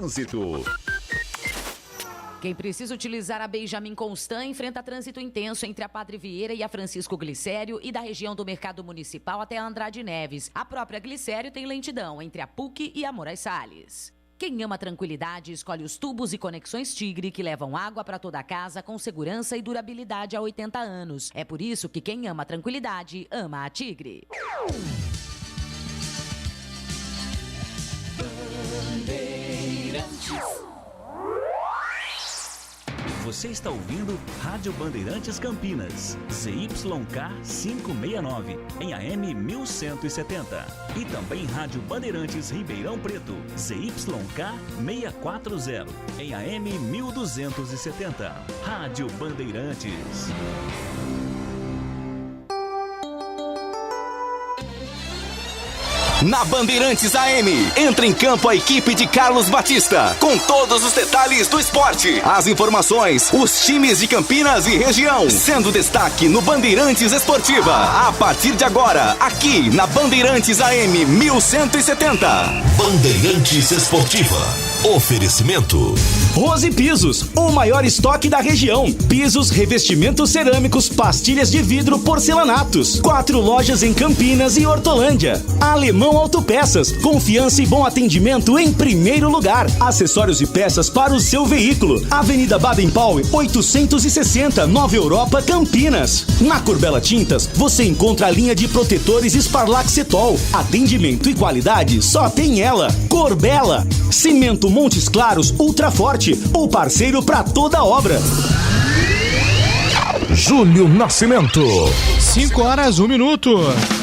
trânsito. Quem precisa utilizar a Benjamin Constant enfrenta trânsito intenso entre a Padre Vieira e a Francisco Glicério e da região do Mercado Municipal até a Andrade Neves. A própria Glicério tem lentidão entre a PUC e a Moraes Salles. Quem ama tranquilidade escolhe os tubos e conexões Tigre, que levam água para toda a casa com segurança e durabilidade há 80 anos. É por isso que quem ama tranquilidade, ama a Tigre. Você está ouvindo Rádio Bandeirantes Campinas, ZYK 569, em AM 1170. E também Rádio Bandeirantes Ribeirão Preto, ZYK 640, em AM 1270. Rádio Bandeirantes. Na Bandeirantes AM, entra em campo a equipe de Carlos Batista, com todos os detalhes do esporte, as informações, os times de Campinas e região, sendo destaque no Bandeirantes Esportiva, a partir de agora, aqui na Bandeirantes AM 1170. Bandeirantes Esportiva. Oferecimento Rose Pisos, o maior estoque da região. Pisos, revestimentos cerâmicos, pastilhas de vidro, porcelanatos. 4 lojas em Campinas e Hortolândia. Alemão Autopeças, confiança e bom atendimento em primeiro lugar. Acessórios e peças para o seu veículo. Avenida Baden-Powell, 860, Nova Europa, Campinas. Na Corbella Tintas, você encontra a linha de protetores Sparlac Cetol. Atendimento e qualidade só tem ela. Corbella. Cimento Montes Claros Ultra Forte, o parceiro para toda obra. Júlio Nascimento. 5h01.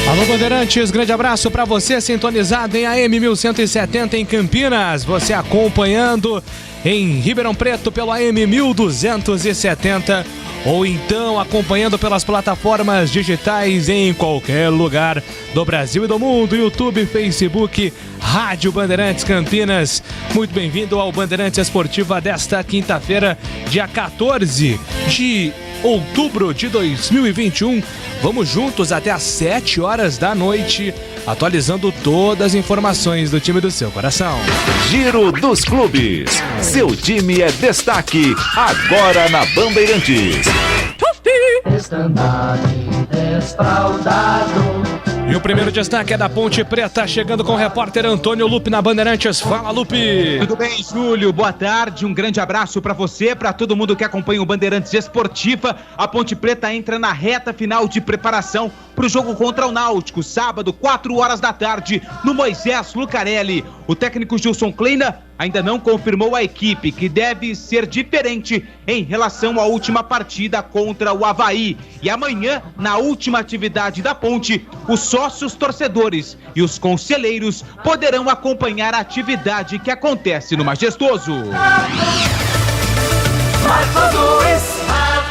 Alô Bandeirantes, grande abraço para você sintonizado em AM 1170 em Campinas, você acompanhando em Ribeirão Preto pelo AM 1270 ou então acompanhando pelas plataformas digitais em qualquer lugar do Brasil e do mundo, YouTube, Facebook, Rádio Bandeirantes Campinas. Muito bem-vindo ao Bandeirantes Esportiva desta quinta-feira, dia 14 de outubro de 2021. Vamos juntos até às 7 horas da noite, atualizando todas as informações do time do seu coração. Giro dos Clubes. Seu time é destaque agora na Bandeirantes. E o primeiro destaque é da Ponte Preta, chegando com o repórter Antônio Lupe na Bandeirantes. Fala, Lupe! Tudo bem, Júlio? Boa tarde, um grande abraço pra você, pra todo mundo que acompanha o Bandeirantes Esportiva. A Ponte Preta entra na reta final de preparação pro jogo contra o Náutico, sábado, 4 horas da tarde, no Moisés Lucarelli. O técnico Gilson Kleina ainda não confirmou a equipe, que deve ser diferente em relação à última partida contra o Avaí. E amanhã, na última atividade da Ponte, os sócios torcedores e os conselheiros poderão acompanhar a atividade que acontece no Majestoso.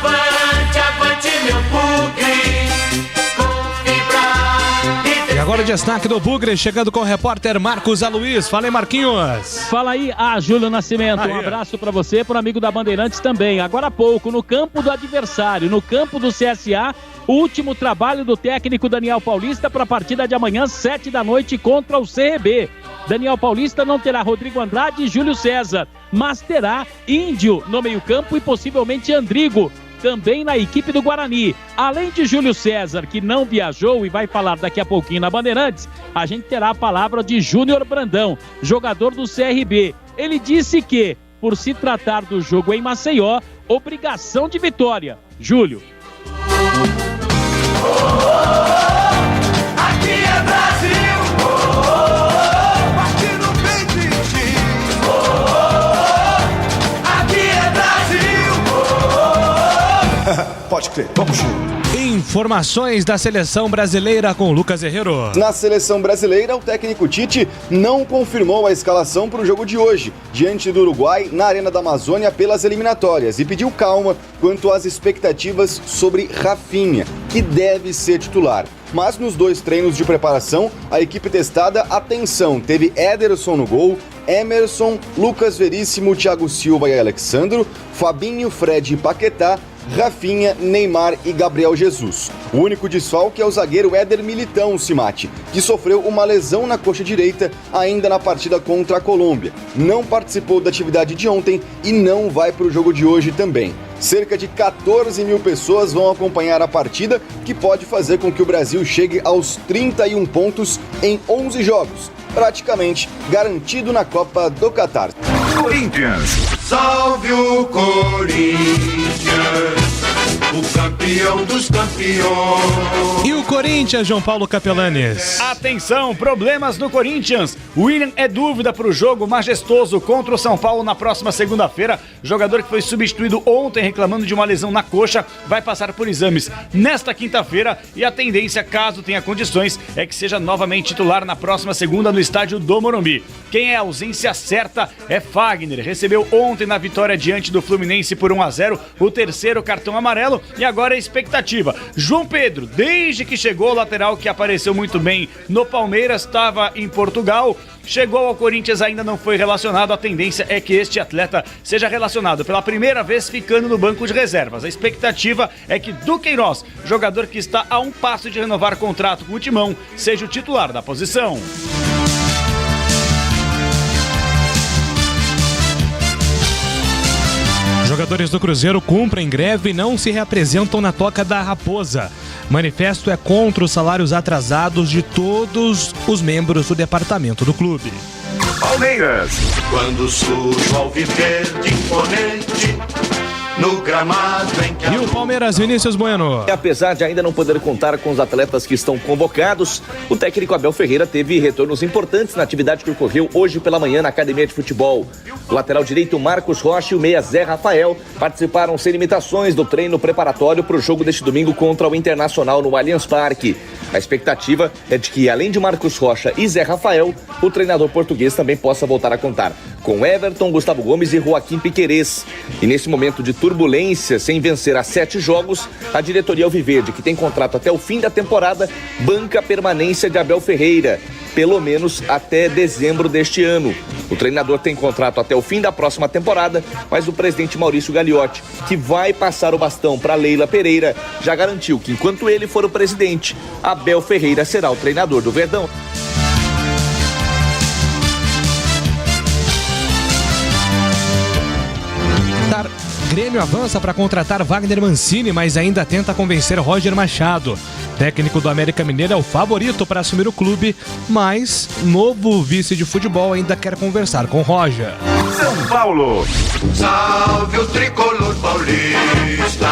Avante, meu bugre. Agora o destaque do Bugre, chegando com o repórter Marcos Aloysio. Fala aí, Marquinhos. Fala aí, Júlio Nascimento. Um abraço pra você, pro amigo da Bandeirantes também. Agora há pouco, no campo do adversário, no campo do CSA, o último trabalho do técnico Daniel Paulista para a partida de amanhã, 7 da noite, contra o CRB. Daniel Paulista não terá Rodrigo Andrade e Júlio César, mas terá Índio no meio-campo e possivelmente Andrigo também na equipe do Guarani. Além de Júlio César, que não viajou e vai falar daqui a pouquinho na Bandeirantes, a gente terá a palavra de Júnior Brandão, jogador do CRB. Ele disse que, por se tratar do jogo em Maceió, obrigação de vitória. Júlio. Aqui é Brasil. Bate no peito e diz. Aqui é Brasil. Pode crer, vamos junto. Informações da seleção brasileira com Lucas Herrero. Na seleção brasileira, o técnico Tite não confirmou a escalação para o jogo de hoje, diante do Uruguai, na Arena da Amazônia, pelas eliminatórias, e pediu calma quanto às expectativas sobre Rafinha, que deve ser titular. Mas nos 2 treinos de preparação, a equipe testada, atenção, teve Ederson no gol, Emerson, Lucas Veríssimo, Thiago Silva e Alexandro, Fabinho, Fred e Paquetá, Rafinha, Neymar e Gabriel Jesus. O único desfalque é o zagueiro Éder Militão Cimatti, que sofreu uma lesão na coxa direita ainda na partida contra a Colômbia. Não participou da atividade de ontem e não vai para o jogo de hoje também. Cerca de 14 mil pessoas vão acompanhar a partida, que pode fazer com que o Brasil chegue aos 31 pontos em 11 jogos, praticamente garantido na Copa do Catar. Corinthians, salve o Corinthians, o campeão dos campeões. E o Corinthians, João Paulo Capelanes? Atenção, problemas no Corinthians. William é dúvida para o jogo majestoso contra o São Paulo na próxima segunda-feira. Jogador que foi substituído ontem reclamando de uma lesão na coxa vai passar por exames nesta quinta-feira e a tendência, caso tenha condições, é que seja novamente titular na próxima segunda no estádio do Morumbi. Quem é a ausência certa é Fagner. Recebeu ontem na vitória diante do Fluminense por 1-0 o terceiro cartão amarelo e agora a expectativa. João Pedro, desde que chegou, o lateral que apareceu muito bem no Palmeiras, estava em Portugal, chegou ao Corinthians, ainda não foi relacionado. A tendência é que este atleta seja relacionado pela primeira vez ficando no banco de reservas. A expectativa é que Duqueiroz, jogador que está a um passo de renovar contrato com o Timão, seja o titular da posição. Jogadores do Cruzeiro cumprem greve e não se reapresentam na Toca da Raposa. Manifesto é contra os salários atrasados de todos os membros do departamento do clube. Palmeiras, quando surge o alviverde imponente, no gramado em que E o Palmeiras, Vinícius Bueno. Apesar de ainda não poder contar com os atletas que estão convocados, o técnico Abel Ferreira teve retornos importantes na atividade que ocorreu hoje pela manhã na Academia de Futebol. O lateral direito Marcos Rocha e o meia Zé Rafael participaram sem limitações do treino preparatório para o jogo deste domingo contra o Internacional no Allianz Parque. A expectativa é de que, além de Marcos Rocha e Zé Rafael, o treinador português também possa voltar a contar com Everton, Gustavo Gomes e Joaquim Piquerez. E nesse momento de turbulência, sem vencer a 7 jogos, a diretoria alviverde, que tem contrato até o fim da temporada, banca a permanência de Abel Ferreira, pelo menos até dezembro deste ano. O treinador tem contrato até o fim da próxima temporada, mas o presidente Maurício Gagliotti, que vai passar o bastão para Leila Pereira, já garantiu que enquanto ele for o presidente, Abel Ferreira será o treinador do Verdão. Grêmio avança para contratar Wagner Mancini, mas ainda tenta convencer Roger Machado. Técnico do América Mineiro é o favorito para assumir o clube, mas novo vice de futebol ainda quer conversar com Roger. São Paulo, salve o tricolor paulista,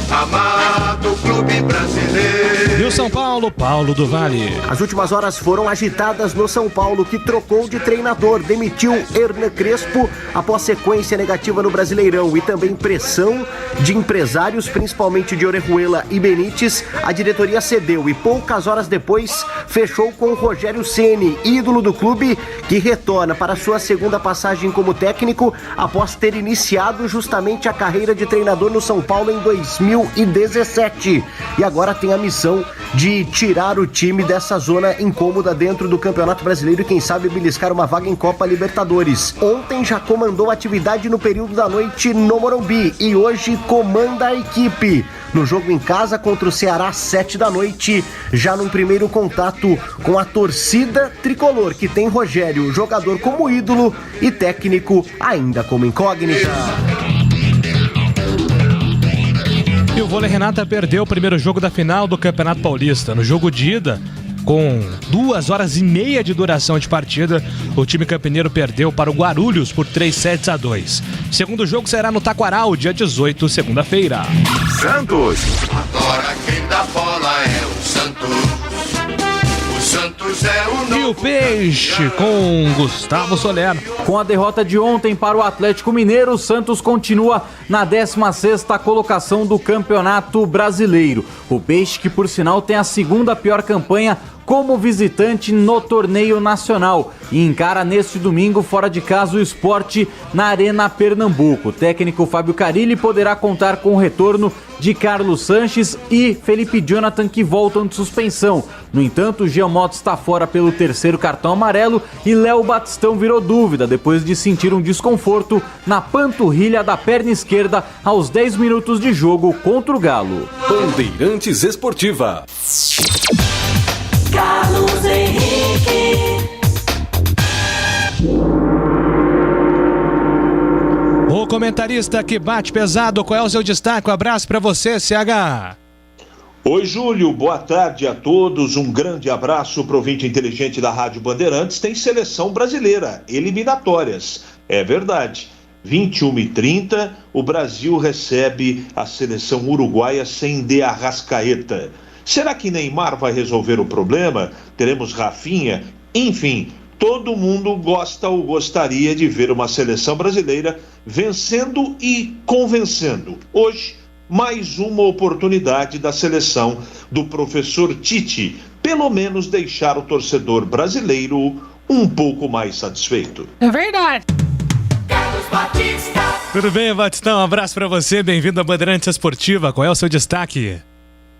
amado clube brasileiro. E o São Paulo, Paulo do Vale. As últimas horas foram agitadas no São Paulo, que trocou de treinador, demitiu Hernan Crespo após sequência negativa no Brasileirão e também pressão de empresários, principalmente de Orejuela e Benítez. A diretoria cedeu e poucas horas depois fechou com Rogério Ceni, ídolo do clube, que retorna para sua segunda passagem como técnico após ter iniciado justamente a carreira de treinador no São Paulo em 2017 e agora tem a missão de tirar o time dessa zona incômoda dentro do Campeonato Brasileiro e quem sabe beliscar uma vaga em Copa Libertadores. Ontem já comandou atividade no período da noite no Morumbi e hoje comanda a equipe no jogo em casa contra o Ceará às 7 da noite, já num primeiro contato com a torcida tricolor, que tem Rogério, jogador como ídolo e técnico ainda como incógnita. E o vôlei Renata perdeu o primeiro jogo da final do Campeonato Paulista. No jogo de ida, com 2 horas e meia de duração de partida, o time campineiro perdeu para o Guarulhos por 3-2. O segundo jogo será no Taquaral, dia 18, segunda-feira. Santos, agora quem dá bola é o Santos. O Santos E o Peixe com Gustavo Soler. Com a derrota de ontem para o Atlético Mineiro, o Santos continua na 16ª colocação do Campeonato Brasileiro. O Peixe, que por sinal tem a segunda pior campanha como visitante no torneio nacional, e encara neste domingo fora de casa o Sport na Arena Pernambuco. O técnico Fábio Carille poderá contar com o retorno de Carlos Sanches e Felipe Jonathan, que voltam de suspensão. No entanto, o Jean Mota está fora pelo 3º cartão amarelo e Léo Batistão virou dúvida depois de sentir um desconforto na panturrilha da perna esquerda aos 10 minutos de jogo contra o Galo. Bandeirantes Esportiva. Carlos Henrique. O comentarista que bate pesado, qual é o seu destaque? Um abraço pra você, CH. Oi, Júlio, boa tarde a todos. Um grande abraço pro ouvinte inteligente da Rádio Bandeirantes. Tem seleção brasileira, eliminatórias. É verdade. 21h30, o Brasil recebe a seleção uruguaia sem De Arrascaeta. Será que Neymar vai resolver o problema? Teremos Rafinha? Enfim, todo mundo gosta ou gostaria de ver uma seleção brasileira vencendo e convencendo. Hoje, mais uma oportunidade da seleção do professor Tite, pelo menos deixar o torcedor brasileiro um pouco mais satisfeito. É verdade. Tudo bem, Batistão? Um abraço pra você, bem-vindo à Bandeirantes Esportiva. Qual é o seu destaque?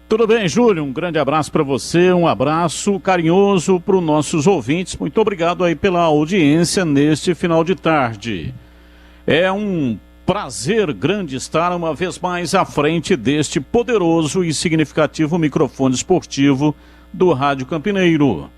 Tudo bem, Júlio? Um grande abraço para você, um abraço carinhoso para os nossos ouvintes. Muito obrigado aí pela audiência neste final de tarde. É um prazer grande estar uma vez mais à frente deste poderoso e significativo microfone esportivo do Rádio Campineiro.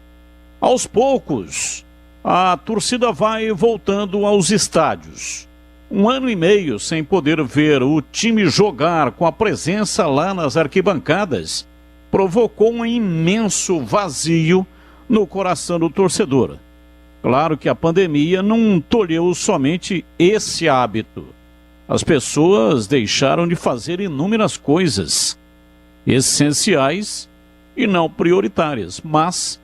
Aos poucos, a torcida vai voltando aos estádios. 1 ano e meio sem poder ver o time jogar com a presença lá nas arquibancadas provocou um imenso vazio no coração do torcedor. Claro que a pandemia não tolheu somente esse hábito. As pessoas deixaram de fazer inúmeras coisas essenciais e não prioritárias, mas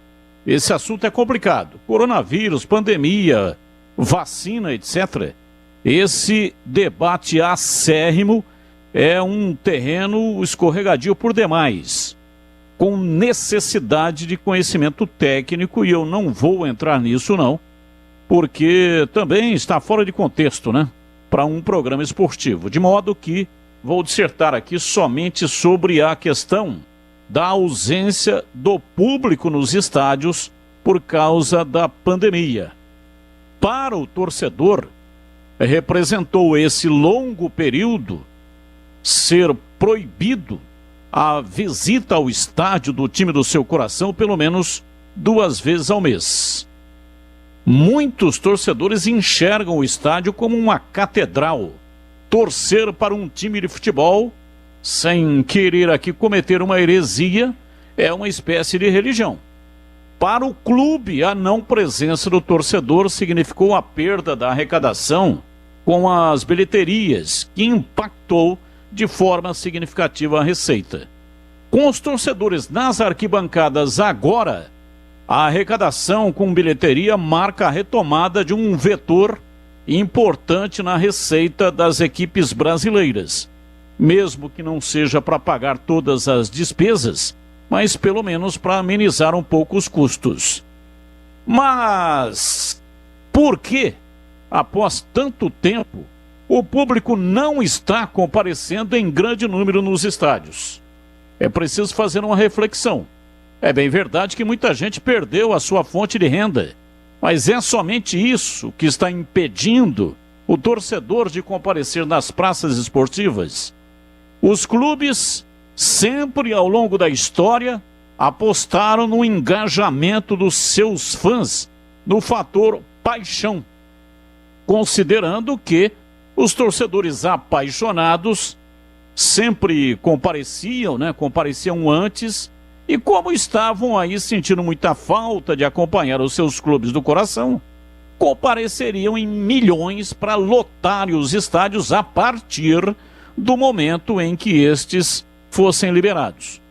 esse assunto é complicado. Coronavírus, pandemia, vacina, etc. Esse debate acérrimo é um terreno escorregadio por demais, com necessidade de conhecimento técnico, e eu não vou entrar nisso não, porque também está fora de contexto, né, para um programa esportivo, de modo que vou dissertar aqui somente sobre a questão da ausência do público nos estádios por causa da pandemia. Para o torcedor, representou esse longo período ser proibido a visita ao estádio do time do seu coração pelo menos 2 vezes ao mês. Muitos torcedores enxergam o estádio como uma catedral. Torcer para um time de futebol, sem querer aqui cometer uma heresia, é uma espécie de religião. Para o clube, a não presença do torcedor significou a perda da arrecadação com as bilheterias, que impactou de forma significativa a receita. Com os torcedores nas arquibancadas agora, a arrecadação com bilheteria marca a retomada de um vetor importante na receita das equipes brasileiras. Mesmo que não seja para pagar todas as despesas, mas pelo menos para amenizar um pouco os custos. Mas por que, após tanto tempo, o público não está comparecendo em grande número nos estádios? É preciso fazer uma reflexão. É bem verdade que muita gente perdeu a sua fonte de renda, mas é somente isso que está impedindo o torcedor de comparecer nas praças esportivas? Os clubes, sempre ao longo da história, apostaram no engajamento dos seus fãs, no fator paixão, considerando que os torcedores apaixonados sempre compareciam, compareciam antes, e como estavam aí sentindo muita falta de acompanhar os seus clubes do coração, compareceriam em milhões para lotar os estádios a partir do momento em que estes fossem liberados.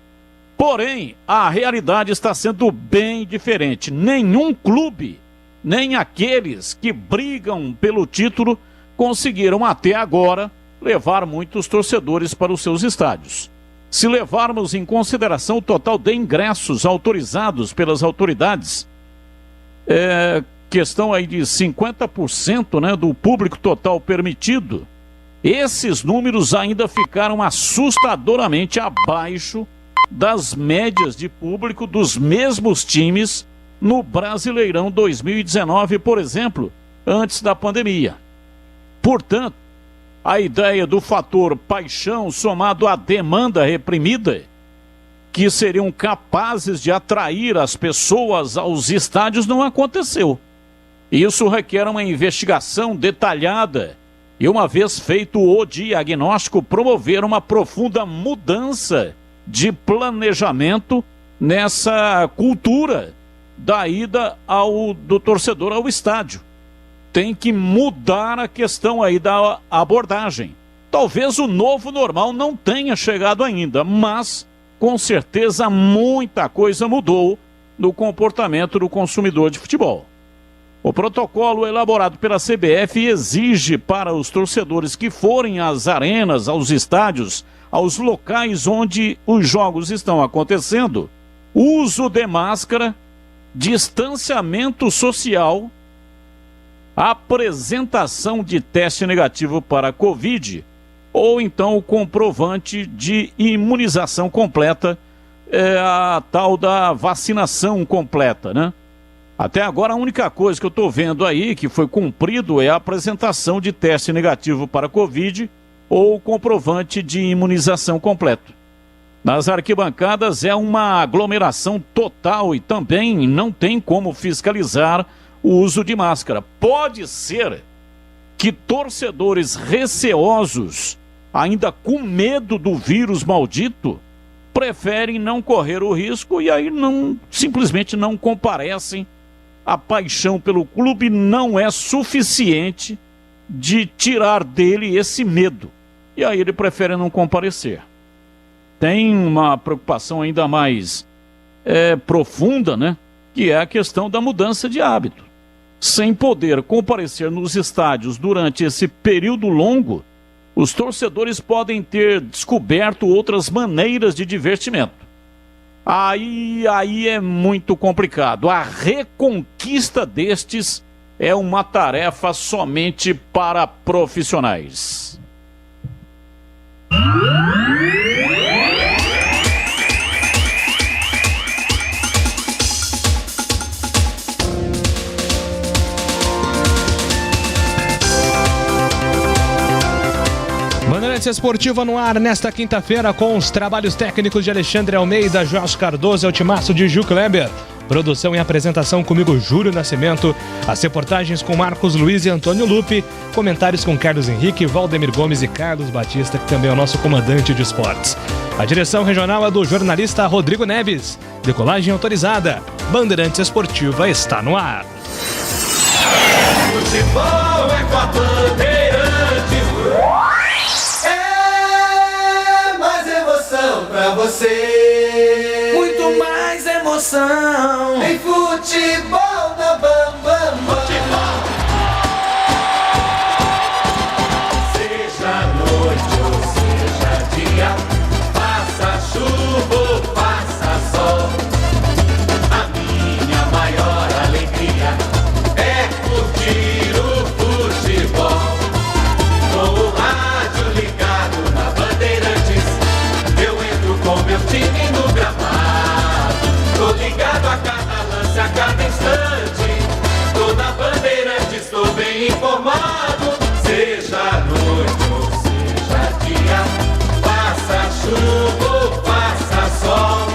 Porém, a realidade está sendo bem diferente. Nenhum clube, nem aqueles que brigam pelo título, conseguiram até agora levar muitos torcedores para os seus estádios. Se levarmos em consideração o total de ingressos autorizados pelas autoridades, questão aí de 50%, né, do público total permitido, esses números ainda ficaram assustadoramente abaixo das médias de público dos mesmos times no Brasileirão 2019, por exemplo, antes da pandemia. Portanto, a ideia do fator paixão somado à demanda reprimida, que seriam capazes de atrair as pessoas aos estádios, não aconteceu. Isso requer uma investigação detalhada e, uma vez feito o diagnóstico, promover uma profunda mudança de planejamento nessa cultura da ida do torcedor ao estádio. Tem que mudar a questão aí da abordagem. Talvez o novo normal não tenha chegado ainda, mas com certeza muita coisa mudou no comportamento do consumidor de futebol. O protocolo elaborado pela CBF exige para os torcedores que forem às arenas, aos estádios, aos locais onde os jogos estão acontecendo, uso de máscara, distanciamento social, apresentação de teste negativo para a Covid ou então o comprovante de imunização completa, a tal da vacinação completa, né? Até agora a única coisa que eu estou vendo aí que foi cumprido é a apresentação de teste negativo para a Covid ou comprovante de imunização completo. Nas arquibancadas é uma aglomeração total e também não tem como fiscalizar o uso de máscara. Pode ser que torcedores receosos, ainda com medo do vírus maldito, preferem não correr o risco e aí simplesmente não comparecem. A paixão pelo clube não é suficiente de tirar dele esse medo. E aí ele prefere não comparecer. Tem uma preocupação ainda mais profunda, né? Que é a questão da mudança de hábito. Sem poder comparecer nos estádios durante esse período longo, os torcedores podem ter descoberto outras maneiras de divertimento. Aí é muito complicado. A reconquista destes é uma tarefa somente para profissionais. Bandeirantes Esportiva no ar nesta quinta-feira com os trabalhos técnicos de Alexandre Almeida, Jorge Cardoso e o timaço de Gil Kleber. Produção e apresentação comigo, Júlio Nascimento. As reportagens com Marcos Luiz e Antônio Lupe. Comentários com Carlos Henrique, Valdemir Gomes e Carlos Batista, que também é o nosso comandante de esportes. A direção regional é do jornalista Rodrigo Neves. Decolagem autorizada. Bandeirantes Esportiva está no ar. Futebol é com a Bandeirantes. É mais emoção pra você. Muito mais emoção. Em futebol na Bambam. Futebol. Seja noite ou seja dia, faça chuva ou faça sol, a minha maior alegria é curtir o futebol. Com o rádio ligado na Bandeirantes, eu entro com meu time no gramado. Tô ligado a cada lance, a cada instante. Tô na Bandeirantes, tô bem informado. Seja noite ou seja dia, faça chuva ou faça sol,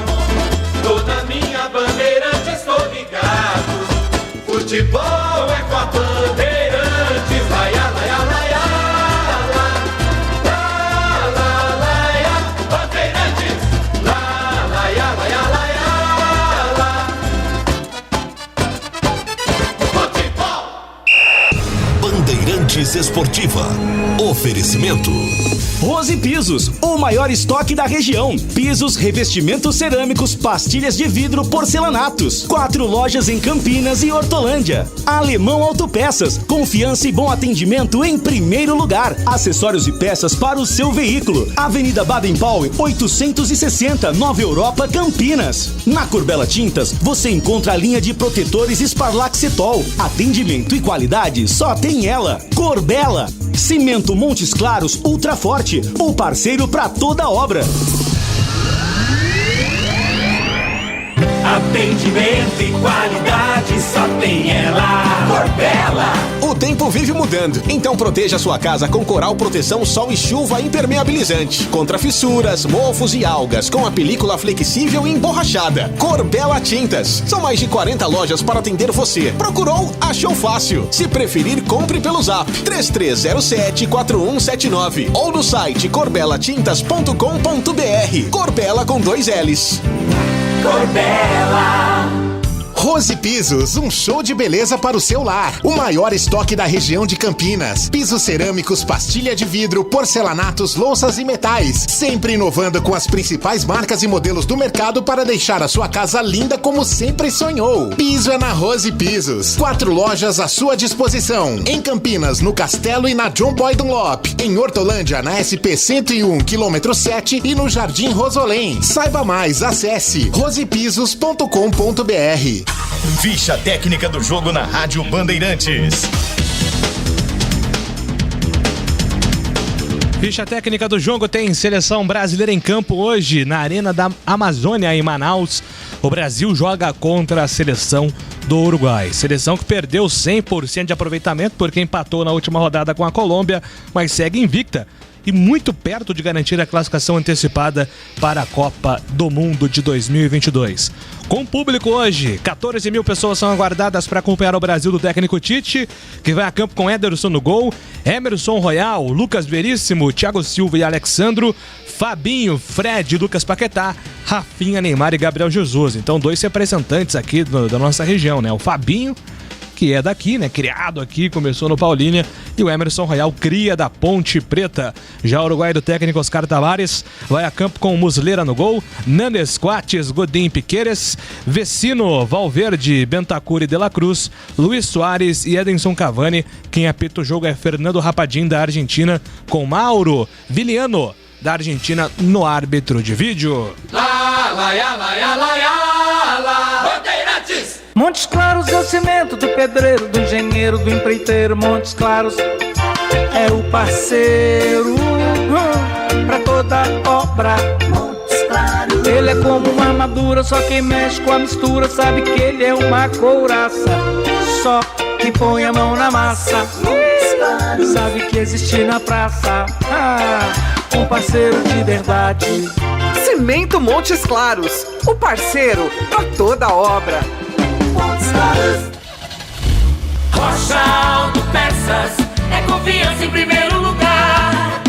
tô na minha Bandeirantes, tô ligado. Futebol é com a Bandeirantes. Laia, laia, laia, la, la, laia, Bandeirantes. La, laia, laia, laia, la. Futebol. Bandeirantes Bandeirantes Esportiva. Oferecimento. Rose Pisos, o maior estoque da região. Pisos, revestimentos cerâmicos, pastilhas de vidro, porcelanatos. 4 lojas em Campinas e Hortolândia. Alemão Autopeças, confiança e bom atendimento em primeiro lugar. Acessórios e peças para o seu veículo. Avenida Baden-Powell, 860, Nova Europa, Campinas. Na Corbella Tintas, você encontra a linha de protetores Sparlaxetol. Atendimento e qualidade só tem ela. Corbella. Cimento Montes Claros Ultra Forte, o parceiro para toda obra. Atendimento e qualidade só tem ela. Corbella. O tempo vive mudando, então proteja sua casa com Coral Proteção Sol e Chuva Impermeabilizante. Contra fissuras, mofos e algas, com a película flexível e emborrachada. Corbella Tintas. São mais de 40 lojas para atender você. Procurou? Achou fácil. Se preferir, compre pelo Zap 3307-4179 ou no site corbelatintas.com.br. Corbella com 2 L's. Corbella. Rose Pisos, um show de beleza para o seu lar. O maior estoque da região de Campinas. Pisos cerâmicos, pastilha de vidro, porcelanatos, louças e metais. Sempre inovando com as principais marcas e modelos do mercado para deixar a sua casa linda como sempre sonhou. Piso é na Rose Pisos. 4 lojas à sua disposição. Em Campinas, no Castelo e na John Boy Dunlop. Em Hortolândia, na SP 101, quilômetro 7 e no Jardim Rosolém. Saiba mais, acesse rosepisos.com.br. Ficha técnica do jogo na Rádio Bandeirantes. Ficha técnica do jogo tem seleção brasileira em campo hoje na Arena da Amazônia em Manaus. O Brasil joga contra a seleção do Uruguai. Seleção que perdeu 100% de aproveitamento porque empatou na última rodada com a Colômbia, mas segue invicta e muito perto de garantir a classificação antecipada para a Copa do Mundo de 2022. Com público hoje, 14 mil pessoas são aguardadas para acompanhar o Brasil do técnico Tite, que vai a campo com Ederson no gol, Emerson Royal, Lucas Veríssimo, Thiago Silva e Alexandro, Fabinho, Fred, Lucas Paquetá, Rafinha, Neymar e Gabriel Jesus. Então 2 representantes aqui da nossa região, né? O Fabinho, que é daqui, né? Criado aqui, começou no Paulínia, e o Emerson Royal, cria da Ponte Preta. Já o Uruguai do técnico Oscar Tavares vai a campo com Muslera no gol, Nandes, Coates, Godin, Piqueires, Vecino, Valverde, Bentancur e De La Cruz, Luiz Soares e Edinson Cavani. Quem apita o jogo é Fernando Rapadin, da Argentina, com Mauro Viliano, da Argentina, no árbitro de vídeo. Montes Claros é o cimento do pedreiro, do engenheiro, do empreiteiro. Montes Claros é o parceiro pra toda obra. Montes Claros. Ele é como uma armadura, só quem mexe com a mistura sabe que ele é uma couraça. Só que põe a mão na massa sabe que existe na praça um parceiro de verdade. Cimento Montes Claros, o parceiro pra toda obra. Rocha Autopeças é confiança em primeiro lugar.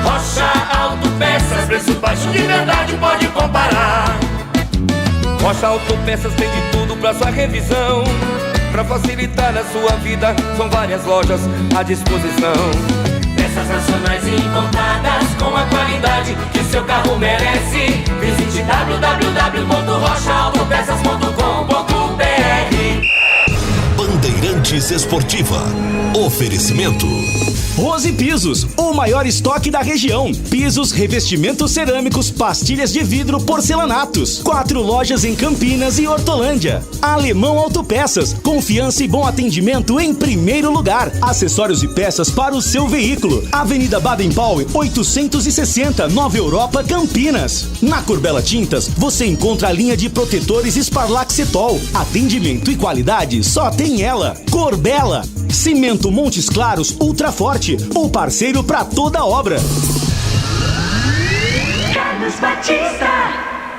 Rocha Autopeças, preço baixo de verdade, pode comparar. Rocha Autopeças tem de tudo pra sua revisão. Pra facilitar a sua vida, são várias lojas à disposição. Peças nacionais e importadas com a qualidade que seu carro merece. Visite www.rochaautopeças.com.br. Bandeirantes Esportiva. Oferecimento. Rose Pisos, o maior estoque da região. Pisos, revestimentos cerâmicos, pastilhas de vidro, porcelanatos. 4 lojas em Campinas e Hortolândia. Alemão Autopeças, confiança e bom atendimento em primeiro lugar. Acessórios e peças para o seu veículo. Avenida Baden-Powell, 860, Nova Europa, Campinas. Na Corbella Tintas, você encontra a linha de protetores Sparlaxetol. Atendimento e qualidade só tem ela. Corbella. Cimento Montes Claros Ultra Forte, o parceiro para toda obra. Carlos Batista.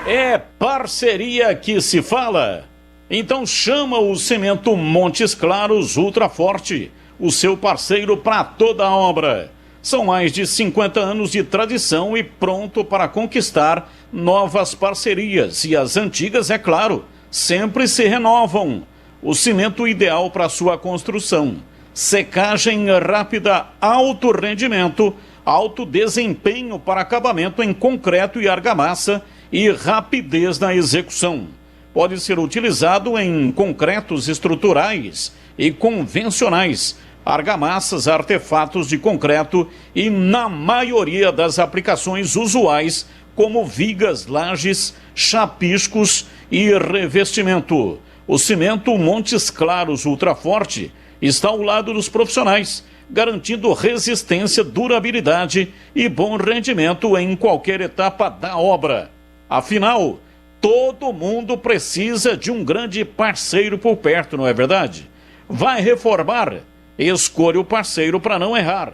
É parceria que se fala. Então chama o Cimento Montes Claros Ultra Forte, o seu parceiro para toda a obra. São mais de 50 anos de tradição e pronto para conquistar novas parcerias. E as antigas, é claro, sempre se renovam. O cimento ideal para sua construção. secagem rápida, alto rendimento, alto desempenho para acabamento em concreto e argamassa e rapidez na execução. Pode ser utilizado em concretos estruturais e convencionais, argamassas, artefatos de concreto e na maioria das aplicações usuais, como vigas, lajes, chapiscos e revestimento. O cimento Montes Claros Ultraforte está ao lado dos profissionais, garantindo resistência, durabilidade e bom rendimento em qualquer etapa da obra. Afinal, todo mundo precisa de um grande parceiro por perto, não é verdade? Vai reformar? Escolha o parceiro para não errar.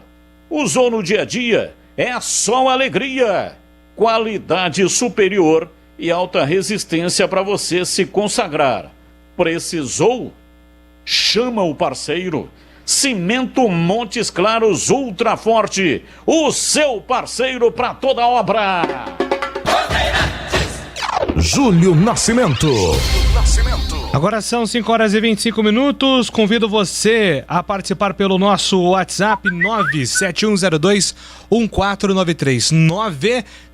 Usou no dia a dia? É só alegria. Qualidade superior e alta resistência para você se consagrar. Precisou? Chama o parceiro. Cimento Montes Claros Ultraforte, o seu parceiro para toda obra. Júlio Nascimento. Agora são 5 horas e 25 minutos. Convido você a participar pelo nosso WhatsApp 97102-1493.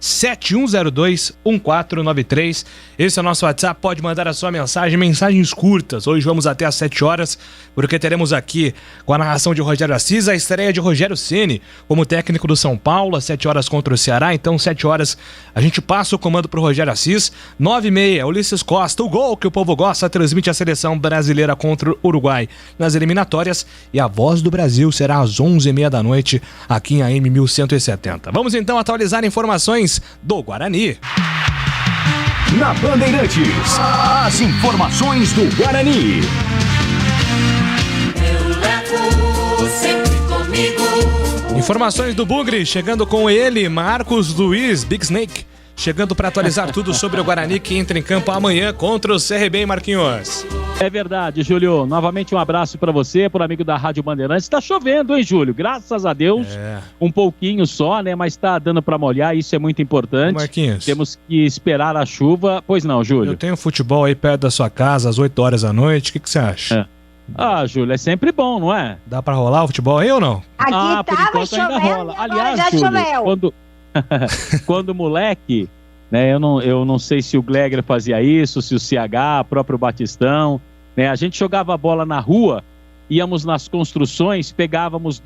97102-1493. Esse é o nosso WhatsApp. Pode mandar a sua mensagem, mensagens curtas. Hoje vamos até às 7 horas, porque teremos aqui, com a narração de Rogério Assis, a estreia de Rogério Ceni como técnico do São Paulo, às 7 horas contra o Ceará. Então, 7 horas, a gente passa o comando pro Rogério Assis. 9h30, Ulisses Costa, o gol que o povo gosta, transmite a seleção brasileira contra o Uruguai nas eliminatórias, e a Voz do Brasil será às 11h30 da noite aqui em AM 1170. Vamos então atualizar informações do Guarani. Na Bandeirantes, as informações do Guarani. Eu levo sempre comigo. Informações do Bugre, chegando com ele, Marcos Luiz, Big Snake, chegando para atualizar tudo sobre o Guarani, que entra em campo amanhã contra o CRB, Marquinhos. É verdade, Júlio. Novamente um abraço para você, para o amigo da Rádio Bandeirantes. Tá chovendo, hein, Júlio? Graças a Deus. Um pouquinho só, né? Mas tá dando para molhar, isso é muito importante. Marquinhos, temos que esperar a chuva. Pois não, Júlio? Eu tenho futebol aí perto da sua casa, às 8 horas da noite. O que você acha? Ah, Júlio, é sempre bom, não é? Dá para rolar o futebol aí ou não? Aqui por enquanto ainda rola. Aliás, já Júlio, quando moleque, né, eu não sei se o Glegger fazia isso, se o CH, próprio Batistão, né, a gente jogava bola na rua, íamos nas construções, pegávamos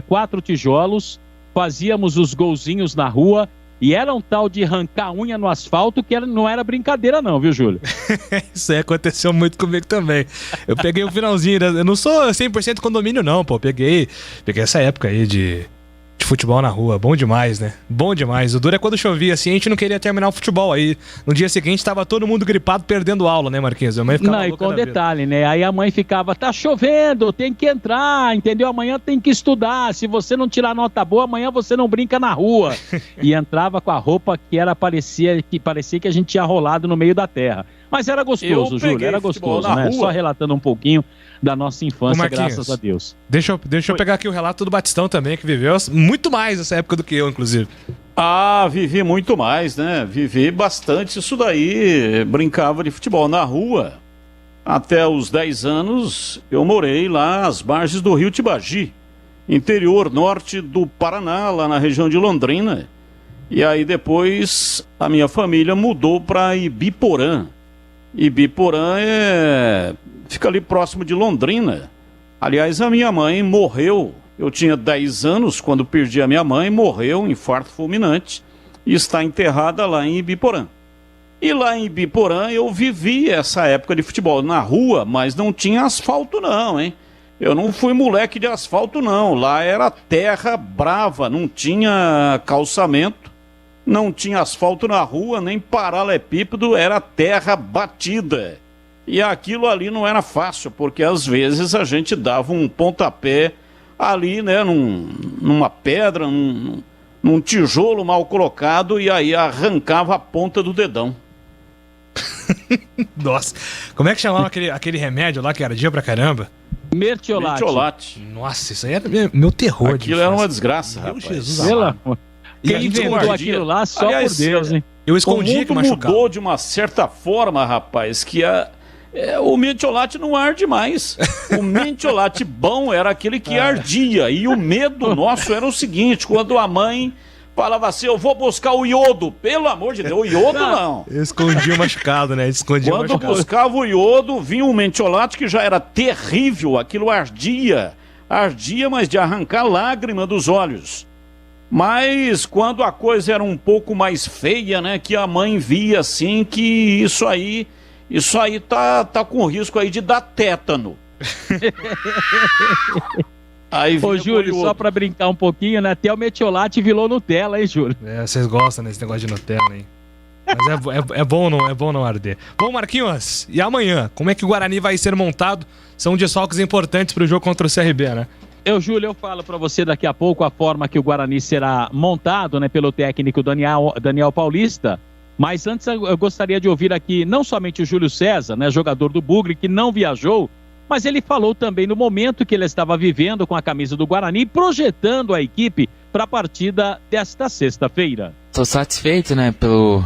4 tijolos, fazíamos os golzinhos na rua, e era um tal de arrancar unha no asfalto que não era brincadeira não, viu, Júlio? Isso aí aconteceu muito comigo também. Eu peguei o finalzinho, eu não sou 100% condomínio não, pô, peguei essa época aí de futebol na rua, bom demais, né? Bom demais. O duro é quando chovia assim, a gente não queria terminar o futebol. Aí no dia seguinte tava todo mundo gripado, perdendo aula, né, Marquinhos? A mãe ficava não, e com detalhe, né? Aí a mãe ficava, tá chovendo, tem que entrar, entendeu? Amanhã tem que estudar. Se você não tirar nota boa, amanhã você não brinca na rua. E entrava com a roupa que parecia que a gente tinha rolado no meio da terra. Mas era gostoso, Júlio, era gostoso, né? Rua. Só relatando um pouquinho da nossa infância, graças a Deus. Deixa eu pegar aqui o relato do Batistão também, que viveu muito mais essa época do que eu, inclusive. Ah, vivi muito mais, né? Vivi bastante isso daí, brincava de futebol na rua. Até os 10 anos eu morei lá às margens do rio Tibagi, interior norte do Paraná, lá na região de Londrina. E aí depois a minha família mudou para Ibiporã. Ibiporã fica ali próximo de Londrina. Aliás, a minha mãe morreu. Eu tinha 10 anos quando perdi a minha mãe, morreu, um infarto fulminante, e está enterrada lá em Ibiporã. E lá em Ibiporã eu vivi essa época de futebol na rua, mas não tinha asfalto não, hein? Eu não fui moleque de asfalto não, lá era terra brava, não tinha calçamento, não tinha asfalto na rua, nem paralelepípedo, era terra batida. E aquilo ali não era fácil, porque às vezes a gente dava um pontapé ali, né, numa pedra, num tijolo mal colocado, e aí arrancava a ponta do dedão. Nossa, como é que chamava aquele remédio lá que era dia pra caramba? Mertiolate. Nossa, isso aí era meu terror. Aquilo era uma desgraça, rapaz. Jesus, quem inventou aquilo lá, só por Deus, hein? Eu escondi que machucava. Mudou de uma certa forma, rapaz, que O mentiolate não arde mais. O mentiolate bom era aquele que ardia. E o medo nosso era o seguinte, quando a mãe falava assim, eu vou buscar o iodo. Pelo amor de Deus, o iodo não. Escondia o machucado, né? Escondia o Quando machucado. buscava o iodo, vinha um mentiolate que já era terrível. Aquilo ardia. Ardia, mas de arrancar lágrima dos olhos. Mas quando a coisa era um pouco mais feia, né? Que a mãe via assim que isso aí tá com risco aí de dar tétano. Aí, ô, Júlio, só pra brincar um pouquinho, né? Até o metiolate virou Nutella, hein, Júlio? Vocês gostam desse negócio de Nutella, hein? Mas é bom não arder. Bom, Marquinhos, e amanhã? Como é que o Guarani vai ser montado? São desfalques importantes pro jogo contra o CRB, né? Júlio, eu falo pra você daqui a pouco a forma que o Guarani será montado, né? Pelo técnico Daniel Paulista. Mas antes eu gostaria de ouvir aqui não somente o Júlio César, né? Jogador do Bugre, que não viajou, mas ele falou também no momento que ele estava vivendo com a camisa do Guarani, projetando a equipe para a partida desta sexta-feira. Estou satisfeito, né, pelo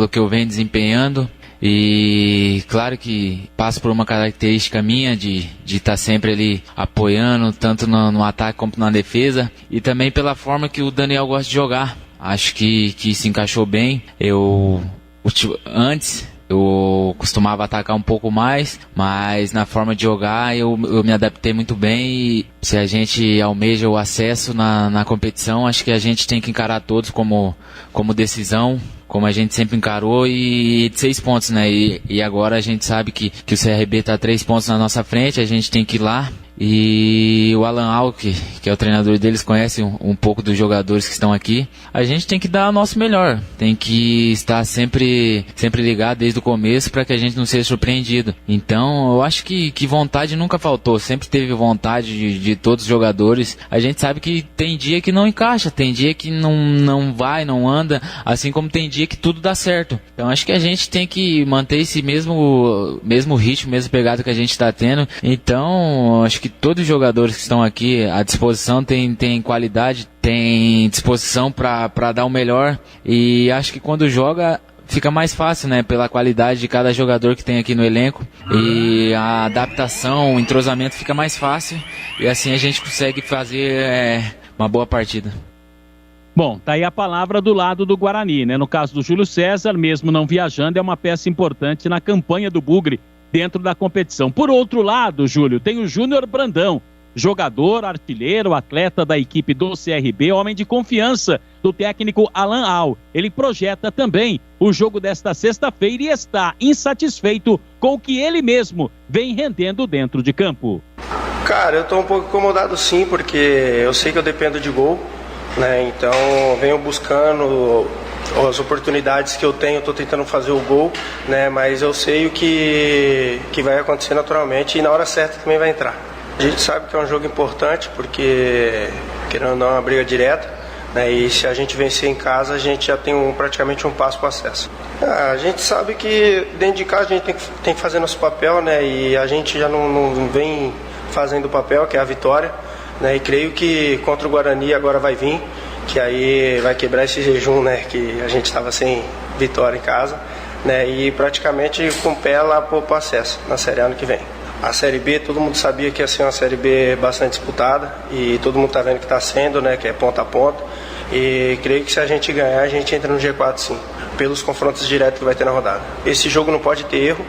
que eu venho desempenhando e claro que passo por uma característica minha de estar sempre ali apoiando, tanto no ataque como na defesa, e também pela forma que o Daniel gosta de jogar. Acho que se encaixou bem. Antes eu costumava atacar um pouco mais, mas na forma de jogar eu me adaptei muito bem, e se a gente almeja o acesso na competição, acho que a gente tem que encarar todos como decisão, como a gente sempre encarou, e de 6 pontos, né? E agora a gente sabe que o CRB está 3 pontos na nossa frente, a gente tem que ir lá. E o Alan Alck, que é o treinador deles, conhece um pouco dos jogadores que estão aqui. A gente tem que dar o nosso melhor, tem que estar sempre ligado desde o começo para que a gente não seja surpreendido. Então eu acho que vontade nunca faltou, sempre teve vontade de todos os jogadores. A gente sabe que tem dia que não encaixa, tem dia que não vai, não anda, assim como tem dia que tudo dá certo. Então acho que a gente tem que manter esse mesmo ritmo, mesma pegada que a gente está tendo. Então acho que todos os jogadores que estão aqui à disposição têm qualidade, têm disposição para dar o melhor, e acho que quando joga fica mais fácil, né, pela qualidade de cada jogador que tem aqui no elenco, e a adaptação, o entrosamento fica mais fácil, e assim a gente consegue fazer uma boa partida. Bom, tá aí a palavra do lado do Guarani, né? No caso do Júlio César, mesmo não viajando, é uma peça importante na campanha do Bugre dentro da competição. Por outro lado, Júlio, tem o Júnior Brandão, jogador, artilheiro, atleta da equipe do CRB, homem de confiança do técnico Alan Al. Ele projeta também o jogo desta sexta-feira e está insatisfeito com o que ele mesmo vem rendendo dentro de campo. Cara, eu tô um pouco incomodado sim, porque eu sei que eu dependo de gol, né? Então venho buscando as oportunidades que eu tenho, estou tentando fazer o gol, né? Mas eu sei o que vai acontecer naturalmente, e na hora certa também vai entrar. A gente sabe que é um jogo importante, porque querendo ou não é uma briga direta, né? E se a gente vencer em casa, a gente já tem praticamente um passo para o acesso. A gente sabe que dentro de casa a gente tem que fazer nosso papel, né? E a gente já não vem fazendo o papel, que é a vitória, né? E creio que contra o Guarani agora vai vir, que aí vai quebrar esse jejum, né, que a gente estava sem vitória em casa, né, e praticamente com o pé lá para o acesso na Série A ano que vem. A Série B, todo mundo sabia que ia ser uma Série B bastante disputada, e todo mundo está vendo que está sendo, né, que é ponta a ponta, e creio que se a gente ganhar, a gente entra no G4 sim, pelos confrontos diretos que vai ter na rodada. Esse jogo não pode ter erro,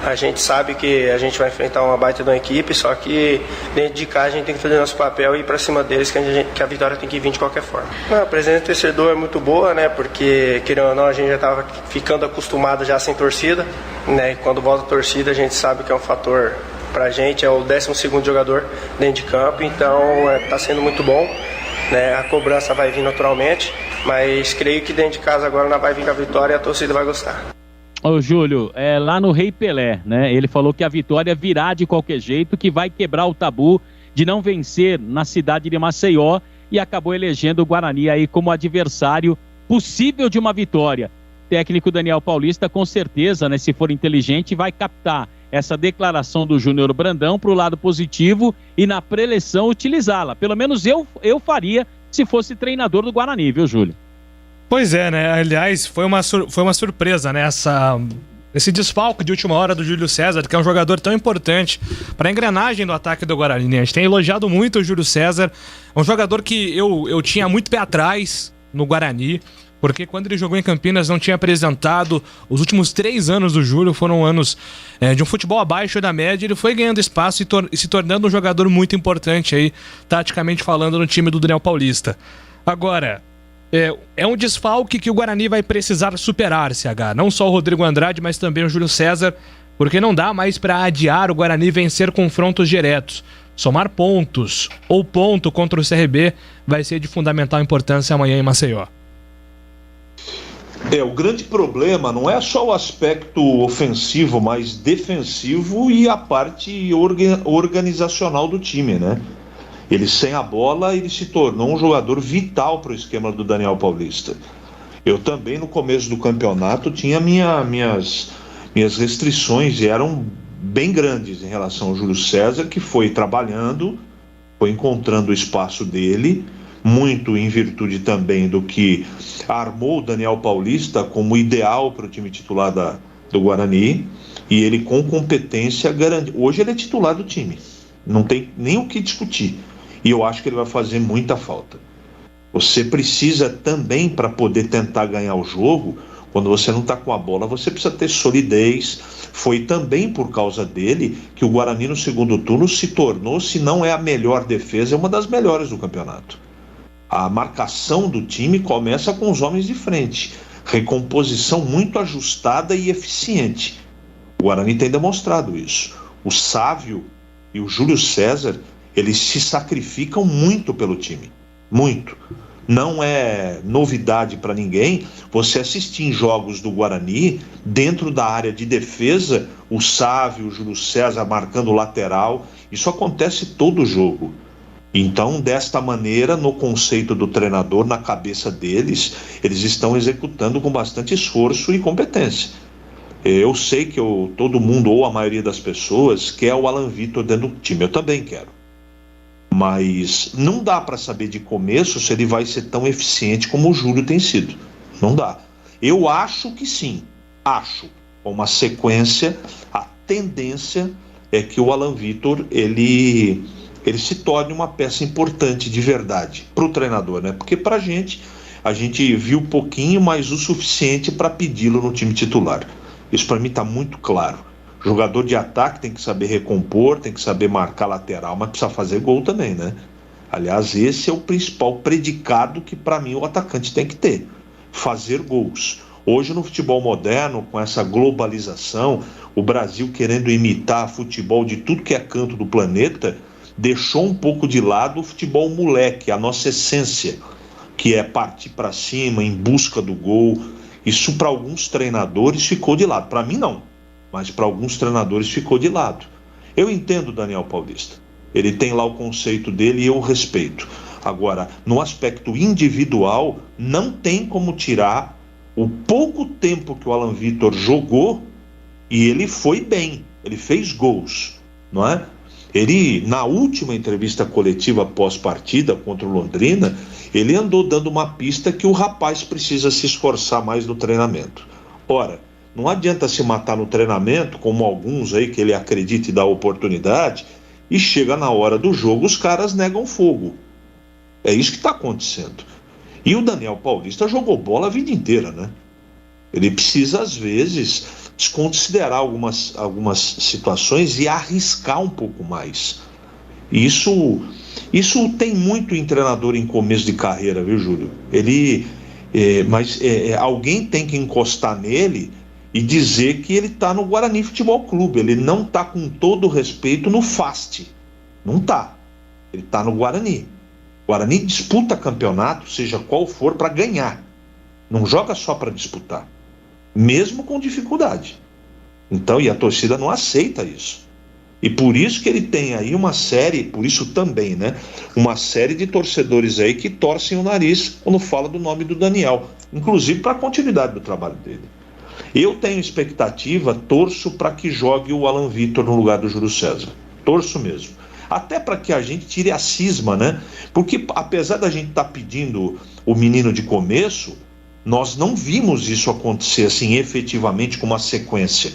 a gente sabe que a gente vai enfrentar uma baita de uma equipe, só que dentro de cá a gente tem que fazer nosso papel e ir para cima deles, que a vitória tem que vir de qualquer forma. A presença do torcedor é muito boa, né? Porque, querendo ou não, a gente já estava ficando acostumado já sem torcida, né? E quando volta a torcida, a gente sabe que é um fator pra gente, é o 12º jogador dentro de campo, então está sendo muito bom, né? A cobrança vai vir naturalmente, mas creio que dentro de casa agora não vai vir com a vitória e a torcida vai gostar. Ô Júlio, lá no Rei Pelé, né? Ele falou que a vitória virá de qualquer jeito, que vai quebrar o tabu de não vencer na cidade de Maceió, e acabou elegendo o Guarani aí como adversário possível de uma vitória. O técnico Daniel Paulista, com certeza, né, se for inteligente, vai captar essa declaração do Júnior Brandão para o lado positivo e na preleção utilizá-la. Pelo menos eu faria se fosse treinador do Guarani, viu, Júlio? Pois é, né? Aliás, foi uma surpresa, né? esse desfalque de última hora do Júlio César, que é um jogador tão importante para a engrenagem do ataque do Guarani. A gente tem elogiado muito o Júlio César, é um jogador que eu tinha muito pé atrás no Guarani, porque quando ele jogou em Campinas não tinha apresentado. Os últimos 3 anos do Júlio foram anos de um futebol abaixo da média. Ele foi ganhando espaço e se tornando um jogador muito importante aí, taticamente falando, no time do Daniel Paulista. Agora, é um desfalque que o Guarani vai precisar superar, CH. Não só o Rodrigo Andrade, mas também o Júlio César, porque não dá mais para adiar o Guarani vencer confrontos diretos. Somar pontos ou ponto contra o CRB vai ser de fundamental importância amanhã em Maceió. O grande problema não é só o aspecto ofensivo, mas defensivo e a parte organizacional do time, né? Ele sem a bola, ele se tornou um jogador vital para o esquema do Daniel Paulista. Eu também no começo do campeonato tinha minhas restrições e eram bem grandes em relação ao Júlio César, que foi trabalhando, foi encontrando o espaço dele, muito em virtude também do que armou o Daniel Paulista como ideal para o time titular do Guarani, e ele com competência garante. Hoje ele é titular do time, não tem nem o que discutir, e eu acho que ele vai fazer muita falta. Você precisa também, para poder tentar ganhar o jogo, quando você não está com a bola, você precisa ter solidez. Foi também por causa dele que o Guarani no segundo turno se tornou, se não é a melhor defesa, é uma das melhores do campeonato. A marcação do time começa com os homens de frente. Recomposição muito ajustada e eficiente. O Guarani tem demonstrado isso. O Sávio e o Júlio César, eles se sacrificam muito pelo time. Muito. Não é novidade para ninguém você assistir em jogos do Guarani, dentro da área de defesa, o Sávio, o Júlio César marcando o lateral. Isso acontece todo jogo. Então, desta maneira, no conceito do treinador, na cabeça deles, eles estão executando com bastante esforço e competência. Eu sei que todo mundo, ou a maioria das pessoas, quer o Alan Vitor dentro do time. Eu também quero. Mas não dá para saber de começo se ele vai ser tão eficiente como o Júlio tem sido. Não dá. Eu acho que sim. Acho. Com uma sequência, a tendência é que o Alan Vitor, ele se torne uma peça importante de verdade para o treinador, né? Porque para a gente viu pouquinho, mas o suficiente para pedi-lo no time titular. Isso para mim está muito claro. Jogador de ataque tem que saber recompor, tem que saber marcar lateral, mas precisa fazer gol também, né? Aliás, esse é o principal predicado que para mim o atacante tem que ter. Fazer gols. Hoje no futebol moderno, com essa globalização, o Brasil querendo imitar futebol de tudo que é canto do planeta, deixou um pouco de lado o futebol moleque, a nossa essência, que é partir para cima, em busca do gol. Isso para alguns treinadores ficou de lado. Para mim não, mas para alguns treinadores ficou de lado. Eu entendo o Daniel Paulista. Ele tem lá o conceito dele e eu respeito. Agora, no aspecto individual, não tem como tirar o pouco tempo que o Alan Vitor jogou, e ele foi bem, ele fez gols, não é? Ele, na última entrevista coletiva pós-partida contra o Londrina, ele andou dando uma pista que o rapaz precisa se esforçar mais no treinamento. Ora, não adianta se matar no treinamento, como alguns aí que ele acredita e dá oportunidade, e chega na hora do jogo, os caras negam fogo. É isso que está acontecendo. E o Daniel Paulista jogou bola a vida inteira, né? Ele precisa, às vezes, desconsiderar algumas situações e arriscar um pouco mais. Isso tem muito em treinador em começo de carreira, viu, Júlio? Mas alguém tem que encostar nele e dizer que ele está no Guarani Futebol Clube. Ele não está, com todo o respeito, no FAST. Não está. Ele está no Guarani. O Guarani disputa campeonato, seja qual for, para ganhar. Não joga só para disputar. Mesmo com dificuldade. Então, e a torcida não aceita isso. E por isso que ele tem aí uma série, por isso também, né? Uma série de torcedores aí que torcem o nariz quando fala do nome do Daniel. Inclusive para a continuidade do trabalho dele. Eu tenho expectativa, torço para que jogue o Alan Vitor no lugar do Júlio César. Torço mesmo. Até para que a gente tire a cisma, né? Porque apesar da gente estar pedindo o menino de começo, Nós não vimos isso acontecer assim efetivamente com uma sequência.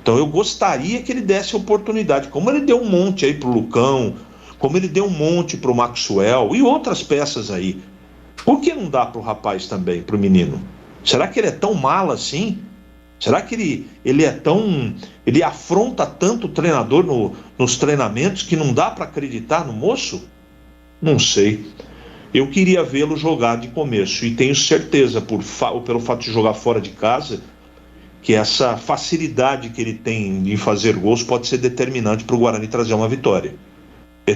Então eu gostaria que ele desse oportunidade, como ele deu um monte aí pro Lucão, como ele deu um monte pro Maxwell e outras peças aí. Por que não dá pro rapaz também, pro menino? Será que ele é tão mala assim? Será que ele é tão... ele afronta tanto o treinador nos treinamentos que não dá para acreditar no moço? Não sei. Eu queria vê-lo jogar de começo e tenho certeza, pelo fato de jogar fora de casa, que essa facilidade que ele tem de fazer gols pode ser determinante para o Guarani trazer uma vitória.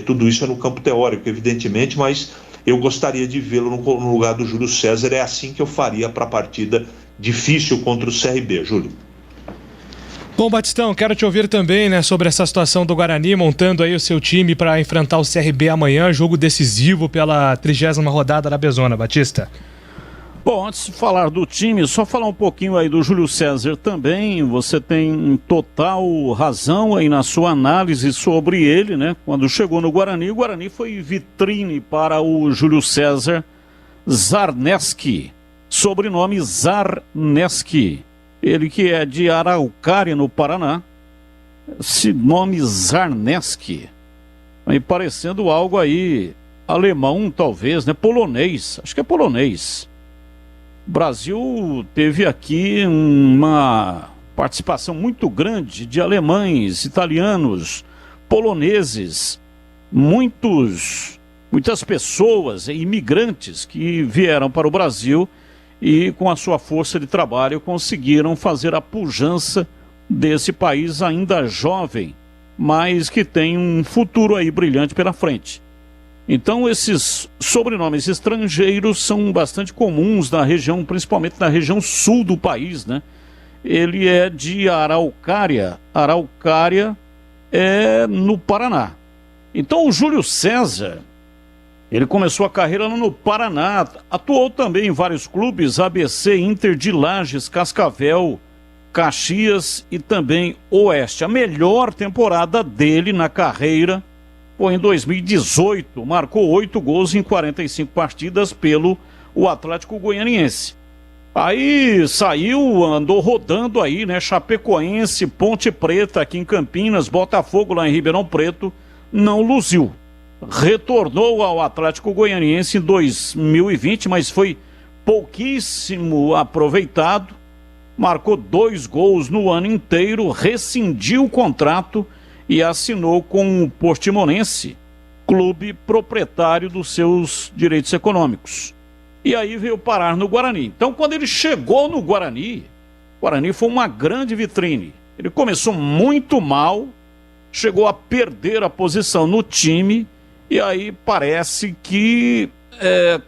Tudo isso é no campo teórico, evidentemente, mas eu gostaria de vê-lo no lugar do Júlio César. É assim que eu faria para a partida difícil contra o CRB, Júlio. Bom, Batistão, quero te ouvir também, né, sobre essa situação do Guarani, montando aí o seu time para enfrentar o CRB amanhã, jogo decisivo pela 30ª rodada da Bezona, Batista. Bom, antes de falar do time, só falar um pouquinho aí do Júlio César também. Você tem total razão aí na sua análise sobre ele, né? Quando chegou no Guarani, o Guarani foi vitrine para o Júlio César Zarneski, sobrenome Zarneski. Ele que é de Araucária, no Paraná. Esse nome Zarneski, aí parecendo algo aí alemão, talvez, né? Polonês, acho que é polonês. O Brasil teve aqui uma participação muito grande de alemães, italianos, poloneses, muitas pessoas, imigrantes que vieram para o Brasil e com a sua força de trabalho conseguiram fazer a pujança desse país ainda jovem, mas que tem um futuro aí brilhante pela frente. Então esses sobrenomes estrangeiros são bastante comuns na região, principalmente na região sul do país, né? Ele é de Araucária. Araucária é no Paraná. Então o Júlio César, ele começou a carreira no Paraná, atuou também em vários clubes, ABC, Inter de Lages, Cascavel, Caxias e também Oeste. A melhor temporada dele na carreira foi em 2018, marcou 8 gols em 45 partidas pelo Atlético Goianiense. Aí saiu, andou rodando aí, né? Chapecoense, Ponte Preta aqui em Campinas, Botafogo lá em Ribeirão Preto, não luziu. Retornou ao Atlético Goianiense em 2020, mas foi pouquíssimo aproveitado. Marcou 2 gols no ano inteiro, rescindiu o contrato e assinou com o Portimonense, clube proprietário dos seus direitos econômicos. E aí veio parar no Guarani. Então, quando ele chegou no Guarani, o Guarani foi uma grande vitrine. Ele começou muito mal, chegou a perder a posição no time, e aí parece que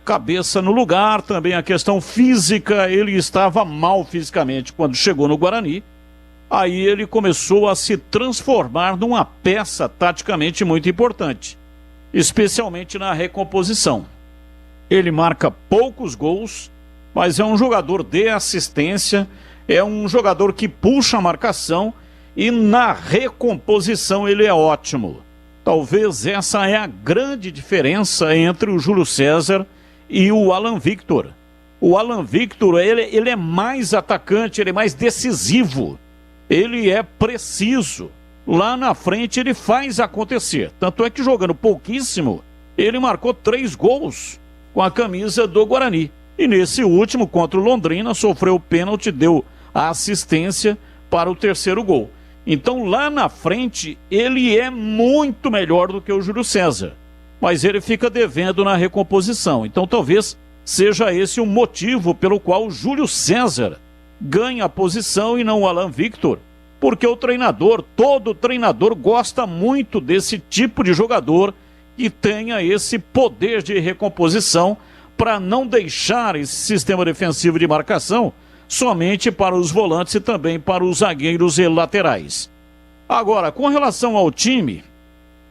cabeça no lugar, também a questão física, ele estava mal fisicamente quando chegou no Guarani. Aí ele começou a se transformar numa peça taticamente muito importante, especialmente na recomposição. Ele marca poucos gols, mas é um jogador de assistência, é um jogador que puxa a marcação e na recomposição ele é ótimo. Talvez essa é a grande diferença entre o Júlio César e o Alan Victor. O Alan Victor, ele é mais atacante, ele é mais decisivo. Ele é preciso. Lá na frente ele faz acontecer. Tanto é que jogando pouquíssimo, ele marcou 3 gols com a camisa do Guarani. E nesse último, contra o Londrina, sofreu o pênalti, deu a assistência para o 3º gol. Então lá na frente ele é muito melhor do que o Júlio César. Mas ele fica devendo na recomposição. Então talvez seja esse o motivo pelo qual o Júlio César ganha a posição e não o Alan Victor, porque o treinador, todo treinador gosta muito desse tipo de jogador que tenha esse poder de recomposição para não deixar esse sistema defensivo de marcação somente para os volantes e também para os zagueiros e laterais. Agora, com relação ao time,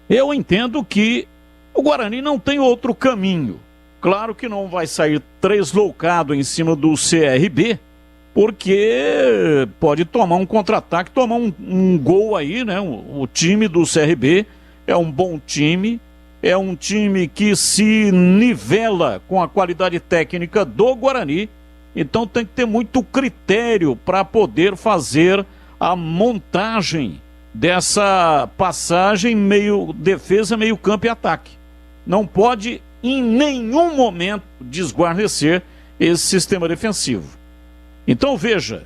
eu entendo que o Guarani não tem outro caminho. Claro que não vai sair tresloucado em cima do CRB, porque pode tomar um contra-ataque, tomar um gol aí, né? O time do CRB é um bom time, é um time que se nivela com a qualidade técnica do Guarani Então tem que ter muito critério para poder fazer a montagem dessa passagem meio defesa, meio campo e ataque. Não pode em nenhum momento desguarnecer esse sistema defensivo. Então veja,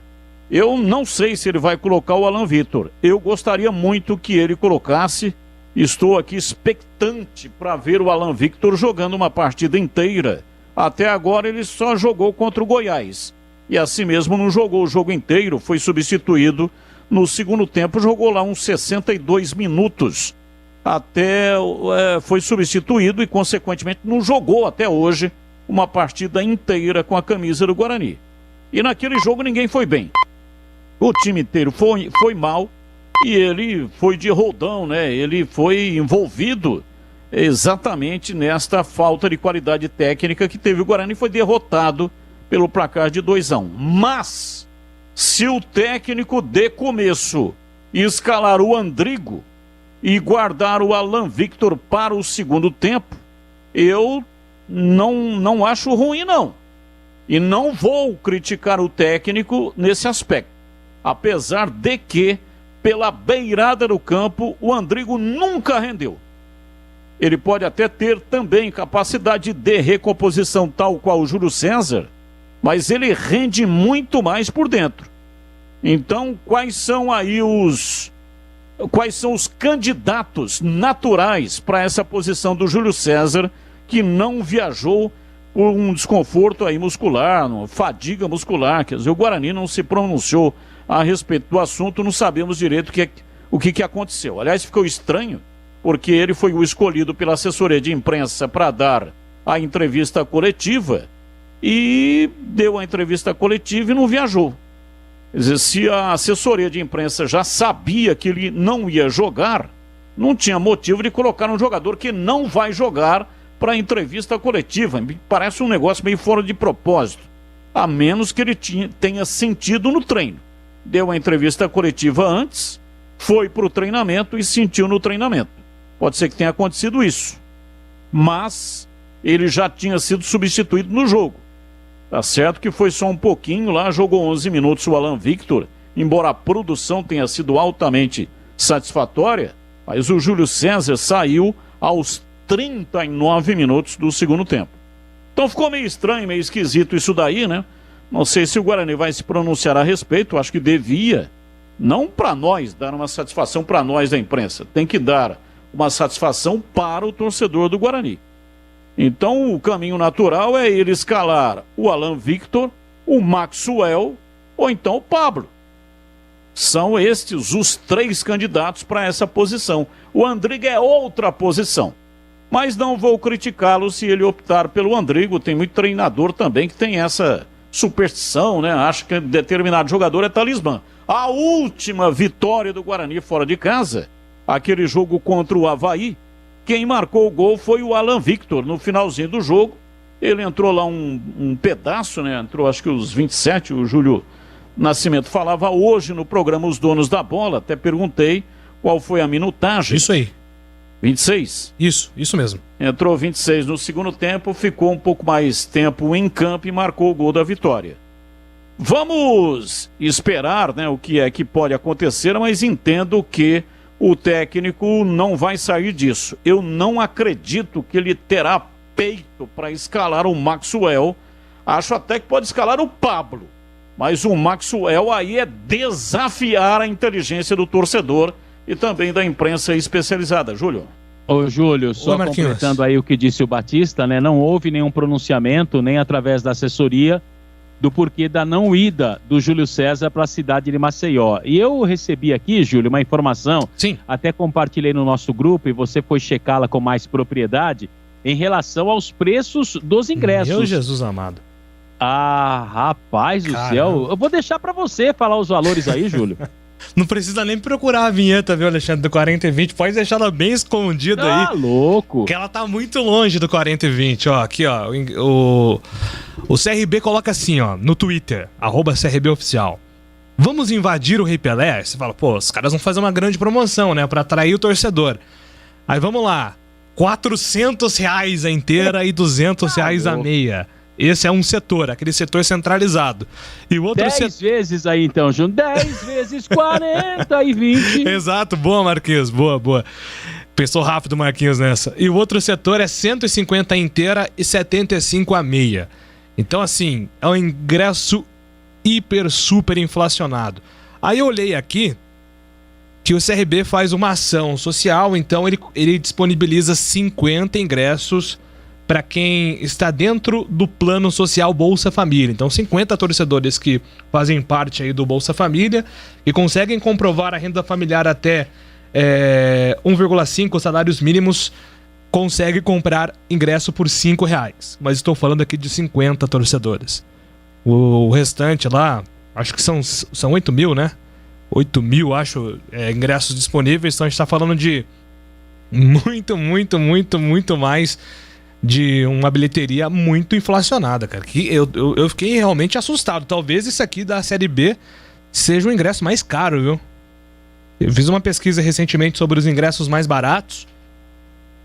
eu não sei se ele vai colocar o Alan Victor. Eu gostaria muito que ele colocasse. Estou aqui expectante para ver o Alan Victor jogando uma partida inteira. Até agora ele só jogou contra o Goiás. E assim mesmo não jogou o jogo inteiro, foi substituído no segundo tempo, jogou lá uns 62 minutos. Foi substituído e, consequentemente, não jogou até hoje uma partida inteira com a camisa do Guarani. E naquele jogo ninguém foi bem. O time inteiro foi mal e ele foi de roldão, né? Ele foi envolvido exatamente nesta falta de qualidade técnica que teve o Guarani, foi derrotado pelo placar de 2-1. Mas, se o técnico de começo escalar o Andrigo e guardar o Alan Victor para o segundo tempo, eu não acho ruim, não. E não vou criticar o técnico nesse aspecto. Apesar de que, pela beirada do campo, o Andrigo nunca rendeu. Ele pode até ter também capacidade de recomposição tal qual o Júlio César, mas ele rende muito mais por dentro. Então, quais são os candidatos naturais para essa posição do Júlio César, que não viajou por um desconforto aí muscular, uma fadiga muscular? Quer dizer, o Guarani não se pronunciou a respeito do assunto, não sabemos direito o que aconteceu. Aliás, ficou estranho, porque ele foi o escolhido pela assessoria de imprensa para dar a entrevista coletiva e deu a entrevista coletiva e não viajou. Quer dizer, se a assessoria de imprensa já sabia que ele não ia jogar, não tinha motivo de colocar um jogador que não vai jogar para a entrevista coletiva. Me parece um negócio meio fora de propósito, a menos que ele tenha sentido no treino. Deu a entrevista coletiva antes, foi para o treinamento e sentiu no treinamento. Pode ser que tenha acontecido isso, mas ele já tinha sido substituído no jogo. Tá certo que foi só um pouquinho lá, jogou 11 minutos o Alan Victor, embora a produção tenha sido altamente satisfatória, mas o Júlio César saiu aos 39 minutos do segundo tempo. Então ficou meio estranho, meio esquisito isso daí, né? Não sei se o Guarani vai se pronunciar a respeito, acho que devia, não para nós, dar uma satisfação para nós da imprensa, tem que dar uma satisfação para o torcedor do Guarani. Então o caminho natural é ele escalar o Alan Victor, o Maxwell ou então o Pablo. São estes os 3 candidatos para essa posição. O Andrigo é outra posição, mas não vou criticá-lo se ele optar pelo Andrigo. Tem muito treinador também que tem essa superstição, né? Acha que determinado jogador é talismã. A última vitória do Guarani fora de casa, aquele jogo contra o Avaí, quem marcou o gol foi o Alan Victor. No finalzinho do jogo, ele entrou lá um pedaço, né? Entrou acho que os 27, o Júlio Nascimento falava hoje no programa Os Donos da Bola, até perguntei qual foi a minutagem. Isso aí. 26? Isso mesmo. Entrou 26 no segundo tempo, ficou um pouco mais tempo em campo e marcou o gol da vitória. Vamos esperar, né, o que é que pode acontecer, mas entendo que o técnico não vai sair disso. Eu não acredito que ele terá peito para escalar o Maxwell. Acho até que pode escalar o Pablo. Mas o Maxwell aí é desafiar a inteligência do torcedor e também da imprensa especializada. Júlio? Ô Júlio, só completando aí o que disse o Batista, né? Não houve nenhum pronunciamento, nem através da assessoria, do porquê da não ida do Júlio César para a cidade de Maceió. E eu recebi aqui, Júlio, uma informação, até compartilhei no nosso grupo e você foi checá-la com mais propriedade, em relação aos preços dos ingressos. Meu Jesus amado. Ah, rapaz do céu. Eu vou deixar para você falar os valores aí, Júlio. Não precisa nem procurar a vinheta, viu, Alexandre, do 40 e 20. Pode deixar ela bem escondida aí. Tá louco. Que ela tá muito longe do 40 e 20. Ó, aqui, ó. O CRB coloca assim, ó, no Twitter, @CRBOficial. Vamos invadir o Rei Pelé? Você fala, pô, os caras vão fazer uma grande promoção, né, pra atrair o torcedor. Aí vamos lá. R$400 a inteira e R$200 a meia. Esse é um setor, aquele setor centralizado. E o outro 10 vezes aí então, Júnior. 10 vezes 40 e 20. Exato, boa, Marquinhos, boa. Pensou rápido, Marquinhos, nessa. E o outro setor é 150 inteira e 75 a meia. Então, assim, é um ingresso super inflacionado. Aí eu olhei aqui que o CRB faz uma ação social, então ele disponibiliza 50 ingressos para quem está dentro do plano social Bolsa Família. Então, 50 torcedores que fazem parte aí do Bolsa Família e conseguem comprovar a renda familiar até 1,5 salários mínimos, consegue comprar ingresso por R$5. Mas estou falando aqui de 50 torcedores. O restante lá, acho que são 8 mil, né? 8 mil, acho, ingressos disponíveis. Então a gente está falando de muito mais, de uma bilheteria muito inflacionada, cara. Que eu fiquei realmente assustado. Talvez isso aqui da Série B seja o ingresso mais caro, viu? Eu fiz uma pesquisa recentemente sobre os ingressos mais baratos.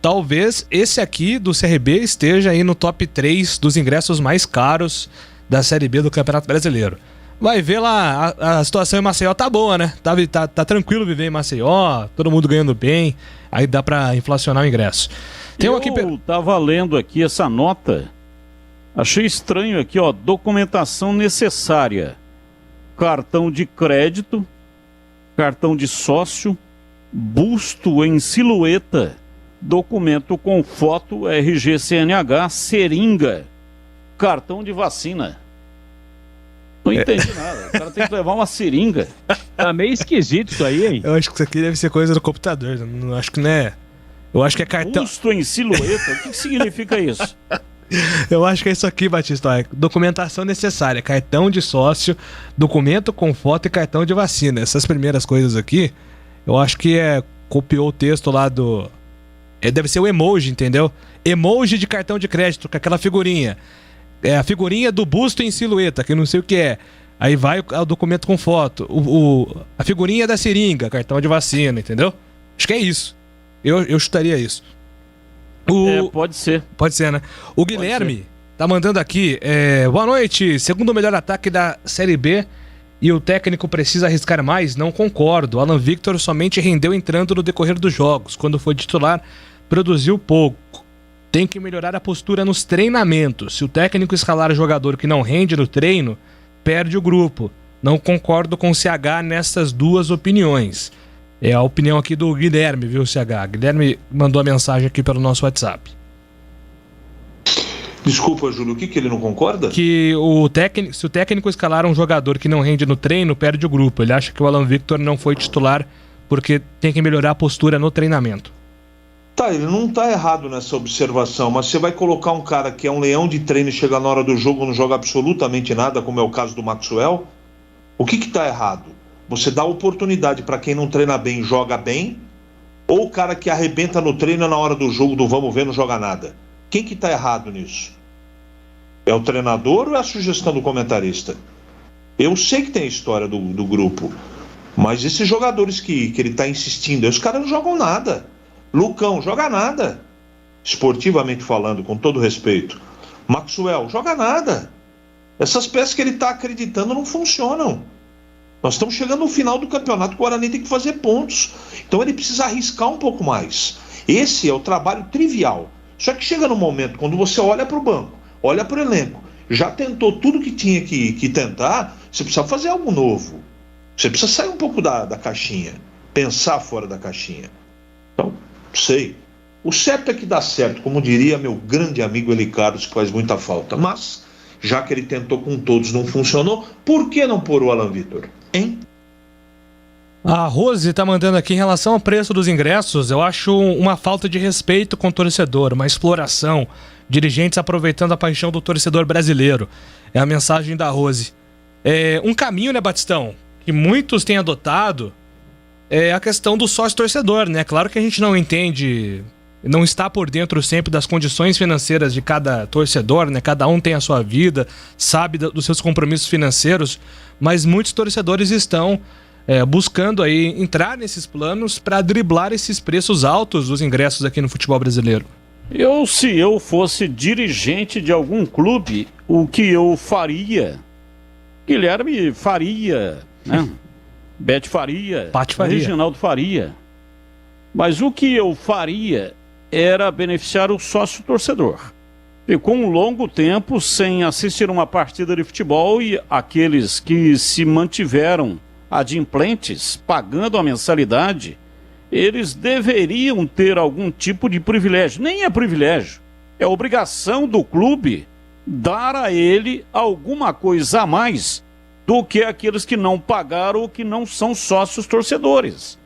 Talvez esse aqui do CRB esteja aí no top 3 dos ingressos mais caros da Série B do Campeonato Brasileiro. Vai ver lá, a situação em Maceió tá boa, né? Tá tranquilo viver em Maceió, todo mundo ganhando bem, aí dá pra inflacionar o ingresso. Eu tava lendo aqui essa nota, achei estranho aqui, ó, documentação necessária, cartão de crédito, cartão de sócio, busto em silhueta, documento com foto, RG, CNH, seringa, cartão de vacina. Não entendi nada. O cara tem que levar uma seringa. Tá meio esquisito isso aí, hein? Eu acho que isso aqui deve ser coisa do computador. Não acho que não é. Eu acho que é cartão. Busto em silhueta? O que significa isso? Eu acho que é isso aqui, Batista. É documentação necessária. Cartão de sócio, documento com foto e cartão de vacina. Essas primeiras coisas aqui, eu acho que copiou o texto lá do... deve ser o emoji, entendeu? Emoji de cartão de crédito, com aquela figurinha. É a figurinha do busto em silhueta, que não sei o que é. Aí vai o documento com foto. A figurinha da seringa, cartão de vacina, entendeu? Acho que é isso. Eu chutaria isso. Pode ser. Pode ser, né? O Guilherme tá mandando aqui. Boa noite. Segundo melhor ataque da Série B e o técnico precisa arriscar mais? Não concordo. Alan Victor somente rendeu entrando no decorrer dos jogos. Quando foi titular, produziu pouco. Tem que melhorar a postura nos treinamentos. Se o técnico escalar jogador que não rende no treino, perde o grupo. Não concordo com o CH nessas duas opiniões. É a opinião aqui do Guilherme, viu, CH? Guilherme mandou a mensagem aqui pelo nosso WhatsApp. Desculpa, Júlio, o que ele não concorda? Que se o técnico escalar um jogador que não rende no treino, perde o grupo. Ele acha que o Alan Victor não foi titular porque tem que melhorar a postura no treinamento. Tá, ele não tá errado nessa observação, mas você vai colocar um cara que é um leão de treino e chega na hora do jogo e não joga absolutamente nada, como é o caso do Maxwell? O que tá errado? Você dá oportunidade para quem não treina bem, joga bem, ou o cara que arrebenta no treino na hora do jogo do vamos ver não joga nada? Quem que tá errado nisso? É o treinador ou é a sugestão do comentarista? Eu sei que tem a história do grupo, mas esses jogadores que ele tá insistindo, os caras não jogam nada. Lucão, joga nada. Esportivamente falando, com todo respeito. Maxwell, joga nada. Essas peças que ele está acreditando não funcionam. Nós estamos chegando no final do campeonato, o Guarani tem que fazer pontos. Então ele precisa arriscar um pouco mais. Esse é o trabalho trivial. Só que chega no momento, quando você olha para o banco, olha para o elenco, já tentou tudo que tinha que tentar, você precisa fazer algo novo. Você precisa sair um pouco da caixinha. Pensar fora da caixinha. Então, sei. O certo é que dá certo, como diria meu grande amigo Eli Carlos, que faz muita falta. Mas, já que ele tentou com todos, não funcionou, por que não pôr o Alan Victor? Hein? A Rose tá mandando aqui em relação ao preço dos ingressos. Eu acho uma falta de respeito com o torcedor, uma exploração. Dirigentes aproveitando a paixão do torcedor brasileiro. É a mensagem da Rose. Um caminho, né, Batistão, que muitos têm adotado é a questão do sócio-torcedor, né? Claro que a gente não entende, não está por dentro sempre das condições financeiras de cada torcedor, né? Cada um tem a sua vida, sabe dos seus compromissos financeiros, mas muitos torcedores estão buscando aí entrar nesses planos para driblar esses preços altos dos ingressos aqui no futebol brasileiro. Se eu fosse dirigente de algum clube, o que eu faria, Guilherme Faria, né? Bete Faria, Pati Faria, Reginaldo Faria, mas o que eu faria era beneficiar o sócio-torcedor. Ficou um longo tempo sem assistir uma partida de futebol e aqueles que se mantiveram adimplentes, pagando a mensalidade, eles deveriam ter algum tipo de privilégio. Nem é privilégio, é obrigação do clube dar a ele alguma coisa a mais do que aqueles que não pagaram ou que não são sócios torcedores.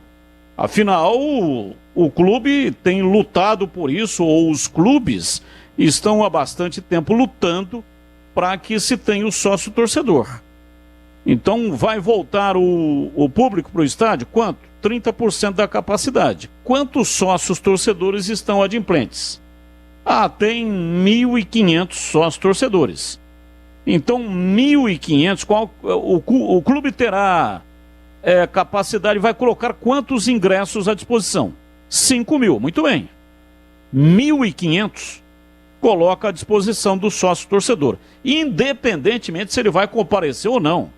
Afinal, o clube tem lutado por isso, ou os clubes estão há bastante tempo lutando para que se tenha o sócio torcedor. Então vai voltar o público para o estádio? Quanto? 30% da capacidade. Quantos sócios torcedores estão adimplentes? Tem 1.500 sócios torcedores. Então 1.500, o clube terá capacidade, vai colocar quantos ingressos à disposição? 5.000, muito bem. 1.500 coloca à disposição do sócio torcedor, independentemente se ele vai comparecer ou não.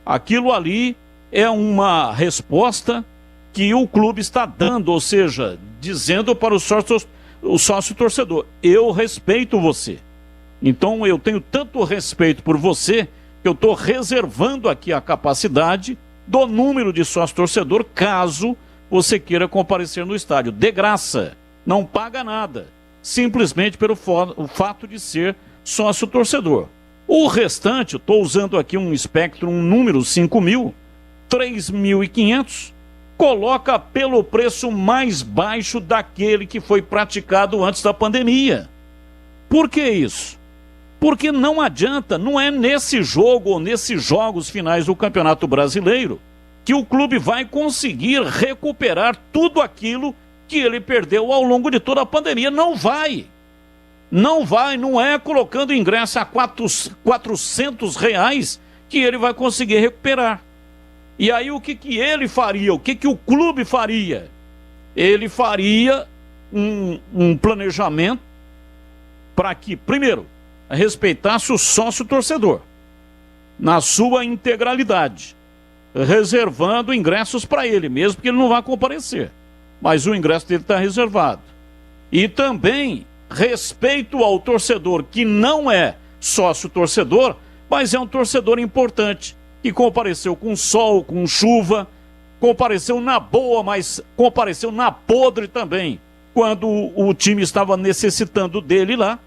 Aquilo ali é uma resposta que o clube está dando, ou seja, dizendo para o sócio torcedor: eu respeito você. Então eu tenho tanto respeito por você que eu estou reservando aqui a capacidade do número de sócio torcedor caso você queira comparecer no estádio. De graça, não paga nada, simplesmente pelo fato de ser sócio torcedor. O restante, estou usando aqui um espectro, um número 5.000, 3.500, coloca pelo preço mais baixo daquele que foi praticado antes da pandemia. Por que isso? Porque não adianta, não é nesse jogo ou nesses jogos finais do Campeonato Brasileiro que o clube vai conseguir recuperar tudo aquilo que ele perdeu ao longo de toda a pandemia. Não vai. Não vai, não é colocando ingresso a R$400 que ele vai conseguir recuperar. E aí o que ele faria? O que o clube faria? Ele faria um planejamento para que, primeiro, respeitasse o sócio torcedor na sua integralidade, reservando ingressos para ele, mesmo que ele não vá comparecer, mas o ingresso dele está reservado. E também respeito ao torcedor que não é sócio torcedor, mas é um torcedor importante, que compareceu com sol, com chuva, compareceu na boa, mas compareceu na podre também, quando o time estava necessitando dele lá.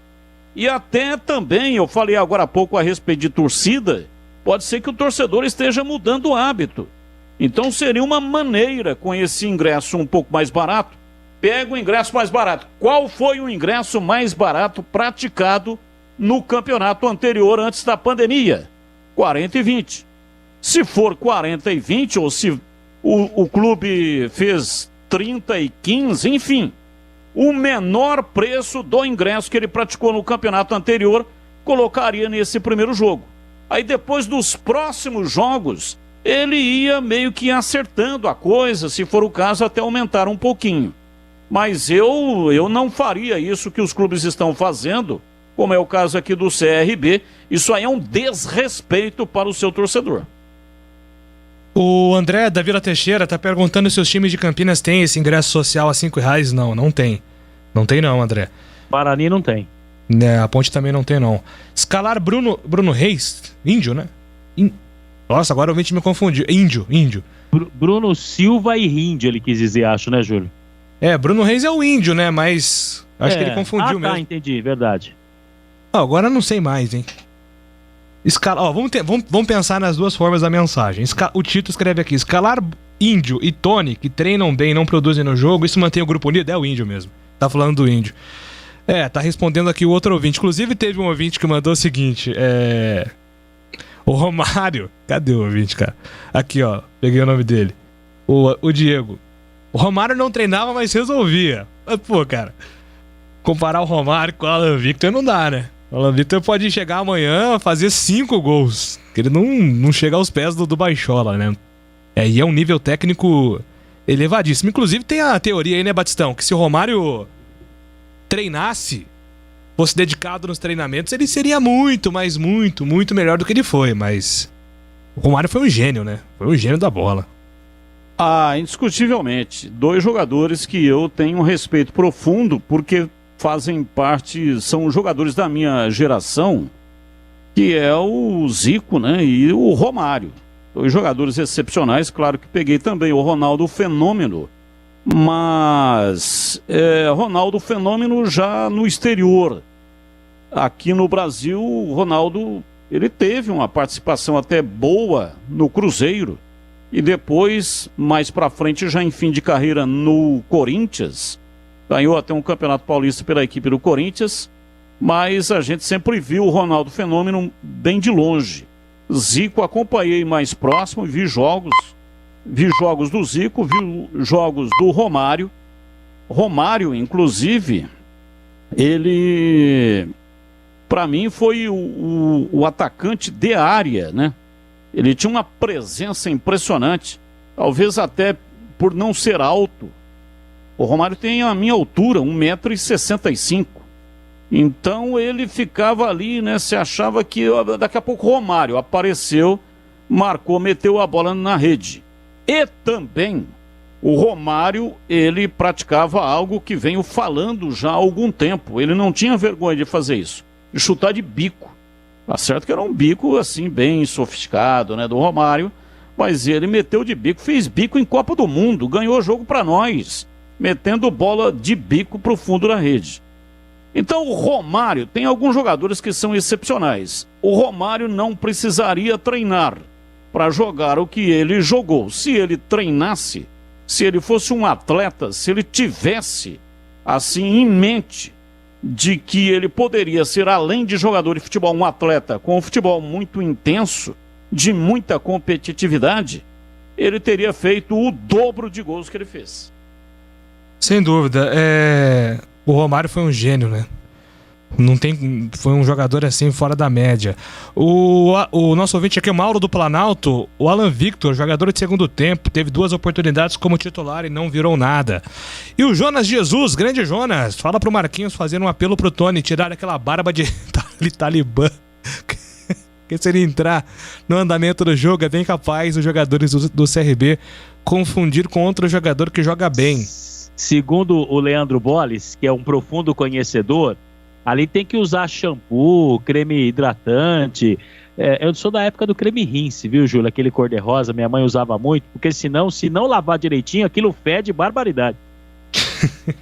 E até também, eu falei agora há pouco a respeito de torcida, pode ser que o torcedor esteja mudando o hábito. Então seria uma maneira, com esse ingresso um pouco mais barato, pega o ingresso mais barato. Qual foi o ingresso mais barato praticado no campeonato anterior, antes da pandemia? 40 e 20. Se for 40 e 20, ou se o clube fez 30 e 15, enfim, o menor preço do ingresso que ele praticou no campeonato anterior colocaria nesse primeiro jogo. Aí depois dos próximos jogos, ele ia meio que acertando a coisa, se for o caso, até aumentar um pouquinho. Mas eu não faria isso que os clubes estão fazendo, como é o caso aqui do CRB. Isso aí é um desrespeito para o seu torcedor. O André da Vila Teixeira está perguntando se os times de Campinas têm esse ingresso social a R$5. Não tem. Não tem não, André. Guarani não tem. A Ponte também não tem não. Escalar Bruno Reis, índio, né? Nossa, agora o ouvinte me confundiu. Índio. Bruno Silva e Ríndio, ele quis dizer, acho, né, Júlio? Bruno Reis é o índio, né? Mas acho que ele confundiu mesmo. Entendi, verdade. Agora eu não sei mais, hein? Vamos pensar nas duas formas da mensagem. O Tito escreve aqui: escalar Índio e Tony, que treinam bem e não produzem no jogo, isso mantém o grupo unido? É o índio mesmo. Tá falando do índio. Tá respondendo aqui o outro ouvinte. Inclusive teve um ouvinte que mandou o seguinte: o Romário. Cadê o ouvinte, cara? Aqui, ó. Peguei o nome dele. O Diego. O Romário não treinava, mas resolvia. Pô, cara, comparar o Romário com o Alan Victor não dá, né? O Alan Victor pode chegar amanhã a fazer 5 gols. Que ele não chega aos pés do Baixola, né? E é um nível técnico elevadíssimo. Inclusive tem a teoria aí, né, Batistão? Que se o Romário treinasse, fosse dedicado nos treinamentos, ele seria muito, mas muito, muito melhor do que ele foi. Mas o Romário foi um gênio, né? Foi um gênio da bola. Indiscutivelmente. 2 jogadores que eu tenho um respeito profundo, porque fazem parte, são jogadores da minha geração, que é o Zico, né? E o Romário. 2 jogadores excepcionais, claro que peguei também o Ronaldo Fenômeno, mas Ronaldo Fenômeno já no exterior. Aqui no Brasil, o Ronaldo, ele teve uma participação até boa no Cruzeiro, e depois, mais pra frente, já em fim de carreira no Corinthians, ganhou até um Campeonato Paulista pela equipe do Corinthians, mas a gente sempre viu o Ronaldo Fenômeno bem de longe. Zico acompanhei mais próximo e vi jogos do Zico, vi jogos do Romário. Romário, inclusive, ele, para mim, foi o atacante de área, né? Ele tinha uma presença impressionante, talvez até por não ser alto. O Romário tem a minha altura, 1,65 m. Então ele ficava ali, né? Se achava que daqui a pouco o Romário apareceu, marcou, meteu a bola na rede. E também o Romário, ele praticava algo que venho falando já há algum tempo. Ele não tinha vergonha de fazer isso, de chutar de bico. Tá certo que era um bico assim bem sofisticado, né, do Romário, mas ele meteu de bico, fez bico em Copa do Mundo, ganhou o jogo para nós, metendo bola de bico pro fundo da rede. Então o Romário, tem alguns jogadores que são excepcionais. O Romário não precisaria treinar para jogar o que ele jogou. Se ele treinasse, se ele fosse um atleta, se ele tivesse assim em mente de que ele poderia ser, além de jogador de futebol, um atleta com um futebol muito intenso, de muita competitividade, ele teria feito o dobro de gols que ele fez. Sem dúvida. O Romário foi um gênio, né? Foi um jogador assim fora da média. O nosso ouvinte aqui, o Mauro do Planalto, o Alan Victor, jogador de segundo tempo, teve 2 oportunidades como titular e não virou nada. E o Jonas Jesus, grande Jonas, fala pro Marquinhos fazer um apelo pro Tony, tirar aquela barba de talibã. Porque se ele entrar no andamento do jogo, é bem capaz os jogadores do CRB confundir com outro jogador que joga bem. Segundo o Leandro Bolles, que é um profundo conhecedor, ali tem que usar shampoo, creme hidratante. Eu sou da época do creme rinse, viu, Júlio? Aquele cor-de-rosa, minha mãe usava muito, porque senão, se não lavar direitinho, aquilo fede barbaridade.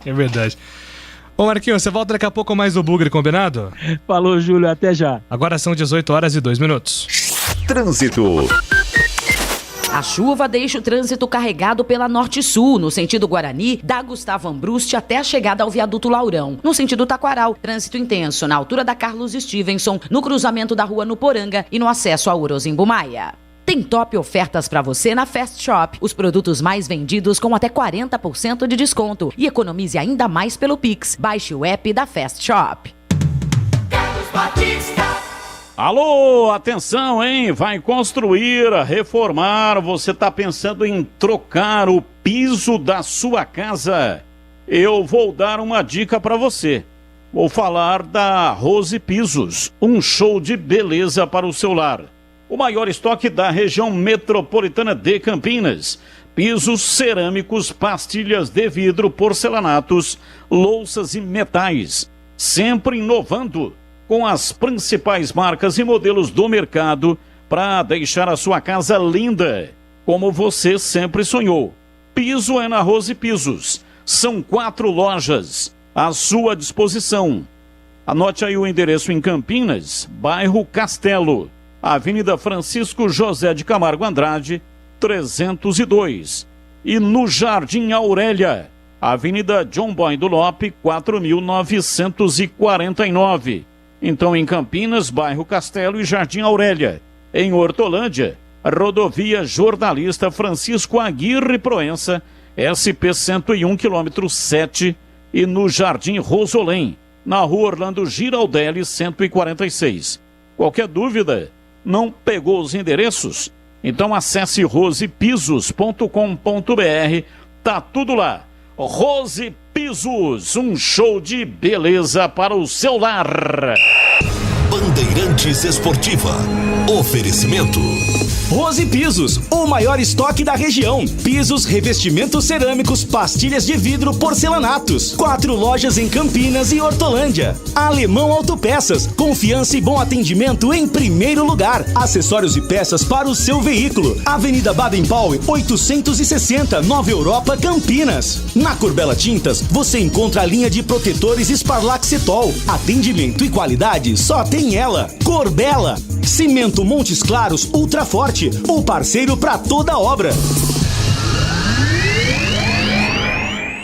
É verdade. Ô Marquinhos, você volta daqui a pouco mais do Bugre, combinado? Falou, Júlio, até já. Agora são 18h02. Trânsito. A chuva deixa o trânsito carregado pela Norte-Sul, no sentido Guarani, da Gustavo Ambrusti até a chegada ao viaduto Laurão. No sentido Taquaral, trânsito intenso na altura da Carlos Stevenson, no cruzamento da rua Nuporanga e no acesso a Orozimbo Maia. Tem top ofertas para você na Fast Shop. Os produtos mais vendidos com até 40% de desconto. E economize ainda mais pelo Pix. Baixe o app da Fast Shop. Carlos Batista. Alô, atenção, hein? Vai construir, reformar, você tá pensando em trocar o piso da sua casa? Eu vou dar uma dica para você. Vou falar da Rose Pisos, um show de beleza para o seu lar. O maior estoque da região metropolitana de Campinas. Pisos cerâmicos, pastilhas de vidro, porcelanatos, louças e metais. Sempre inovando com as principais marcas e modelos do mercado para deixar a sua casa linda, como você sempre sonhou. Piso é na Rose Pisos. São 4 lojas à sua disposição. Anote aí o endereço em Campinas, bairro Castelo, Avenida Francisco José de Camargo Andrade, 302. E no Jardim Aurélia, Avenida John Boy do Lope, 4949. Então, em Campinas, bairro Castelo e Jardim Aurélia. Em Hortolândia, rodovia Jornalista Francisco Aguirre Proença, SP 101, quilômetro 7. E no Jardim Rosolém, na rua Orlando Giraldelli, 146. Qualquer dúvida, não pegou os endereços? Então acesse rosepisos.com.br. Tá tudo lá. Rose Pisos, um show de beleza para o seu lar. Bandeirantes Esportiva. Oferecimento. Rose Pisos, o maior estoque da região. Pisos, revestimentos cerâmicos, pastilhas de vidro, porcelanatos. 4 lojas em Campinas e Hortolândia. Alemão Autopeças, confiança e bom atendimento em primeiro lugar. Acessórios e peças para o seu veículo. Avenida Baden-Powell, 860, Nova Europa, Campinas. Na Corbella Tintas, você encontra a linha de protetores Sparlaxetol. Atendimento e qualidade só tem ela. Corbella. Cimento Montes Claros Ultra Forte, o parceiro para toda obra.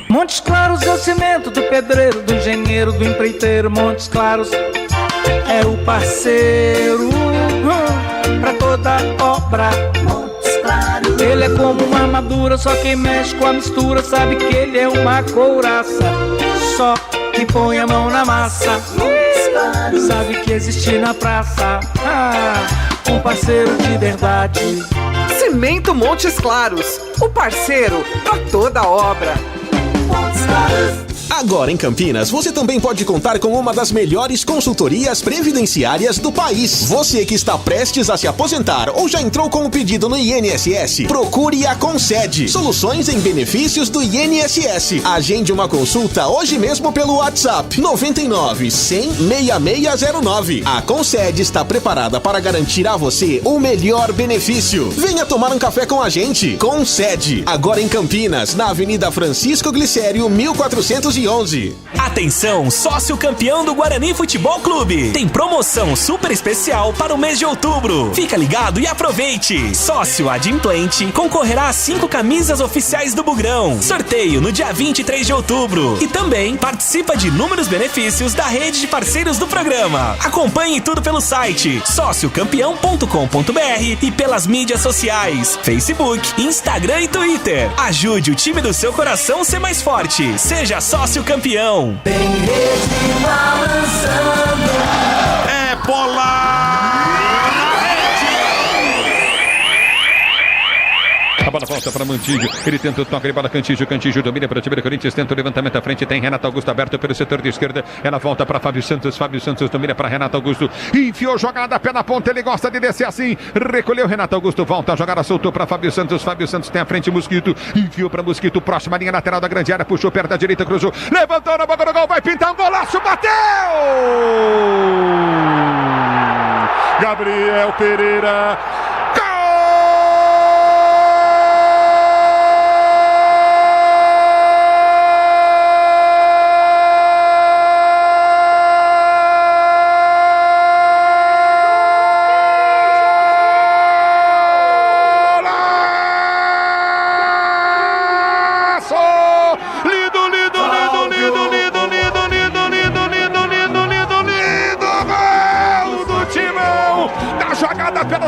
Montes Claros é o cimento do pedreiro, do engenheiro, do empreiteiro. Montes Claros é o parceiro para toda obra. Montes Claros. Ele é como uma armadura, só quem mexe com a mistura sabe que ele é uma couraça. Só quem põe a mão na massa sabe que existe na praça um parceiro de verdade. Cimento Montes Claros, o parceiro para toda obra. Montes Claros. Agora em Campinas, você também pode contar com uma das melhores consultorias previdenciárias do país. Você que está prestes a se aposentar ou já entrou com um pedido no INSS, procure a Concede. Soluções em benefícios do INSS. Agende uma consulta hoje mesmo pelo WhatsApp 99 100 6609. A Concede está preparada para garantir a você o melhor benefício. Venha tomar um café com a gente. Concede. Agora em Campinas, na Avenida Francisco Glicério, 1411. Atenção, sócio campeão do Guarani Futebol Clube. Tem promoção super especial para o mês de outubro. Fica ligado e aproveite. Sócio adimplente concorrerá a 5 camisas oficiais do Bugrão. Sorteio no dia 23 de outubro. E também participa de inúmeros benefícios da rede de parceiros do programa. Acompanhe tudo pelo site sociocampeão.com.br e pelas mídias sociais, Facebook, Instagram e Twitter. Ajude o time do seu coração ser mais forte. Seja sócio campeão. Tem rede balançando. É bola! A bola volta para Mantígio. Ele tenta o toque para Cantígio. Cantígio domina para o time do Corinthians. Tenta o levantamento à frente. Tem Renato Augusto aberto pelo setor de esquerda. Ela volta para Fábio Santos. Fábio Santos domina para Renato Augusto. Enfiou jogada, pé na ponta. Ele gosta de descer assim. Recolheu Renato Augusto. Volta a jogada. Soltou para Fábio Santos. Fábio Santos tem à frente Mosquito. Enfiou para Mosquito. Próxima linha lateral da grande área. Puxou perto da direita. Cruzou. Levantou na boca do gol. Vai pintar um golaço. Bateu! Gabriel Pereira.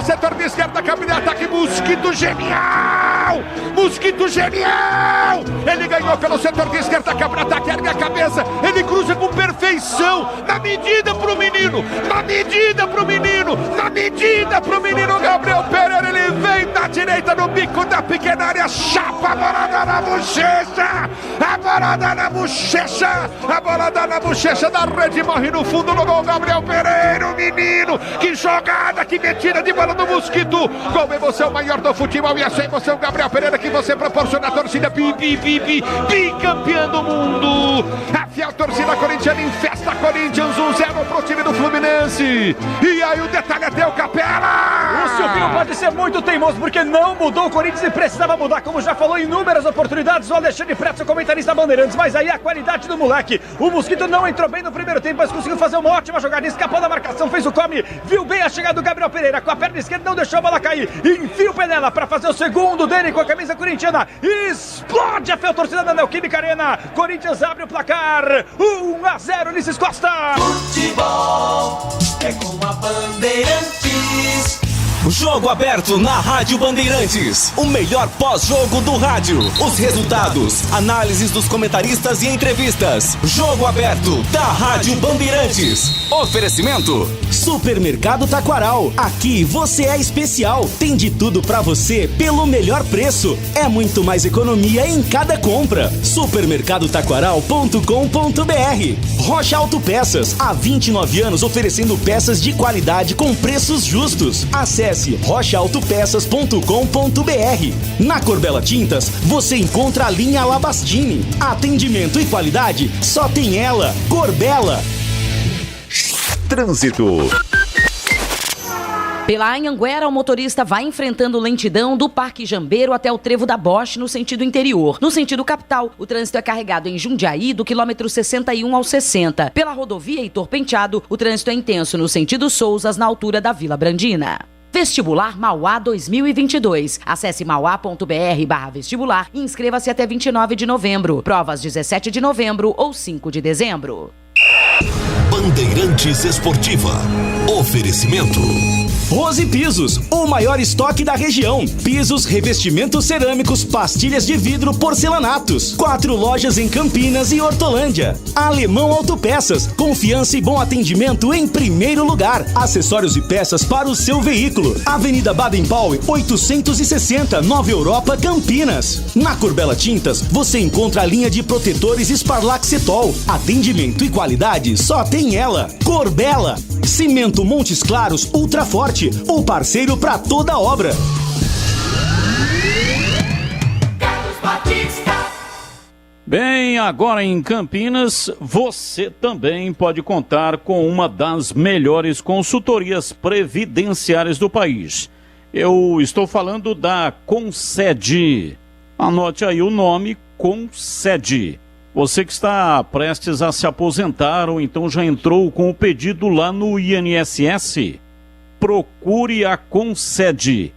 Setor de esquerda, caminho de ataque, Mosquito genial! Mosquito genial! Ele ganhou pelo setor de esquerda, caminho de ataque, ergue a cabeça, ele cruza com perfeição, na medida pro menino, na medida pro menino, na medida pro menino Gabriel Pereira, ele vem da direita no bico da pequena área, chapa, a bola dá na bochecha, a bola dá na bochecha, a bola dá na bochecha da rede, morre no fundo no gol, Gabriel Pereira, o menino, que jogada, que metida de bola do Mosquito, com emoção maior do futebol e essa emoção, Gabriel Pereira, que você proporciona a torcida bicampeã do mundo. A fiel torcida corintiana em festa, Corinthians 1-0 pro time do Fluminense. E aí o detalhe é teu, Capela. O Silvinho pode ser muito teimoso porque não mudou o Corinthians e precisava mudar, como já falou em inúmeras oportunidades o Alexandre Pretz, o comentarista Bandeirantes, mas aí a qualidade do moleque. O Mosquito não entrou bem no primeiro tempo, mas conseguiu fazer uma ótima jogada, escapou da marcação, fez o come, viu bem a chegada do Gabriel Pereira com a perna esquerda, não deixou a bola cair, enfia o pé nela para fazer o segundo dele com a camisa corintiana, explode a fiel torcida da Neoquímica Arena, Corinthians abre o placar, 1-0, Ulisses Costa. Futebol é com a Bandeirantes. Jogo aberto na Rádio Bandeirantes. O melhor pós-jogo do rádio. Os resultados, análises dos comentaristas e entrevistas. Jogo aberto da Rádio Bandeirantes. Oferecimento: Supermercado Taquaral. Aqui você é especial. Tem de tudo pra você pelo melhor preço. É muito mais economia em cada compra. Supermercadotaquaral.com.br. Rocha Autopeças. Há 29 anos oferecendo peças de qualidade com preços justos. Acesse rochaautopeças.com.br. Na Corbella Tintas, você encontra a linha Labastini. Atendimento e qualidade, só tem ela. Corbella. Trânsito. Pela Anhanguera, o motorista vai enfrentando lentidão do Parque Jambeiro até o Trevo da Bosch, no sentido interior. No sentido capital, o trânsito é carregado em Jundiaí, do quilômetro 61 ao 60. Pela rodovia Heitor Penteado, o trânsito é intenso no sentido Sousas, na altura da Vila Brandina. Vestibular Mauá 2022. Acesse mauá.br/vestibular e inscreva-se até 29 de novembro. Provas 17 de novembro ou 5 de dezembro. Bandeirantes Esportiva. Oferecimento: Rose Pisos, o maior estoque da região. Pisos, revestimentos cerâmicos, pastilhas de vidro, porcelanatos. 4 lojas em Campinas e Hortolândia. Alemão Autopeças, confiança e bom atendimento em primeiro lugar. Acessórios e peças para o seu veículo. Avenida Baden-Powell, 860, Nova Europa, Campinas. Na Corbella Tintas, você encontra a linha de protetores Sparlaxetol. Atendimento e qualidade, só tem ela. Corbella. Cimento Montes Claros Ultra Forte, o parceiro para toda obra. Carlos Batista. Bem, agora em Campinas, você também pode contar com uma das melhores consultorias previdenciárias do país. Eu estou falando da Concede. Anote aí o nome, Concede. Você que está prestes a se aposentar ou então já entrou com o pedido lá no INSS, procure a Concede.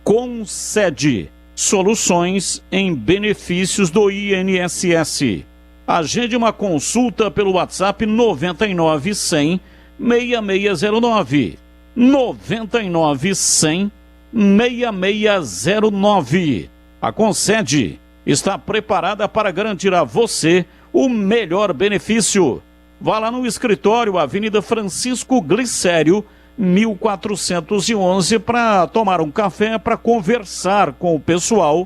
Concede. Soluções em benefícios do INSS. Agende uma consulta pelo WhatsApp 99 100 6609. 99 100 6609. A Concede está preparada para garantir a você o melhor benefício. Vá lá no escritório, Avenida Francisco Glicério, 1411, para tomar um café, para conversar com o pessoal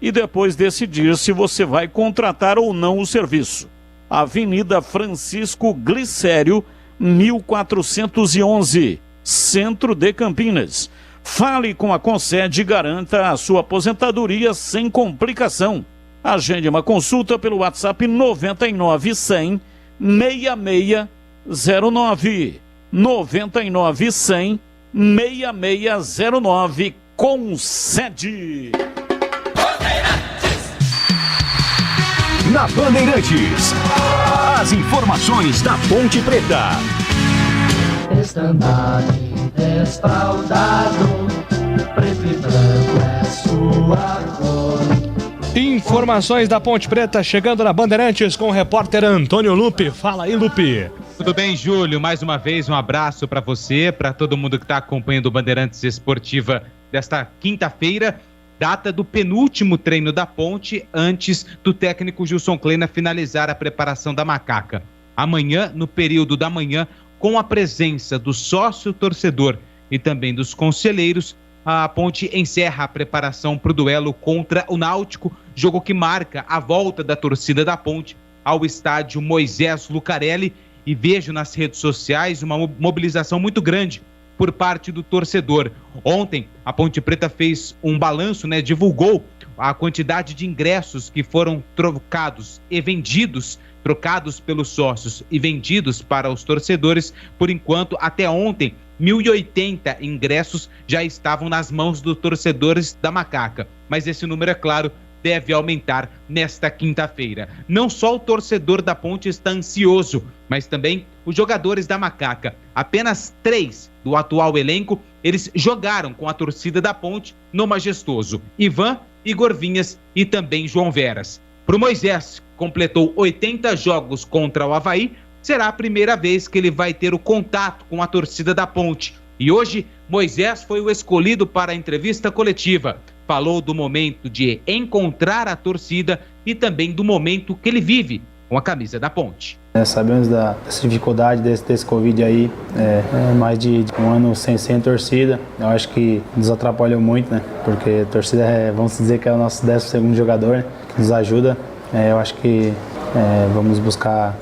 e depois decidir se você vai contratar ou não o serviço. Avenida Francisco Glicério, 1411, Centro de Campinas. Fale com a Concede e garanta a sua aposentadoria sem complicação. Agende uma consulta pelo WhatsApp 99 100 6609. 99 100 6609. Concede. Na Bandeirantes, as informações da Ponte Preta. Estandarte desfraldado, preto e branco é sua cor. Informações da Ponte Preta chegando na Bandeirantes com o repórter Antônio Lupe. Fala aí, Lupe. Tudo bem, Júlio? Mais uma vez, um abraço para você, para todo mundo que está acompanhando o Bandeirantes Esportiva desta quinta-feira, data do penúltimo treino da Ponte, antes do técnico Gilson Kleina finalizar a preparação da Macaca. Amanhã, no período da manhã, com a presença do sócio-torcedor e também dos conselheiros, a Ponte encerra a preparação para o duelo contra o Náutico, jogo que marca a volta da torcida da Ponte ao estádio Moisés Lucarelli, e vejo nas redes sociais uma mobilização muito grande por parte do torcedor. Ontem, a Ponte Preta fez um balanço, divulgou a quantidade de ingressos que foram trocados e vendidos, trocados pelos sócios e vendidos para os torcedores. Por enquanto, até ontem, 1.080 ingressos já estavam nas mãos dos torcedores da Macaca. Mas esse número, é claro, deve aumentar nesta quinta-feira. Não só o torcedor da Ponte está ansioso, mas também os jogadores da Macaca. Apenas 3 do atual elenco, eles jogaram com a torcida da Ponte no Majestoso: Ivan, Igor Vinhas e também João Veras. Para o Moisés, completou 80 jogos contra o Avaí, será a primeira vez que ele vai ter o contato com a torcida da Ponte. E hoje, Moisés foi o escolhido para a entrevista coletiva. Falou do momento de encontrar a torcida e também do momento que ele vive com a camisa da Ponte. Sabemos dessa dificuldade desse Covid aí, mais de um ano sem torcida. Eu acho que nos atrapalhou muito, né? Porque a torcida, vamos dizer que é o nosso 12º jogador, né? Que nos ajuda. Eu acho que vamos buscar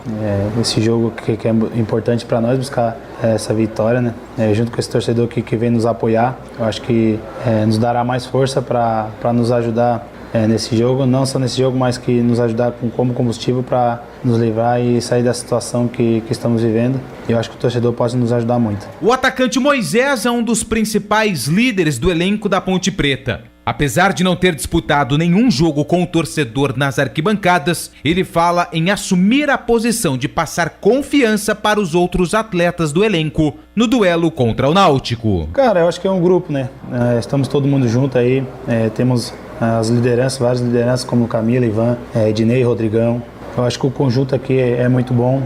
esse jogo que é importante para nós, buscar essa vitória, né? Junto com esse torcedor que vem nos apoiar. Eu acho que nos dará mais força para nos ajudar nesse jogo, não só nesse jogo, mas que nos ajudar como combustível para nos livrar e sair da situação que estamos vivendo. Eu acho que o torcedor pode nos ajudar muito. O atacante Moisés é um dos principais líderes do elenco da Ponte Preta. Apesar de não ter disputado nenhum jogo com o torcedor nas arquibancadas, ele fala em assumir a posição de passar confiança para os outros atletas do elenco no duelo contra o Náutico. Cara, eu acho que é um grupo, né? Estamos todo mundo junto aí, temos as lideranças, várias lideranças como Camila, Ivan, Ednei, Rodrigão. Eu acho que o conjunto aqui é muito bom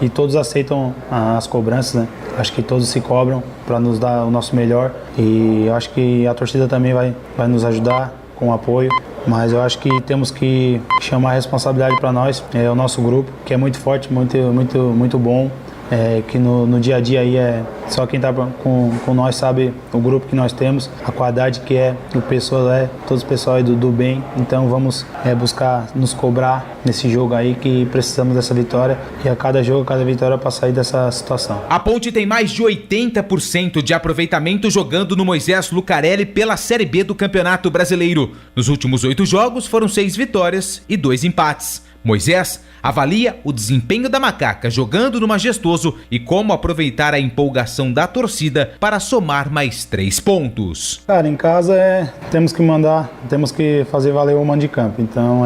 e todos aceitam as cobranças, né? Acho que todos se cobram para nos dar o nosso melhor e eu acho que a torcida também vai nos ajudar com apoio, mas eu acho que temos que chamar a responsabilidade para nós, o nosso grupo, que é muito forte, muito bom. Que no dia a dia aí só quem está com nós sabe o grupo que nós temos, a qualidade que o pessoal todos os pessoal aí do bem. Então vamos buscar nos cobrar nesse jogo aí que precisamos dessa vitória e a cada jogo, cada vitória para sair dessa situação. A Ponte tem mais de 80% de aproveitamento jogando no Moisés Lucarelli pela Série B do Campeonato Brasileiro. Nos últimos 8 jogos foram 6 vitórias e 2 empates. Moisés avalia o desempenho da Macaca jogando no Majestoso e como aproveitar a empolgação da torcida para somar mais 3 pontos. Cara, em casa temos que fazer valer o mando de campo. Então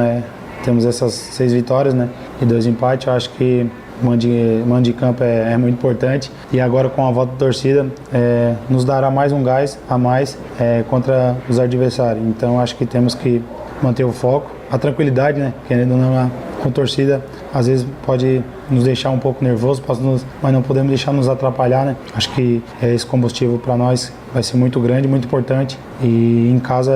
temos essas 6 vitórias, né, e 2 empates. Eu acho que o mando de campo é muito importante e agora com a volta da torcida nos dará mais um gás a mais contra os adversários. Então acho que temos que manter o foco, a tranquilidade, né? Querendo ou não, com torcida, às vezes pode nos deixar um pouco nervoso, mas não podemos deixar nos atrapalhar, né? Acho que esse combustível para nós vai ser muito grande, muito importante e em casa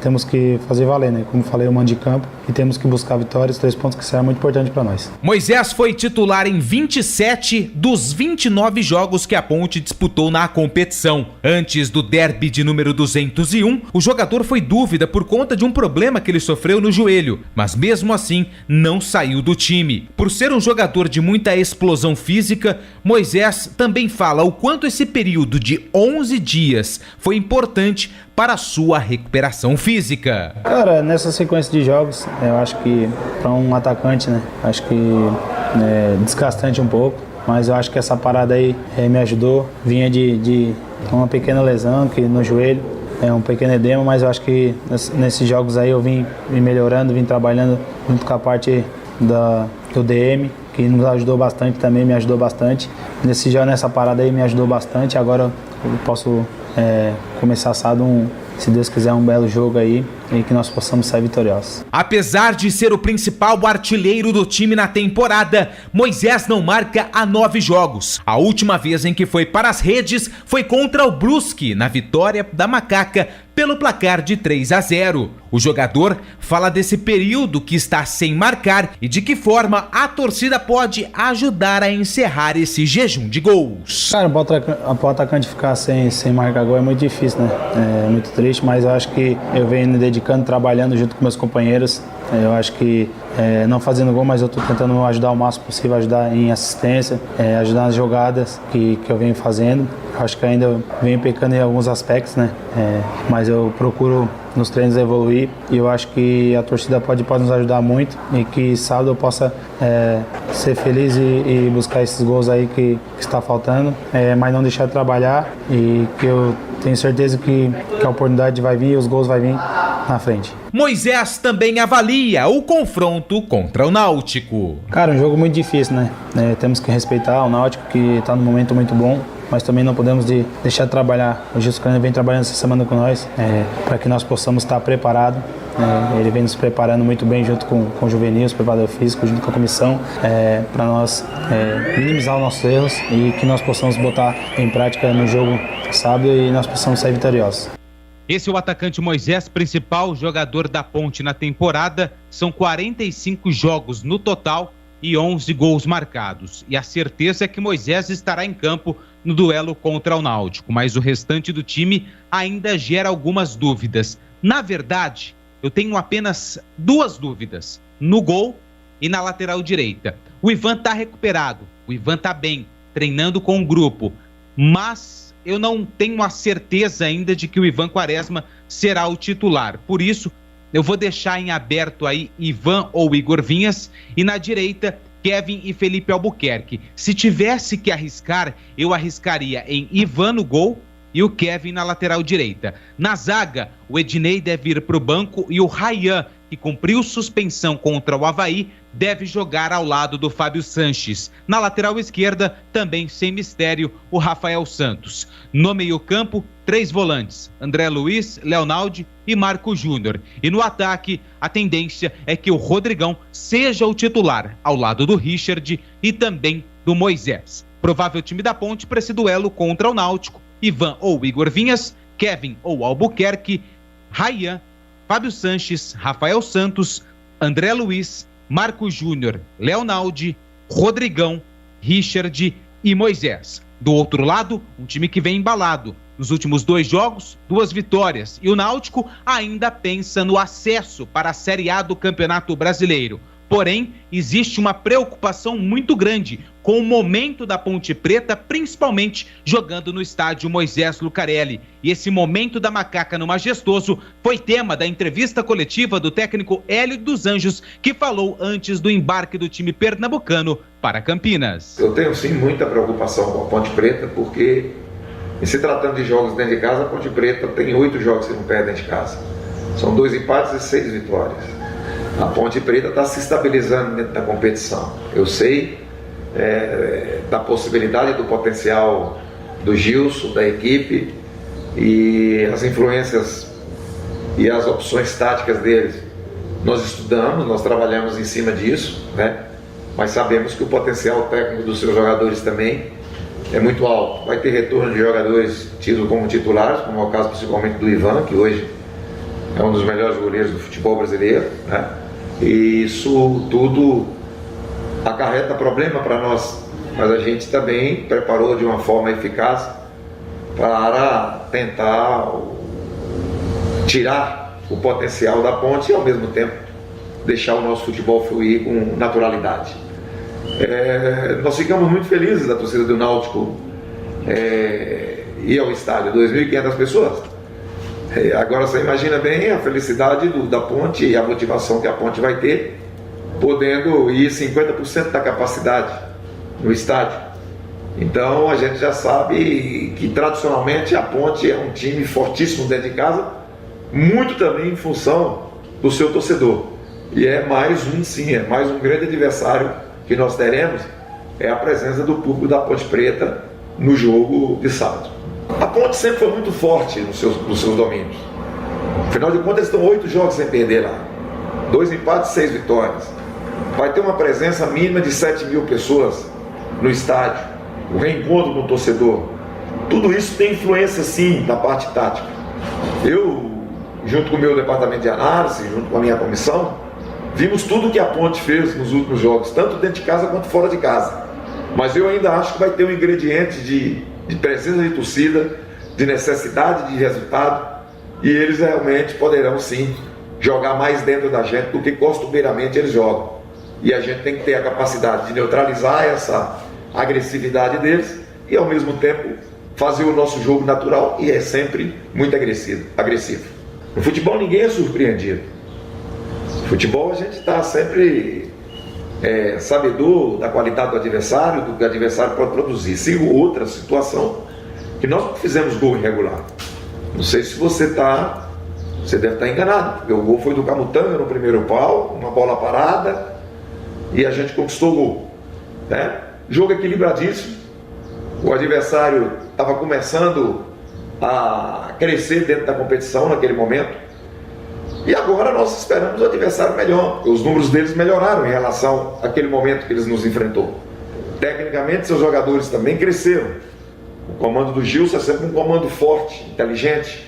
temos que fazer valer, né? Como falei, o mando de campo e temos que buscar vitórias, 3 pontos que será muito importante para nós. Moisés foi titular em 27 dos 29 jogos que a Ponte disputou na competição. Antes do derby de número 201, o jogador foi dúvida por conta de um problema que ele sofreu no joelho, mas mesmo assim não saiu do time. Por ser um jogador de muita explosão física, Moisés também fala o quanto esse período de 11 dias foi importante para a sua recuperação física. Cara, nessa sequência de jogos, eu acho que para um atacante, né, acho que é desgastante um pouco, mas eu acho que essa parada aí me ajudou. Vinha de uma pequena lesão no joelho, um pequeno edema, mas eu acho que nesses jogos aí eu vim melhorando, vim trabalhando junto com a parte do DM, que nos ajudou bastante também, me ajudou bastante. Nessa parada aí me ajudou bastante. Agora eu posso começar assado se Deus quiser, um belo jogo aí e que nós possamos sair vitoriosos. Apesar de ser o principal artilheiro do time na temporada, Moisés não marca há 9 jogos. A última vez em que foi para as redes foi contra o Brusque, na vitória da Macaca pelo placar de 3-0. O jogador fala desse período que está sem marcar e de que forma a torcida pode ajudar a encerrar esse jejum de gols. Cara, o atacante ficar sem marcar gol é muito difícil, né? É muito triste, mas eu acho que eu venho me dedicando, trabalhando junto com meus companheiros. Eu acho que não fazendo gol, mas eu estou tentando ajudar o máximo possível, ajudar em assistência, ajudar nas jogadas que eu venho fazendo. Eu acho que ainda venho pecando em alguns aspectos, né? Mas eu procuro nos treinos evoluir e eu acho que a torcida pode nos ajudar muito e que sábado eu possa ser feliz e buscar esses gols aí que está faltando, mas não deixar de trabalhar e que eu tenho certeza que a oportunidade vai vir e os gols vão vir na frente. Moisés também avalia o confronto contra o Náutico. Cara, um jogo muito difícil, né? Temos que respeitar o Náutico, que está num momento muito bom, mas também não podemos deixar de trabalhar. O Gilson Cândido vem trabalhando essa semana com nós para que nós possamos estar preparados. Ele vem nos preparando muito bem junto com o Juvenil, os preparadores físicos, junto com a comissão, para nós minimizar os nossos erros e que nós possamos botar em prática no jogo sábado e nós possamos sair vitoriosos. Esse é o atacante Moisés, principal jogador da Ponte na temporada. São 45 jogos no total e 11 gols marcados. E a certeza é que Moisés estará em campo no duelo contra o Náutico, mas o restante do time ainda gera algumas dúvidas. Na verdade, eu tenho apenas 2 dúvidas, no gol e na lateral direita. O Ivan está recuperado, o Ivan está bem, treinando com o grupo, mas eu não tenho a certeza ainda de que o Ivan Quaresma será o titular. Por isso, eu vou deixar em aberto aí Ivan ou Igor Vinhas e na direita Kevin e Felipe Albuquerque. Se tivesse que arriscar, eu arriscaria em Ivan no gol e o Kevin na lateral direita. Na zaga, o Ednei deve ir para o banco e o Ryan, que cumpriu suspensão contra o Avaí, deve jogar ao lado do Fábio Sanches. Na lateral esquerda, também sem mistério, o Rafael Santos. No meio-campo, 3 volantes, André Luiz, Leonaldi e Marco Júnior. E no ataque, a tendência é que o Rodrigão seja o titular, ao lado do Richard e também do Moisés. Provável time da Ponte para esse duelo contra o Náutico: Ivan ou Igor Vinhas, Kevin ou Albuquerque, Ryan, Fábio Sanches, Rafael Santos, André Luiz, Marco Júnior, Leonaldi, Rodrigão, Richard e Moisés. Do outro lado, um time que vem embalado. Nos últimos 2 jogos, 2 vitórias. E o Náutico ainda pensa no acesso para a Série A do Campeonato Brasileiro. Porém, existe uma preocupação muito grande com o momento da Ponte Preta, principalmente jogando no estádio Moisés Lucarelli. E esse momento da macaca no Majestoso foi tema da entrevista coletiva do técnico Hélio dos Anjos, que falou antes do embarque do time pernambucano para Campinas. Eu tenho sim muita preocupação com a Ponte Preta, porque em se tratando de jogos dentro de casa, a Ponte Preta tem 8 jogos que não perde dentro de casa. São 2 empates e 6 vitórias. A Ponte Preta está se estabilizando dentro da competição. Eu sei da possibilidade, do potencial do Gilson, da equipe, e as influências e as opções táticas deles. Nós estudamos, nós trabalhamos em cima disso, né? Mas sabemos que o potencial técnico dos seus jogadores também é muito alto. Vai ter retorno de jogadores tidos como titulares, como é o caso principalmente do Ivan, que hoje é um dos melhores goleiros do futebol brasileiro, né? E isso tudo acarreta problema para nós, mas a gente também preparou de uma forma eficaz para tentar tirar o potencial da Ponte e ao mesmo tempo deixar o nosso futebol fluir com naturalidade. Nós ficamos muito felizes da torcida do Náutico ir ao estádio, 2.500 pessoas. Agora você imagina bem a felicidade da Ponte e a motivação que a Ponte vai ter, podendo ir 50% da capacidade no estádio. Então a gente já sabe que tradicionalmente a Ponte é um time fortíssimo dentro de casa, muito também em função do seu torcedor. E é mais um grande adversário que nós teremos, é a presença do público da Ponte Preta no jogo de sábado. A Ponte sempre foi muito forte nos seus domínios. Afinal de contas, eles estão 8 jogos sem perder lá. 2 empates e 6 vitórias. Vai ter uma presença mínima de 7.000 pessoas no estádio. O reencontro com o torcedor. Tudo isso tem influência, sim, na parte tática. Eu, junto com o meu departamento de análise, junto com a minha comissão, vimos tudo que a Ponte fez nos últimos jogos, tanto dentro de casa quanto fora de casa. Mas eu ainda acho que vai ter um ingrediente de presença de torcida, de necessidade de resultado, e eles realmente poderão sim jogar mais dentro da gente do que costumeiramente eles jogam. E a gente tem que ter a capacidade de neutralizar essa agressividade deles e ao mesmo tempo fazer o nosso jogo natural, e é sempre muito agressivo. No futebol ninguém é surpreendido. No futebol a gente está sempre sabedor da qualidade do adversário, do que o adversário pode produzir. Sigo outra situação, que nós não fizemos gol irregular. Não sei se você deve estar enganado, porque o gol foi do Camutanga no primeiro pau, uma bola parada, e a gente conquistou o gol, né? Jogo equilibradíssimo. O adversário estava começando a crescer dentro da competição naquele momento. E agora nós esperamos o adversário melhor, porque os números deles melhoraram em relação àquele momento que eles nos enfrentou. Tecnicamente, seus jogadores também cresceram. O comando do Gilson é sempre um comando forte, inteligente.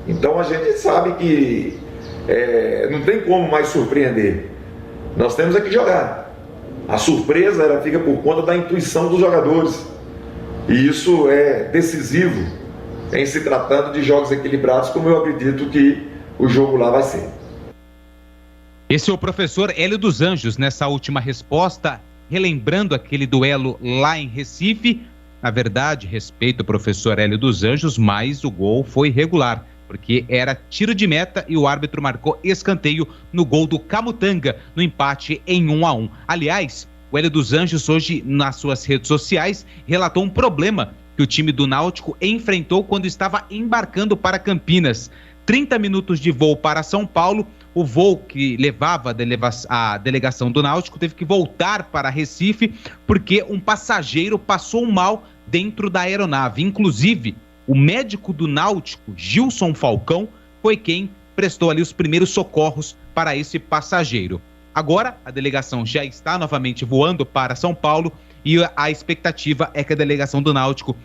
Então a gente sabe que não tem como mais surpreender. Nós temos que jogar. A surpresa ela fica por conta da intuição dos jogadores. E isso é decisivo em se tratando de jogos equilibrados, como eu acredito que o jogo lá vai ser. Esse é o professor Hélio dos Anjos nessa última resposta, relembrando aquele duelo lá em Recife. Na verdade, respeito o professor Hélio dos Anjos, mas o gol foi irregular, porque era tiro de meta e o árbitro marcou escanteio no gol do Camutanga, no empate em 1-1. Aliás, o Hélio dos Anjos hoje, nas suas redes sociais, relatou um problema que o time do Náutico enfrentou quando estava embarcando para Campinas. 30 minutos de voo para São Paulo, o voo que levava a delegação do Náutico teve que voltar para Recife porque um passageiro passou mal dentro da aeronave. Inclusive, o médico do Náutico, Gilson Falcão, foi quem prestou ali os primeiros socorros para esse passageiro. Agora, a delegação já está novamente voando para São Paulo e a expectativa é que a delegação do Náutico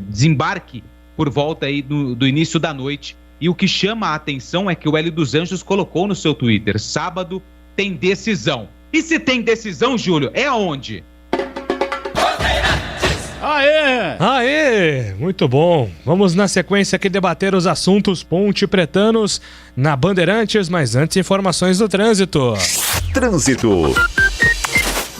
desembarque por volta aí do início da noite. E o que chama a atenção é que o Hélio dos Anjos colocou no seu Twitter: sábado tem decisão. E se tem decisão, Júlio, é aonde? Aê! Aê! Muito bom. Vamos na sequência aqui debater os assuntos ponte pretanos na Bandeirantes, mas antes informações do trânsito. Trânsito.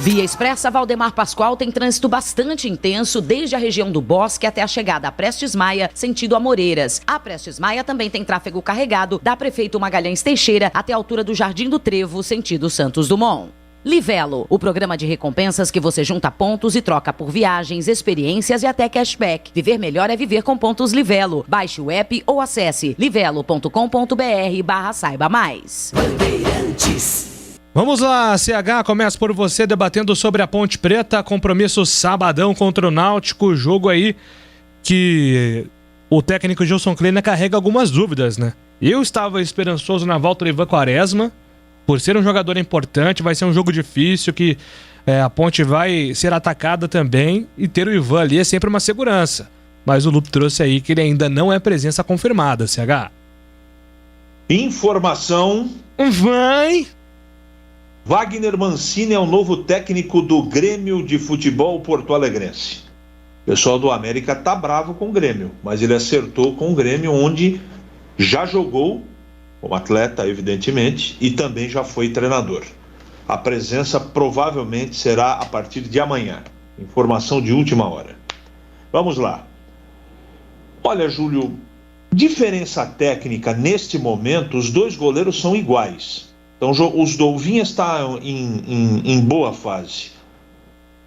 Via Expressa Valdemar Pascoal tem trânsito bastante intenso desde a região do Bosque até a chegada a Prestes Maia, sentido Amoreiras. A Prestes Maia também tem tráfego carregado da Prefeito Magalhães Teixeira até a altura do Jardim do Trevo, sentido Santos Dumont. Livelo, o programa de recompensas que você junta pontos e troca por viagens, experiências e até cashback. Viver melhor é viver com pontos Livelo. Baixe o app ou acesse livelo.com.br/saiba mais. Bandeirantes. Vamos lá, CH, começa por você debatendo sobre a Ponte Preta, compromisso sabadão contra o Náutico, jogo aí que o técnico Gilson Kleina carrega algumas dúvidas, né? Eu estava esperançoso na volta do Ivan Quaresma, por ser um jogador importante, vai ser um jogo difícil, que a Ponte vai ser atacada também, e ter o Ivan ali é sempre uma segurança. Mas o Lupe trouxe aí que ele ainda não é presença confirmada, CH. Informação. Vai! Wagner Mancini é o novo técnico do Grêmio de Futebol Porto Alegrense. O pessoal do América tá bravo com o Grêmio, mas ele acertou com o Grêmio, onde já jogou como atleta, evidentemente, e também já foi treinador. A presença provavelmente será a partir de amanhã. Informação de última hora. Vamos lá. Olha, Júlio, diferença técnica neste momento, os dois goleiros são iguais. Então, os Douvinhas estão em boa fase.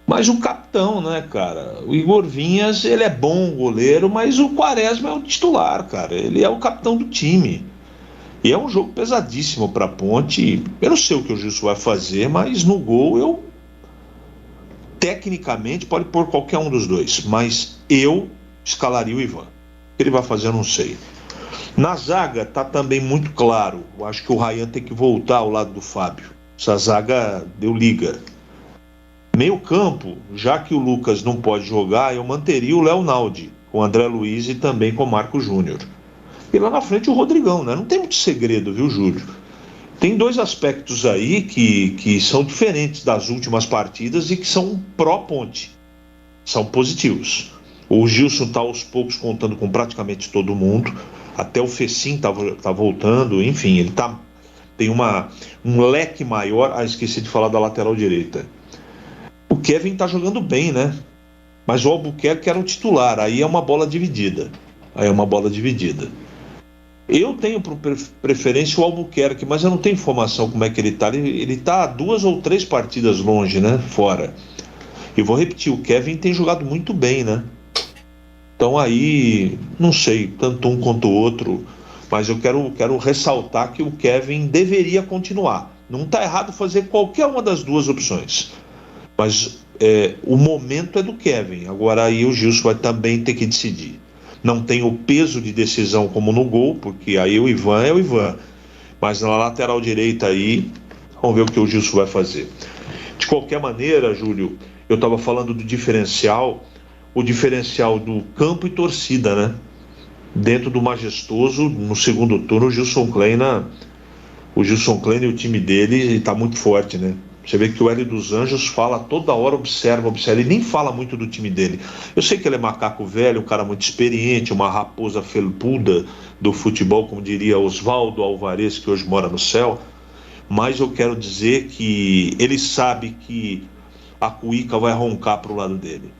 Mas o capitão, né, cara? O Igor Vinhas, ele é bom goleiro, mas o Quaresma é o titular, cara. Ele é o capitão do time. E é um jogo pesadíssimo para a Ponte. Eu não sei o que o Gilson vai fazer, mas no gol tecnicamente, pode pôr qualquer um dos dois. Mas eu escalaria o Ivan. O que ele vai fazer, eu não sei. Na zaga tá também muito claro. Eu acho que o Ryan tem que voltar ao lado do Fábio. Essa zaga deu liga. Meio campo, já que o Lucas não pode jogar, eu manteria o Léo Naldi, com o André Luiz e também com o Marco Júnior. E lá na frente o Rodrigão, né? Não tem muito segredo, viu, Júlio? Tem dois aspectos aí que são diferentes das últimas partidas e que são pró-Ponte. São positivos. O Gilson tá aos poucos contando com praticamente todo mundo. Até o Fecim tá voltando, enfim, ele tem um leque maior. Esqueci de falar da lateral direita. O Kevin tá jogando bem, né? Mas o Albuquerque era o titular, aí é uma bola dividida. Eu tenho por preferência o Albuquerque, mas eu não tenho informação como é que ele tá. Ele tá 2 ou 3 partidas longe, né? Fora. E vou repetir, o Kevin tem jogado muito bem, né? Então aí, não sei, tanto um quanto o outro, mas eu quero ressaltar que o Kevin deveria continuar. Não está errado fazer qualquer uma das duas opções, mas o momento é do Kevin. Agora aí o Gilson vai também ter que decidir. Não tem o peso de decisão como no gol, porque aí o Ivan é o Ivan, mas na lateral direita aí, vamos ver o que o Gilson vai fazer. De qualquer maneira, Júlio, eu estava falando do diferencial. o diferencial do campo e torcida, né? Dentro do Majestoso, no segundo turno, o Gilson Kleina e o time dele está muito forte, né? Você vê que o Hélio dos Anjos fala toda hora, observa, ele nem fala muito do time dele. Eu sei que ele é macaco velho, um cara muito experiente, uma raposa felpuda do futebol, como diria Oswaldo Alvarez, que hoje mora no céu, mas eu quero dizer que ele sabe que a cuíca vai roncar para o lado dele.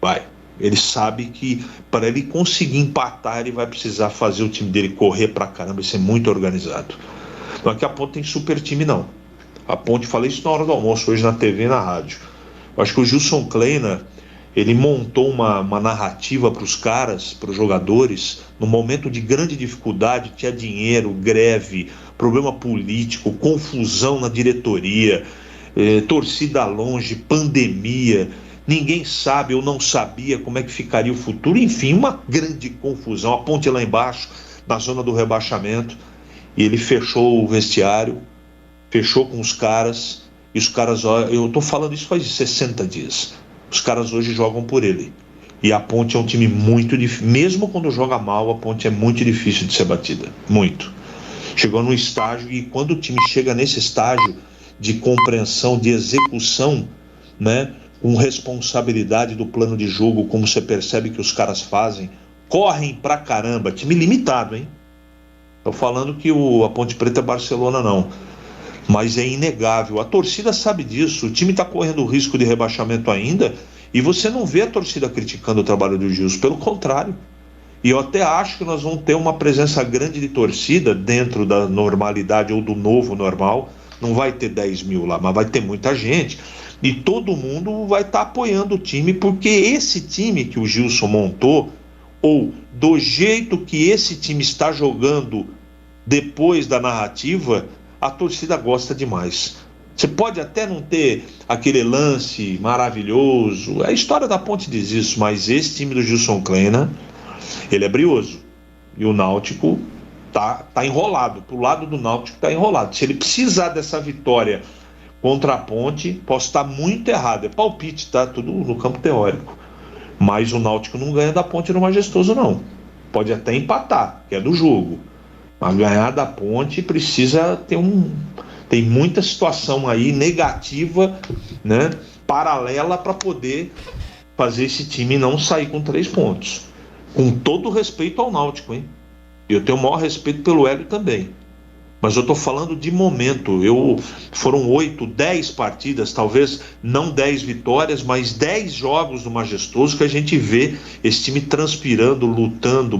Vai. Ele sabe que para ele conseguir empatar, ele vai precisar fazer o time dele correr pra caramba e ser muito organizado. Não é que a Ponte tem super time, não. A Ponte, falei isso na hora do almoço, hoje na TV e na rádio. Eu acho que o Gilson Kleina, ele montou uma narrativa para os caras, para os jogadores, no momento de grande dificuldade, tinha dinheiro, greve, problema político, confusão na diretoria, torcida longe, pandemia, ninguém sabe ou não sabia como é que ficaria o futuro, enfim, uma grande confusão, a Ponte lá embaixo, na zona do rebaixamento, e ele fechou o vestiário, fechou com os caras, e os caras, eu tô falando isso faz 60 dias, os caras hoje jogam por ele, e a Ponte é um time muito difícil, mesmo quando joga mal, a Ponte é muito difícil de ser batida, muito. Chegou num estágio, e quando o time chega nesse estágio de compreensão, de execução, né, com responsabilidade do plano de jogo, como você percebe que os caras fazem, correm pra caramba, time limitado, hein? Tô falando que a Ponte Preta é Barcelona, não. Mas é inegável, a torcida sabe disso, o time tá correndo risco de rebaixamento ainda, e você não vê a torcida criticando o trabalho do Gilson, pelo contrário. E eu até acho que nós vamos ter uma presença grande de torcida dentro da normalidade ou do novo normal. Não vai ter 10 mil lá, mas vai ter muita gente. E todo mundo vai estar apoiando o time, porque esse time que o Gilson montou, ou do jeito que esse time está jogando depois da narrativa, a torcida gosta demais. Você pode até não ter aquele lance maravilhoso, a história da Ponte diz isso, mas esse time do Gilson Kleina, ele é brioso. E o Náutico tá enrolado, pro lado do Náutico tá enrolado. Se ele precisar dessa vitória contra a Ponte, posso estar muito errado, é palpite, tá? Tudo no campo teórico. Mas o Náutico não ganha da Ponte no Majestoso, não. Pode até empatar, que é do jogo. Mas ganhar da Ponte precisa ter tem muita situação aí negativa, né? Paralela para poder fazer esse time não sair com 3 pontos. Com todo o respeito ao Náutico, hein? Eu tenho o maior respeito pelo Hélio também. Mas eu estou falando de momento. Foram 8, 10 partidas, talvez não 10 vitórias, mas 10 jogos do Majestoso que a gente vê esse time transpirando, lutando,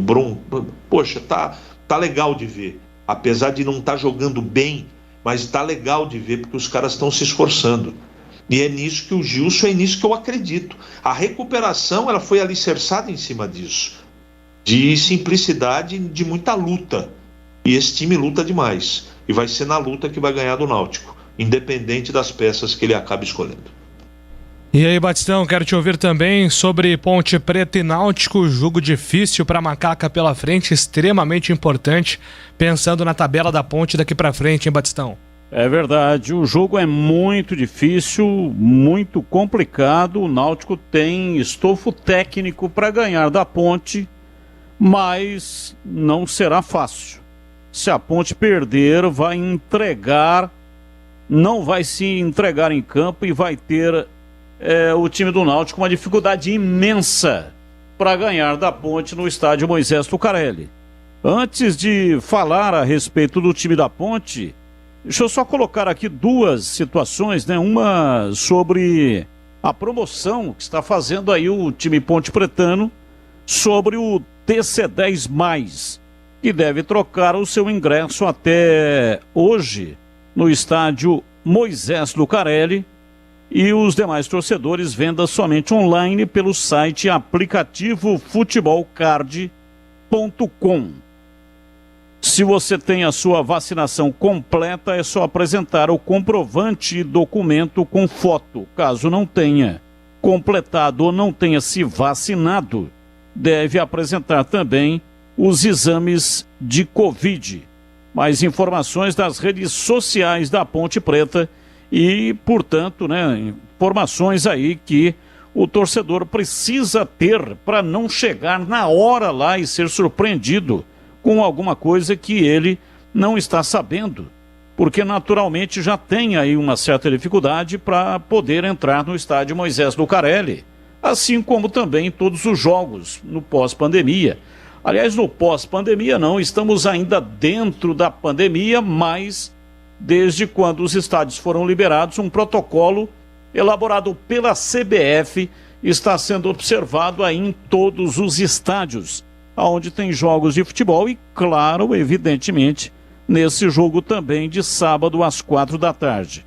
Poxa, tá legal de ver. Apesar de não estar jogando bem, mas tá legal de ver porque os caras estão se esforçando. E é nisso que o Gilson, é nisso que eu acredito. A recuperação, ela foi alicerçada em cima disso. De simplicidade, de muita luta. E esse time luta demais. E vai ser na luta que vai ganhar do Náutico, independente das peças que ele acaba escolhendo. E aí, Batistão, quero te ouvir também sobre Ponte Preta e Náutico, jogo difícil para Macaca pela frente, extremamente importante, pensando na tabela da Ponte daqui para frente, hein, Batistão? É verdade, o jogo é muito difícil, muito complicado, o Náutico tem estofo técnico para ganhar da Ponte, mas não será fácil. Se a Ponte perder, não vai se entregar em campo e vai ter o time do Náutico uma dificuldade imensa para ganhar da Ponte no estádio Moisés Lucarelli. Antes de falar a respeito do time da Ponte, deixa eu só colocar aqui 2 situações, né? Uma sobre a promoção que está fazendo aí o time Ponte Pretano sobre o TC10+, que deve trocar o seu ingresso até hoje no estádio Moisés Lucarelli, e os demais torcedores venda somente online pelo site aplicativo futebolcard.com. Se você tem a sua vacinação completa, é só apresentar o comprovante e documento com foto. Caso não tenha completado ou não tenha se vacinado, deve apresentar também os exames de Covid. Mais informações das redes sociais da Ponte Preta e, portanto, né, informações aí que o torcedor precisa ter para não chegar na hora lá e ser surpreendido com alguma coisa que ele não está sabendo, porque naturalmente já tem aí uma certa dificuldade para poder entrar no estádio Moisés Lucarelli, assim como também em todos os jogos no pós-pandemia. Aliás, no pós-pandemia não, estamos ainda dentro da pandemia, mas desde quando os estádios foram liberados, um protocolo elaborado pela CBF está sendo observado aí em todos os estádios, onde tem jogos de futebol e, claro, evidentemente, nesse jogo também de sábado às 16h.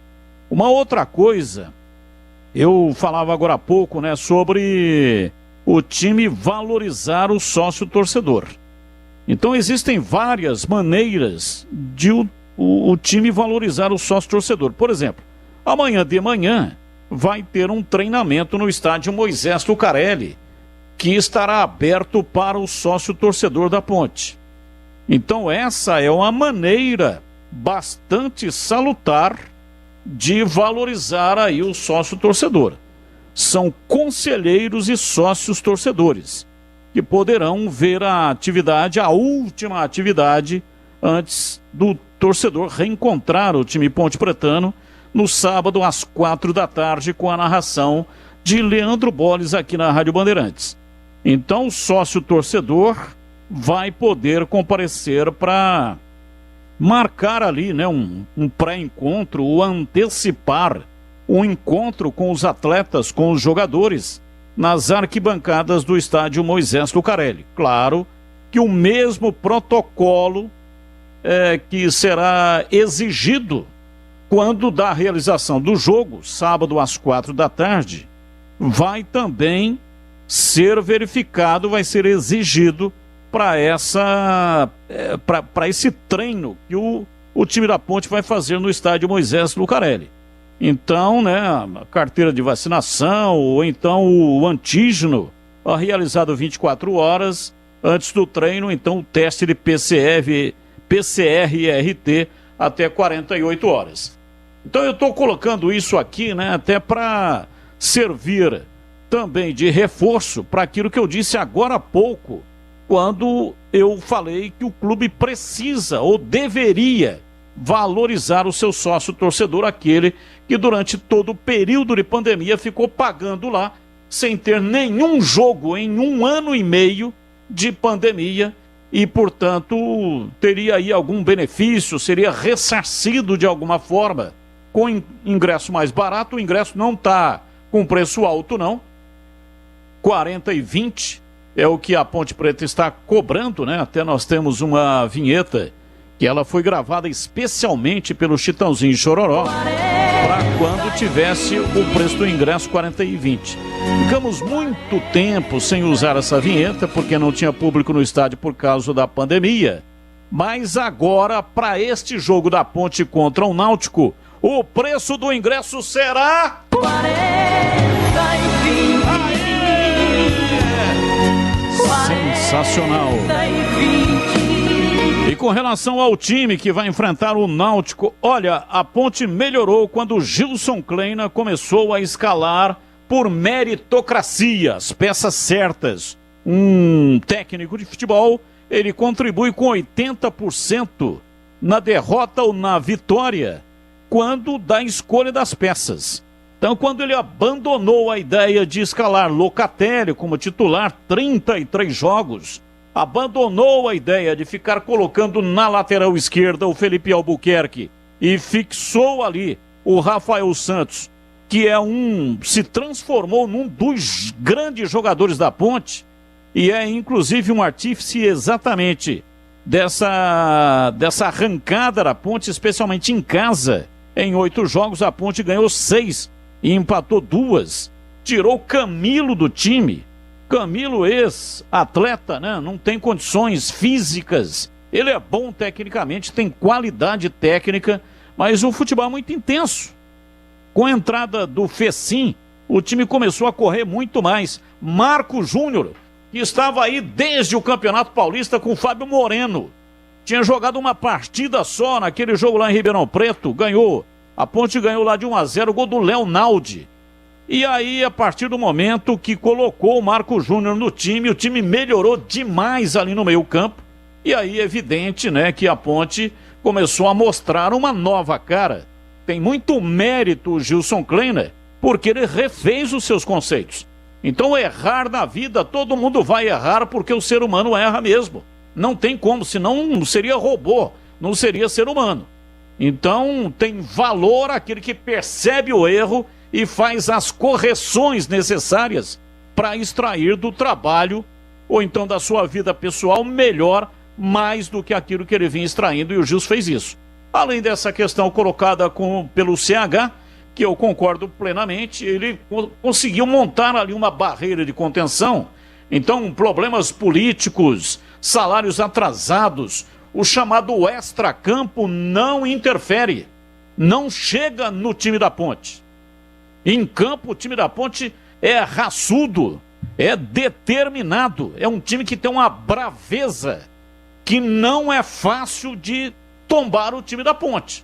Uma outra coisa, eu falava agora há pouco, né, sobre o time valorizar o sócio torcedor. Então existem várias maneiras de o time valorizar o sócio torcedor. Por exemplo, amanhã de manhã vai ter um treinamento no estádio Moisés Lucarelli, que estará aberto para o sócio torcedor da Ponte. Então essa é uma maneira bastante salutar de valorizar aí o sócio torcedor. São conselheiros e sócios torcedores que poderão ver a atividade, a última atividade, antes do torcedor reencontrar o time Ponte Pretano no sábado às 16h com a narração de Leandro Bolles aqui na Rádio Bandeirantes. Então o sócio torcedor vai poder comparecer para marcar ali, né, um pré-encontro ou antecipar um encontro com os atletas, com os jogadores, nas arquibancadas do estádio Moisés Lucarelli. Claro que o mesmo protocolo que será exigido quando da realização do jogo, sábado às 16h, vai também ser verificado, vai ser exigido para esse treino que o time da Ponte vai fazer no estádio Moisés Lucarelli. Então, né, a carteira de vacinação ou então o antígeno realizado 24 horas antes do treino, então o teste de PCR e RT até 48 horas. Então eu estou colocando isso aqui, né, até para servir também de reforço para aquilo que eu disse agora há pouco, quando eu falei que o clube precisa ou deveria valorizar o seu sócio torcedor, aquele que durante todo o período de pandemia ficou pagando lá sem ter nenhum jogo em 1 ano e meio de pandemia e, portanto, teria aí algum benefício, seria ressarcido de alguma forma com ingresso mais barato. O ingresso não está com preço alto, não. 40,20 é o que a Ponte Preta está cobrando, né? Até nós temos uma vinheta que ela foi gravada especialmente pelo Chitãozinho Chororó para quando tivesse o preço do ingresso 40,20. Ficamos muito tempo sem usar essa vinheta porque não tinha público no estádio por causa da pandemia. Mas agora, para este jogo da Ponte contra o Náutico, o preço do ingresso será 40,20. Sensacional. E com relação ao time que vai enfrentar o Náutico, olha, a Ponte melhorou quando o Gilson Kleina começou a escalar por meritocracia, as peças certas. Um técnico de futebol, ele contribui com 80% na derrota ou na vitória quando dá escolha das peças. Então, quando ele abandonou a ideia de escalar Locatelli como titular 33 jogos, abandonou a ideia de ficar colocando na lateral esquerda o Felipe Albuquerque e fixou ali o Rafael Santos, que se transformou num dos grandes jogadores da Ponte e é inclusive um artífice exatamente dessa arrancada da Ponte, especialmente em casa. Em 8 jogos a Ponte ganhou 6 e empatou 2, tirou Camilo do time. Camilo, ex-atleta, né? Não tem condições físicas. Ele é bom tecnicamente, tem qualidade técnica, mas o futebol é muito intenso. Com a entrada do Fecim, o time começou a correr muito mais. Marco Júnior, que estava aí desde o Campeonato Paulista com o Fábio Moreno, tinha jogado uma partida só naquele jogo lá em Ribeirão Preto, ganhou. A Ponte ganhou lá de 1-0, o gol do Léo Naldi. E aí, a partir do momento que colocou o Marco Júnior no time, o time melhorou demais ali no meio-campo. E aí é evidente, né, que a Ponte começou a mostrar uma nova cara. Tem muito mérito o Gilson Kleiner, porque ele refez os seus conceitos. Então, errar na vida, todo mundo vai errar, porque o ser humano erra mesmo. Não tem como, senão não seria robô, não seria ser humano. Então, tem valor aquele que percebe o erro e faz as correções necessárias para extrair do trabalho ou então da sua vida pessoal melhor, mais do que aquilo que ele vinha extraindo, e o Gilson fez isso. Além dessa questão colocada pelo CH, que eu concordo plenamente, ele conseguiu montar ali uma barreira de contenção. Então, problemas políticos, salários atrasados, o chamado extracampo não interfere, não chega no time da Ponte. Em campo, o time da Ponte é raçudo, é determinado, é um time que tem uma braveza que não é fácil de tombar o time da Ponte.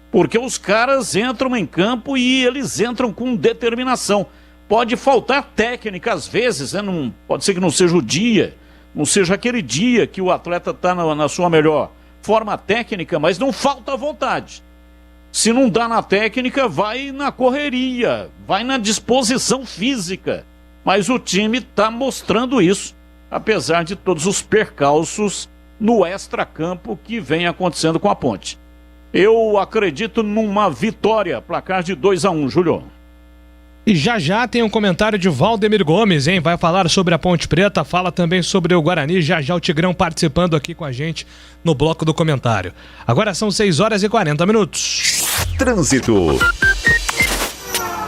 Porque os caras entram em campo e eles entram com determinação. Pode faltar técnica às vezes, né? Não, pode ser que não seja o dia, não seja aquele dia que o atleta está na sua melhor forma técnica, mas não falta vontade. Se não dá na técnica, vai na correria, vai na disposição física. Mas o time está mostrando isso, apesar de todos os percalços no extracampo que vem acontecendo com a Ponte. Eu acredito numa vitória, placar de 2-1, Júlio. E já tem um comentário de Valdemir Gomes, hein? Vai falar sobre a Ponte Preta, fala também sobre o Guarani, já o Tigrão participando aqui com a gente no bloco do comentário. Agora são 6h40. Trânsito.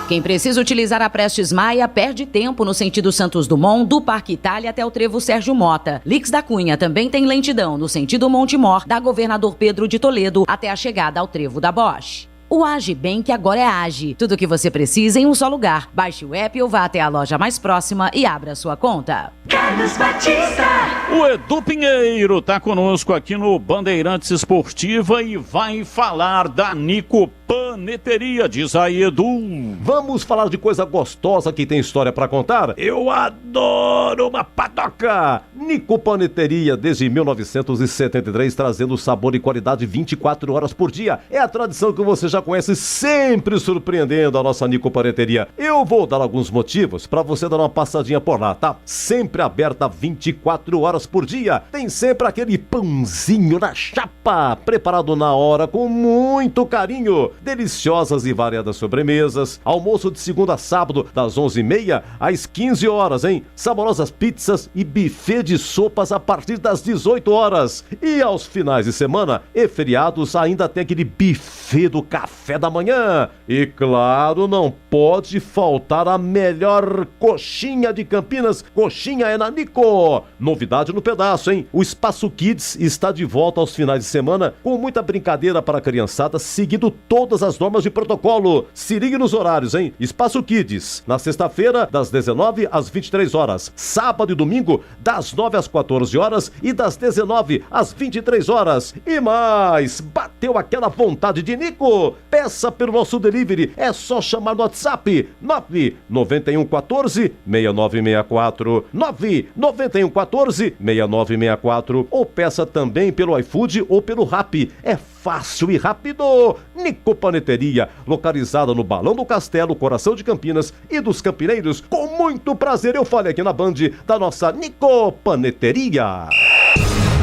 Quem precisa utilizar a Prestes Maia perde tempo no sentido Santos Dumont, do Parque Itália até o trevo Sérgio Mota. Lix da Cunha também tem lentidão no sentido Monte Mor, da Governador Pedro de Toledo até a chegada ao trevo da Bosch. O Agibank agora é Agi. Tudo o que você precisa em um só lugar. Baixe o app ou vá até a loja mais próxima e abra sua conta. Carlos Batista. O Edu Pinheiro está conosco aqui no Bandeirantes Esportiva e vai falar da Nico Paneteria. Diz aí, Edu. Vamos falar de coisa gostosa que tem história para contar? Eu adoro uma padoca! Nico Paneteria, desde 1973, trazendo sabor e qualidade 24 horas por dia. É a tradição que você já conhece, sempre surpreendendo a nossa Nico Paneteria. Eu vou dar alguns motivos para você dar uma passadinha por lá, tá? Sempre aberta 24 horas por dia. Tem sempre aquele pãozinho na chapa, preparado na hora com muito carinho. Deliciosas e variadas sobremesas. Almoço de segunda a sábado, das 11h30 às 15 horas, hein? Saborosas pizzas e buffet de sopas a partir das 18 horas. E aos finais de semana e feriados ainda tem aquele buffet do café da manhã. E claro, não pode faltar a melhor coxinha de Campinas. Coxinha é na Nico. Novidade no pedaço, hein? O Espaço Kids está de volta aos finais de semana com muita brincadeira para a criançada, seguindo todas as normas de protocolo. Se ligue nos horários, hein? Espaço Kids, na sexta-feira, das 19 às 23 horas. Sábado e domingo, das 9 às 14 horas e das 19 às 23 horas. E mais, bateu aquela vontade de Nico? Peça pelo nosso delivery. É só chamar no WhatsApp 99114 6964 99114 6964 ou peça também pelo iFood ou pelo Rappi. É fácil e rápido. Nico Paneteria, localizada no Balão do Castelo, coração de Campinas e dos campineiros. Com muito prazer eu falei aqui na Band da nossa Nico Paneteria.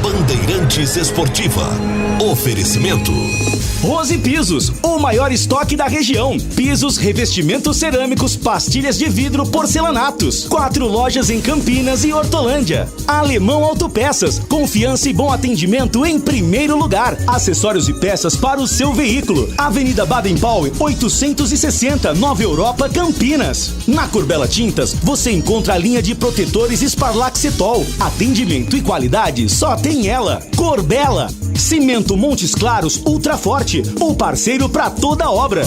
Bandeirantes Esportiva. Oferecimento Rose Pisos, o maior estoque da região. Pisos, revestimentos cerâmicos, pastilhas de vidro, porcelanatos. 4 lojas em Campinas e Hortolândia. Alemão Autopeças, confiança e bom atendimento em primeiro lugar. Acessórios e peças para o seu veículo. Avenida Baden-Powell, 860, Nova Europa, Campinas. Na Corbella Tintas, você encontra a linha de protetores Sparlaxetol. Atendimento e qualidade só tem ela. Corbella. Cimento Montes Claros Ultra Forte, o parceiro para toda obra.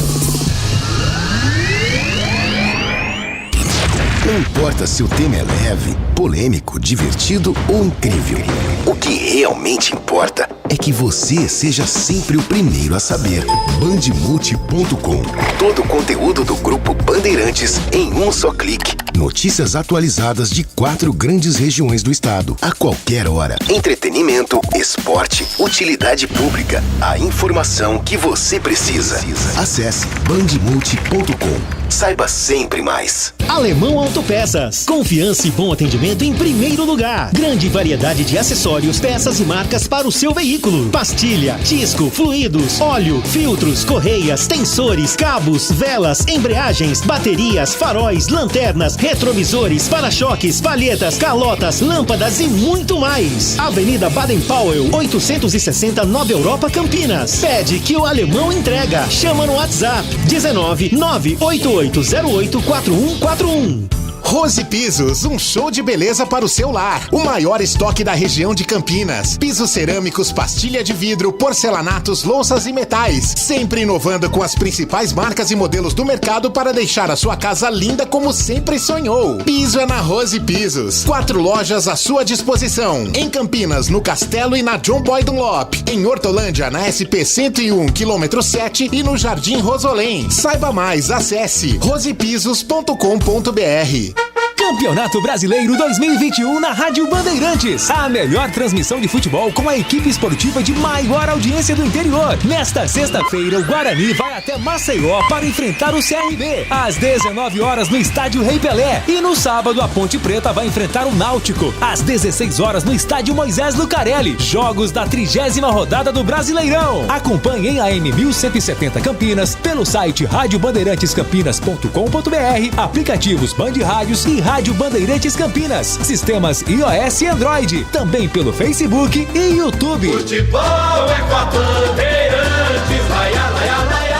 Não importa se o tema é leve, polêmico, divertido ou incrível. O que realmente importa é que você seja sempre o primeiro a saber. Bandemulti.com. Todo o conteúdo do Grupo Bandeirantes em um só clique. Notícias atualizadas de 4 grandes regiões do estado, a qualquer hora. Entretenimento, esporte, utilidade pública. A informação que você precisa. Acesse bandemulti.com. Saiba sempre mais. Alemão Autopeças. Confiança e bom atendimento em primeiro lugar. Grande variedade de acessórios, peças e marcas para o seu veículo. Pastilha, disco, fluidos, óleo, filtros, correias, tensores, cabos, velas, embreagens, baterias, faróis, lanternas, retrovisores, para-choques, palhetas, calotas, lâmpadas e muito mais. Avenida Baden-Powell, 860 Nova Europa, Campinas. Pede que o Alemão entrega. Chama no WhatsApp 19 98808 4141. Rose Pisos, um show de beleza para o seu lar. O maior estoque da região de Campinas. Pisos cerâmicos, pastilha de vidro, porcelanatos, louças e metais. Sempre inovando com as principais marcas e modelos do mercado para deixar a sua casa linda como sempre sonhou. Piso é na Rose Pisos. 4 lojas à sua disposição. Em Campinas, no Castelo e na John Boy Dunlop. Em Hortolândia, na SP 101, quilômetro 7 e no Jardim Rosolém. Saiba mais, acesse rosepisos.com.br. Campeonato Brasileiro 2021 na Rádio Bandeirantes. A melhor transmissão de futebol com a equipe esportiva de maior audiência do interior. Nesta sexta-feira, o Guarani vai até Maceió para enfrentar o CRB. Às 19 horas no Estádio Rei Pelé. E no sábado, a Ponte Preta vai enfrentar o Náutico. Às 16 horas no Estádio Moisés Lucarelli. Jogos da 30ª rodada do Brasileirão. Acompanhe em AM 1170 Campinas, pelo site radiobandeirantescampinas.com.br, aplicativos Band Rádios e Rádio Bandeirantes Campinas, sistemas iOS e Android, também pelo Facebook e YouTube. Futebol é com a Bandeirantes, laia, laia, laia,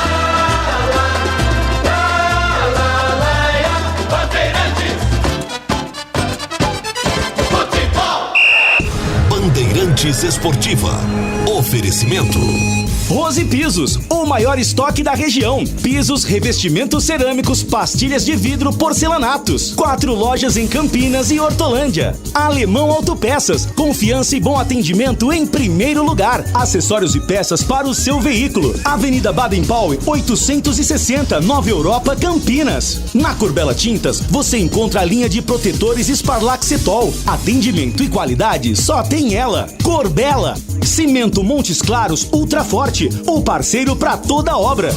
laia, laia, Bandeirantes. Futebol. Bandeirantes Esportiva. Oferecimento. Rose Pisos, o maior estoque da região. Pisos, revestimentos cerâmicos, pastilhas de vidro, porcelanatos. 4 lojas em Campinas e Hortolândia. Alemão Autopeças, confiança e bom atendimento em primeiro lugar. Acessórios e peças para o seu veículo. Avenida Baden-Powell, 860, Nova Europa, Campinas. Na Corbella Tintas, você encontra a linha de protetores Sparlaxetol. Atendimento e qualidade só tem ela. Corbella. Cimento Montes Claros Ultra Forte, o parceiro para toda obra.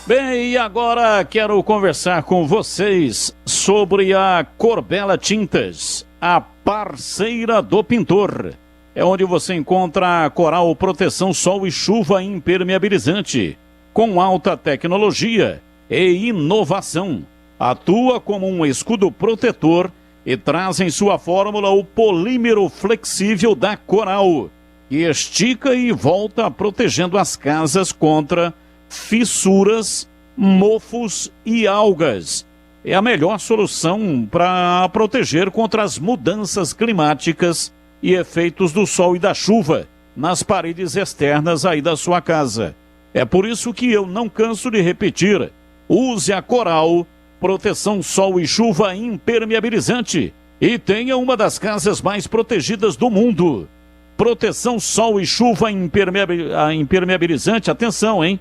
Bem, e agora quero conversar com vocês sobre a Corbella Tintas, a parceira do pintor. É onde você encontra a Coral Proteção Sol e Chuva Impermeabilizante, com alta tecnologia e inovação. Atua como um escudo protetor e traz em sua fórmula o polímero flexível da Coral, que estica e volta protegendo as casas contra fissuras, mofos e algas. É a melhor solução para proteger contra as mudanças climáticas e efeitos do sol e da chuva nas paredes externas aí da sua casa. É por isso que eu não canso de repetir: use a Coral Proteção Sol e Chuva Impermeabilizante e tenha uma das casas mais protegidas do mundo. Proteção Sol e Chuva Impermeabilizante, atenção, hein?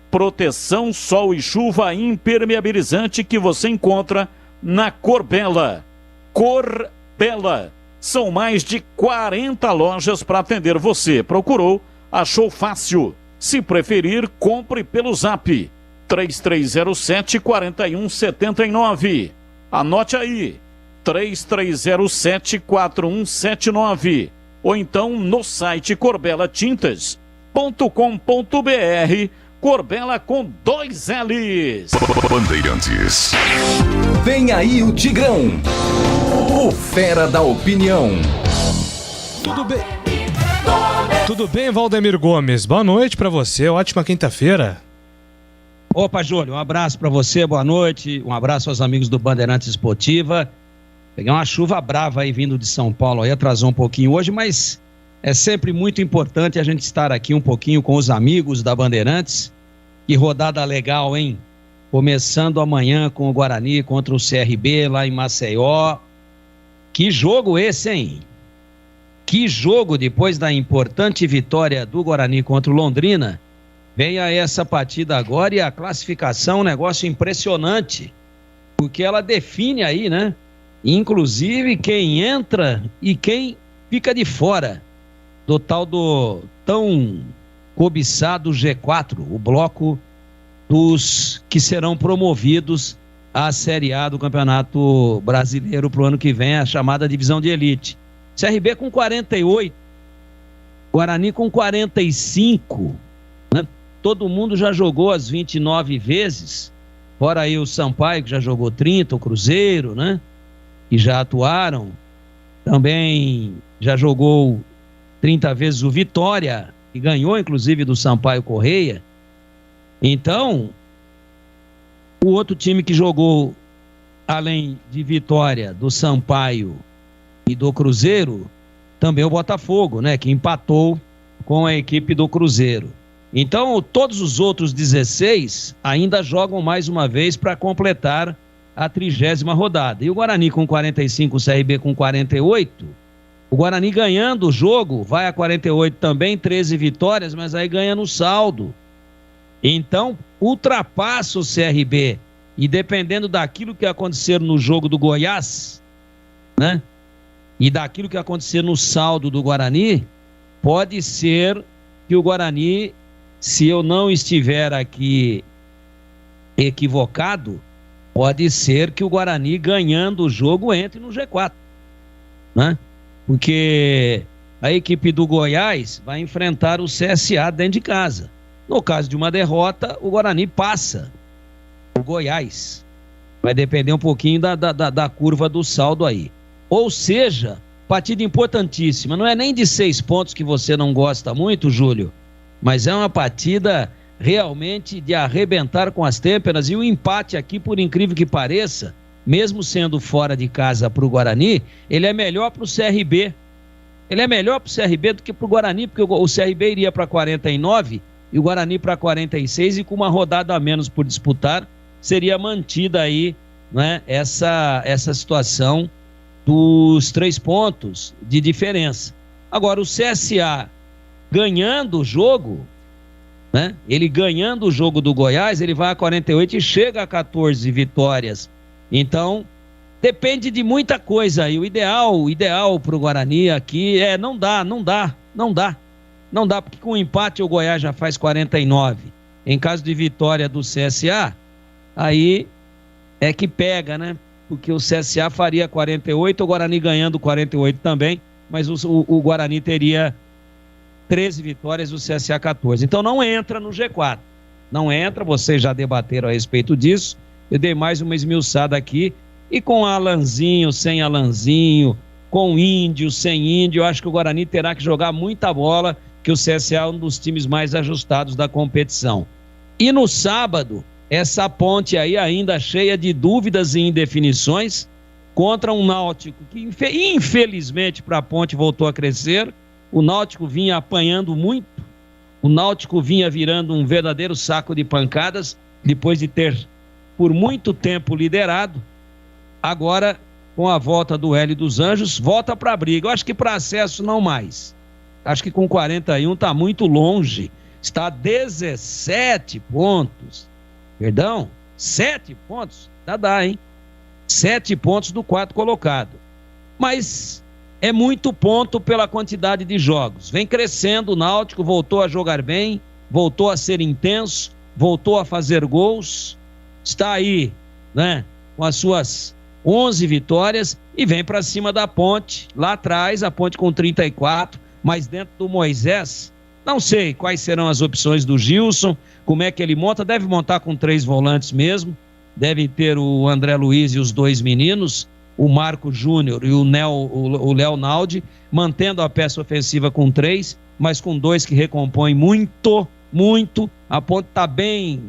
Proteção Sol e Chuva Impermeabilizante que você encontra na Corbella. Corbella. São mais de 40 lojas para atender você. Procurou, achou fácil. Se preferir, compre pelo Zap. 3307-4179. Anote aí, 3307-4179. Ou então no site corbelatintas.com.br. Corbella com 2 L's. Bandeirantes. Vem aí o Tigrão, o fera da opinião. Tudo bem? Tudo bem, Valdemir Gomes? Boa noite pra você, ótima quinta-feira. Opa, Júlio, um abraço para você, boa noite, um abraço aos amigos do Bandeirantes Esportiva. Peguei uma chuva brava aí vindo de São Paulo, aí atrasou um pouquinho hoje, mas é sempre muito importante a gente estar aqui um pouquinho com os amigos da Bandeirantes. Que rodada legal, hein? Começando amanhã com o Guarani contra o CRB lá em Maceió. Que jogo esse, hein? Que jogo, depois da importante vitória do Guarani contra o Londrina, vem a essa partida agora e a classificação, um negócio impressionante, porque ela define aí, né? Inclusive quem entra e quem fica de fora do tal do tão cobiçado G4, o bloco dos que serão promovidos à Série A do Campeonato Brasileiro para o ano que vem, a chamada divisão de elite. CRB com 48, Guarani com 45, né? Todo mundo já jogou as 29 vezes, fora aí o Sampaio, que já jogou 30, o Cruzeiro, né? Que já atuaram. Também já jogou 30 vezes o Vitória, que ganhou inclusive do Sampaio Correia. Então, o outro time que jogou, além de Vitória, do Sampaio e do Cruzeiro, também o Botafogo, né? Que empatou com a equipe do Cruzeiro. Então, todos os outros 16 ainda jogam mais uma vez para completar a 30ª rodada. E o Guarani com 45, o CRB com 48. O Guarani ganhando o jogo, vai a 48 também, 13 vitórias, mas aí ganha no saldo. Então, ultrapassa o CRB. E dependendo daquilo que acontecer no jogo do Goiás, né? E daquilo que acontecer no saldo do Guarani, pode ser que o Guarani, se eu não estiver aqui equivocado, pode ser que o Guarani, ganhando o jogo, entre no G4, né? Porque a equipe do Goiás vai enfrentar o CSA dentro de casa. No caso de uma derrota, o Guarani passa o Goiás. Vai depender um pouquinho da curva do saldo aí. Ou seja, partida importantíssima. Não é nem de 6 pontos que você não gosta muito, Júlio, mas é uma partida realmente de arrebentar com as têmperas. E o empate aqui, por incrível que pareça, mesmo sendo fora de casa para o Guarani, ele é melhor para o CRB. Ele é melhor para o CRB do que para o Guarani, porque o CRB iria para 49 e o Guarani para 46, e com uma rodada a menos por disputar, seria mantida aí, né, essa situação dos 3 pontos de diferença. Agora, o CSA ganhando o jogo, né, ele ganhando o jogo do Goiás, ele vai a 48 e chega a 14 vitórias. Então, depende de muita coisa aí. O ideal para o Guarani aqui é não dá, porque com o empate o Goiás já faz 49. Em caso de vitória do CSA, aí é que pega, né? Porque o CSA faria 48, o Guarani ganhando 48 também, mas o Guarani teria 13 vitórias e o CSA 14. Então não entra no G4. Não entra, vocês já debateram a respeito disso. Eu dei mais uma esmiuçada aqui. E com Alanzinho, sem Alanzinho, com Índio, sem Índio, eu acho que o Guarani terá que jogar muita bola, que o CSA é um dos times mais ajustados da competição. E no sábado, essa ponte aí ainda cheia de dúvidas e indefinições contra um Náutico que infelizmente para a ponte voltou a crescer. O Náutico vinha apanhando muito, o Náutico vinha virando um verdadeiro saco de pancadas depois de ter por muito tempo liderado. Agora, com a volta do Hélio dos Anjos, volta para a briga. Eu acho que para acesso não mais. Acho que com 41 está muito longe. Está a 17 pontos. Perdão, 7 pontos. Dá, hein? 7 pontos do 4º colocado. Mas é muito ponto pela quantidade de jogos. Vem crescendo o Náutico, voltou a jogar bem, voltou a ser intenso, voltou a fazer gols. Está aí, né? Com as suas 11 vitórias e vem para cima da ponte. Lá atrás, a ponte com 34, mas dentro do Moisés, não sei quais serão as opções do Gilson, como é que ele monta. Deve montar com 3 volantes mesmo. Deve ter o André Luiz e os 2 meninos, o Marco Júnior e o Léo Naldi, mantendo a peça ofensiva com 3, mas com 2 que recompõem muito. A ponte está bem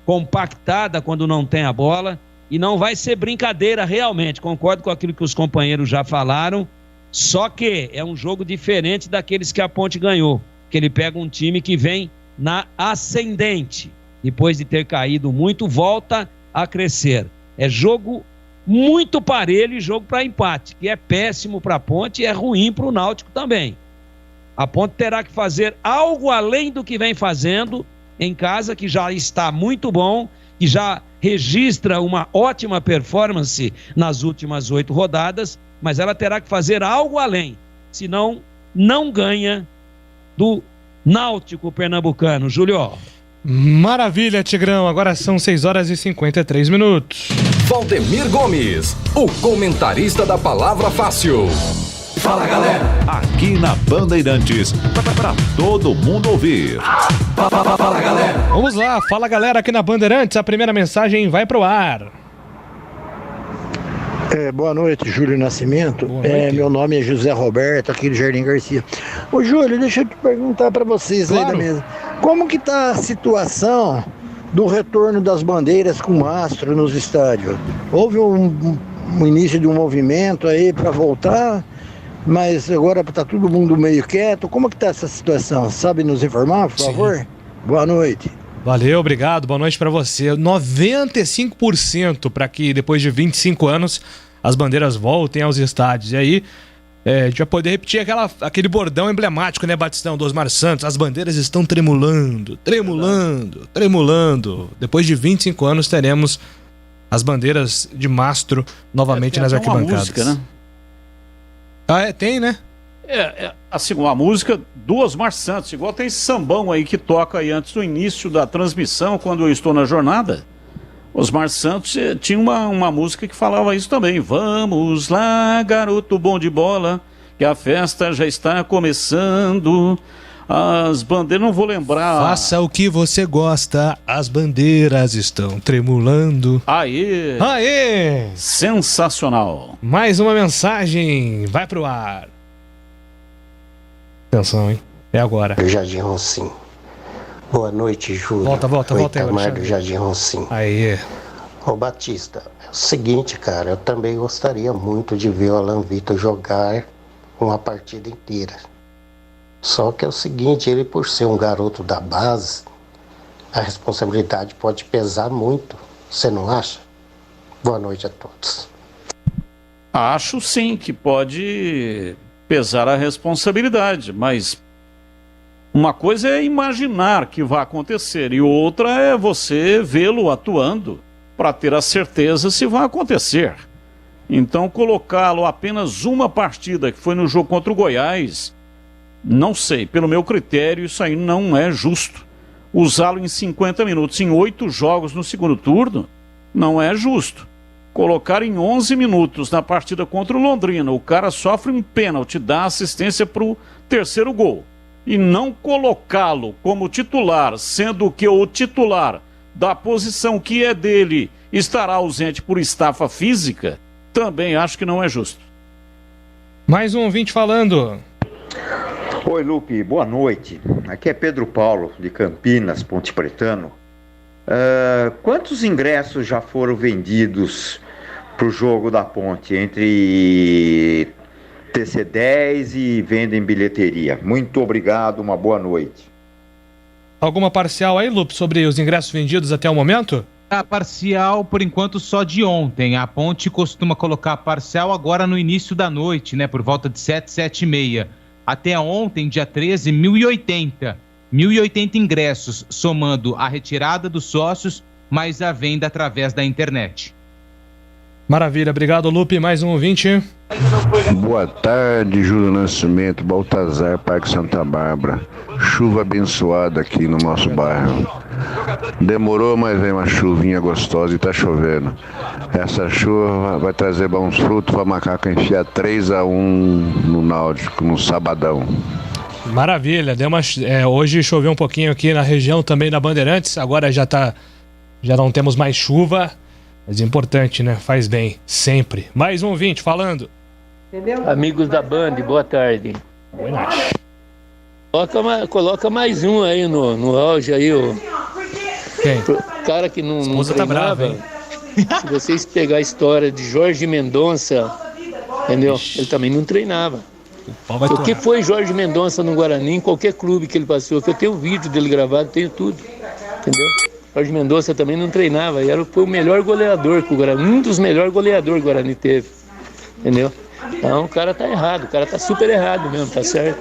compactada quando não tem a bola. E não vai ser brincadeira realmente, concordo com aquilo que os companheiros já falaram, só que é um jogo diferente daqueles que a Ponte ganhou, que ele pega um time que vem na ascendente, depois de ter caído muito, volta a crescer. É jogo muito parelho e jogo para empate, que é péssimo para a Ponte e é ruim para o Náutico também. A Ponte terá que fazer algo além do que vem fazendo em casa, que já está muito bom, que já registra uma ótima performance nas últimas 8 rodadas, mas ela terá que fazer algo além, senão não ganha do Náutico pernambucano. Júlio. Maravilha, Tigrão. Agora são 6h53. Valdemir Gomes, o comentarista da Palavra Fácil. Fala, galera. Aqui na Bandeirantes, pra todo mundo ouvir. Fala, galera. Vamos lá, fala, galera, aqui na Bandeirantes. A primeira mensagem vai pro ar. Boa noite, Júlio Nascimento. Meu nome é José Roberto, aqui do Jardim Garcia. Ô, Júlio, deixa eu te perguntar para vocês aí da mesa. Como que tá a situação do retorno das bandeiras com mastro nos estádios? Houve um início de um movimento aí para voltar, mas agora está todo mundo meio quieto. Como que tá essa situação? Sabe nos informar, por favor? Boa noite. Valeu, obrigado, boa noite pra você. 95% para que depois de 25 anos as bandeiras voltem aos estádios. E aí, a gente vai poder repetir aquele bordão emblemático, né, Batistão, do Osmar Santos. As bandeiras estão tremulando. Depois de 25 anos teremos as bandeiras de mastro novamente nas arquibancadas. Música, né? Tem, né? Assim, uma música do Osmar Santos, igual tem esse sambão aí que toca aí antes do início da transmissão, quando eu estou na jornada. Osmar Santos tinha uma música que falava isso também. Vamos lá, garoto bom de bola, que a festa já está começando. As bandeiras, não vou lembrar. Faça o que você gosta, as bandeiras estão tremulando. Aê! Sensacional! Mais uma mensagem, vai pro ar. Atenção, hein? É agora. Jardim Roncim. Boa noite, Júlio. Volta aí, Itamar do Jardim Roncim. Aí. Ô, Batista, é o seguinte, cara, eu também gostaria muito de ver o Alan Vitor jogar uma partida inteira. Só que é o seguinte, ele por ser um garoto da base, a responsabilidade pode pesar muito. Você não acha? Boa noite a todos. Acho sim que pode pesar a responsabilidade, mas uma coisa é imaginar que vai acontecer e outra é você vê-lo atuando para ter a certeza se vai acontecer. Então colocá-lo apenas uma partida, que foi no jogo contra o Goiás, não sei, pelo meu critério isso aí não é justo. Usá-lo em 50 minutos, em 8 jogos no segundo turno, não é justo. Colocar em 11 minutos na partida contra o Londrina, o cara sofre um pênalti, dá assistência para o terceiro gol. E não colocá-lo como titular, sendo que o titular da posição que é dele estará ausente por estafa física, também acho que não é justo. Mais um ouvinte falando. Oi, Lupe, boa noite. Aqui é Pedro Paulo, de Campinas, Ponte Pretano. Quantos ingressos já foram vendidos para o jogo da Ponte entre TC10 e venda em bilheteria? Muito obrigado, uma boa noite. Alguma parcial aí, Lupe, sobre os ingressos vendidos até o momento? A parcial, por enquanto, só de ontem. A Ponte costuma colocar parcial agora no início da noite, né? Por volta de 7h30. Até ontem, dia 13, 1.080. 1.080 ingressos, somando a retirada dos sócios, mais a venda através da internet. Maravilha, obrigado, Lupe. Mais um ouvinte. Boa tarde, Júlio Nascimento, Baltazar, Parque Santa Bárbara. Chuva abençoada aqui no nosso bairro. Demorou, mas vem uma chuvinha gostosa e tá chovendo. Essa chuva vai trazer bons frutos para Macaco enfiar 3-1 no Náutico, no sabadão. Maravilha, hoje choveu um pouquinho aqui na região também da Bandeirantes, agora já não temos mais chuva, mas é importante, né? Faz bem, sempre. Mais um ouvinte falando. Entendeu? Amigos da Band, boa tarde. Boa noite. Coloca mais um aí no auge aí, o cara que não tá brava, hein? Se vocês pegar a história de Jorge Mendonça, entendeu? Ele também não treinava. O que foi Jorge Mendonça no Guarani, em qualquer clube que ele passou, que eu tenho um vídeo dele gravado, tenho tudo, entendeu? Jorge Mendonça também não treinava. E foi o melhor goleador que o Guarani, um dos melhores goleadores que o Guarani teve. Entendeu? Então o cara tá errado, o cara tá super errado mesmo, tá certo?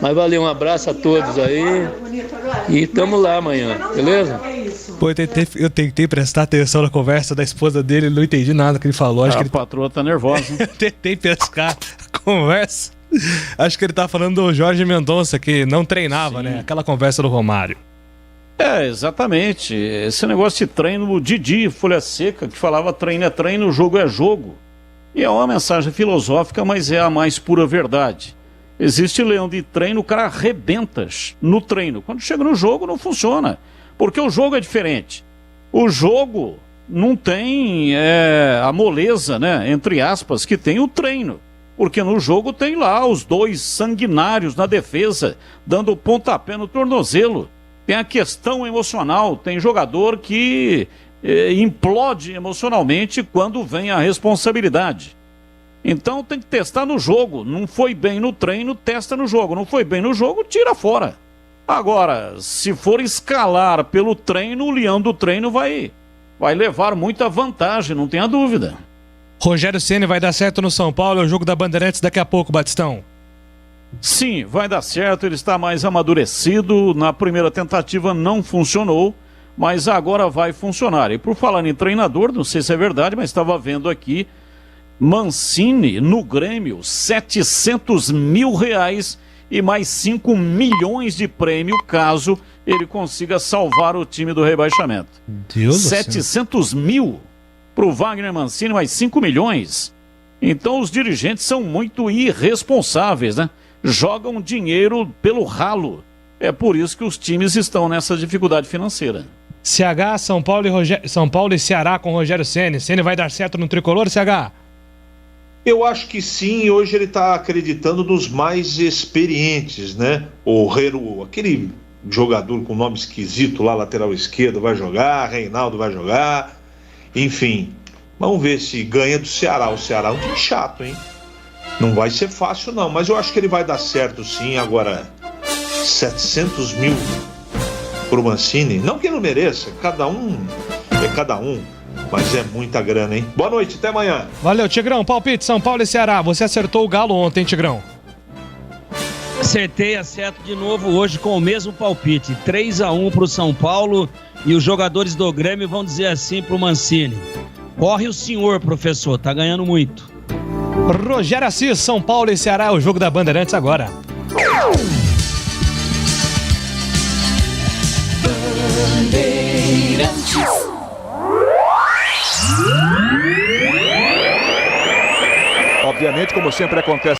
Mas valeu, um abraço a todos aí. E tamo lá amanhã, beleza? Pô, eu tentei prestar atenção na conversa da esposa dele, não entendi nada que ele falou. Acho que a patroa tá nervosa. Eu tentei pescar a conversa. Acho que ele tá falando do Jorge Mendonça, que não treinava, né? Aquela conversa do Romário. Exatamente. Esse negócio de treino, o Didi, Folha Seca, que falava treino é treino, jogo é jogo. E é uma mensagem filosófica, mas é a mais pura verdade. Existe leão de treino, o cara arrebenta no treino. Quando chega no jogo, não funciona. Porque o jogo é diferente. O jogo não tem a moleza, né, entre aspas, que tem o treino. Porque no jogo tem lá os dois sanguinários na defesa, dando pontapé no tornozelo. Tem a questão emocional, tem jogador que implode emocionalmente quando vem a responsabilidade. Então tem que testar no jogo. Não foi bem no treino, testa no jogo. Não foi bem no jogo, tira fora. Agora, se for escalar pelo treino, o leão do treino vai levar muita vantagem, não tenha dúvida. Rogério Ceni vai dar certo no São Paulo, é o jogo da Bandeirantes daqui a pouco, Batistão. Sim, vai dar certo, ele está mais amadurecido. Na primeira tentativa não funcionou, mas agora vai funcionar. E por falar em treinador, não sei se é verdade, mas estava vendo aqui, Mancini no Grêmio, R$700 mil e mais 5 milhões de prêmio, caso ele consiga salvar o time do rebaixamento. Deus 700 mil para o Wagner Mancini, mais 5 milhões. Então os dirigentes são muito irresponsáveis, né? Jogam dinheiro pelo ralo. É por isso que os times estão nessa dificuldade financeira. CH, São Paulo e Ceará com Rogério Ceni. Ceni vai dar certo no tricolor, CH? Eu acho que sim, hoje ele está acreditando nos mais experientes, né? O Heru, aquele jogador com nome esquisito lá, lateral esquerdo, vai jogar, Reinaldo vai jogar, enfim. Vamos ver se ganha do Ceará. O Ceará é um time chato, hein? Não vai ser fácil não, mas eu acho que ele vai dar certo sim. Agora, 700 mil pro Mancini, não que ele não mereça, cada um é cada um. Mas é muita grana, hein? Boa noite, até amanhã. Valeu, Tigrão. Palpite, São Paulo e Ceará. Você acertou o Galo ontem, Tigrão? Acertei, acerto de novo hoje com o mesmo palpite. 3-1 pro São Paulo e os jogadores do Grêmio vão dizer assim pro Mancini: corre o senhor, professor, tá ganhando muito. Rogério Assis, São Paulo e Ceará, é o jogo da Bandeirantes agora. Bandeirantes. Obviamente, como sempre acontece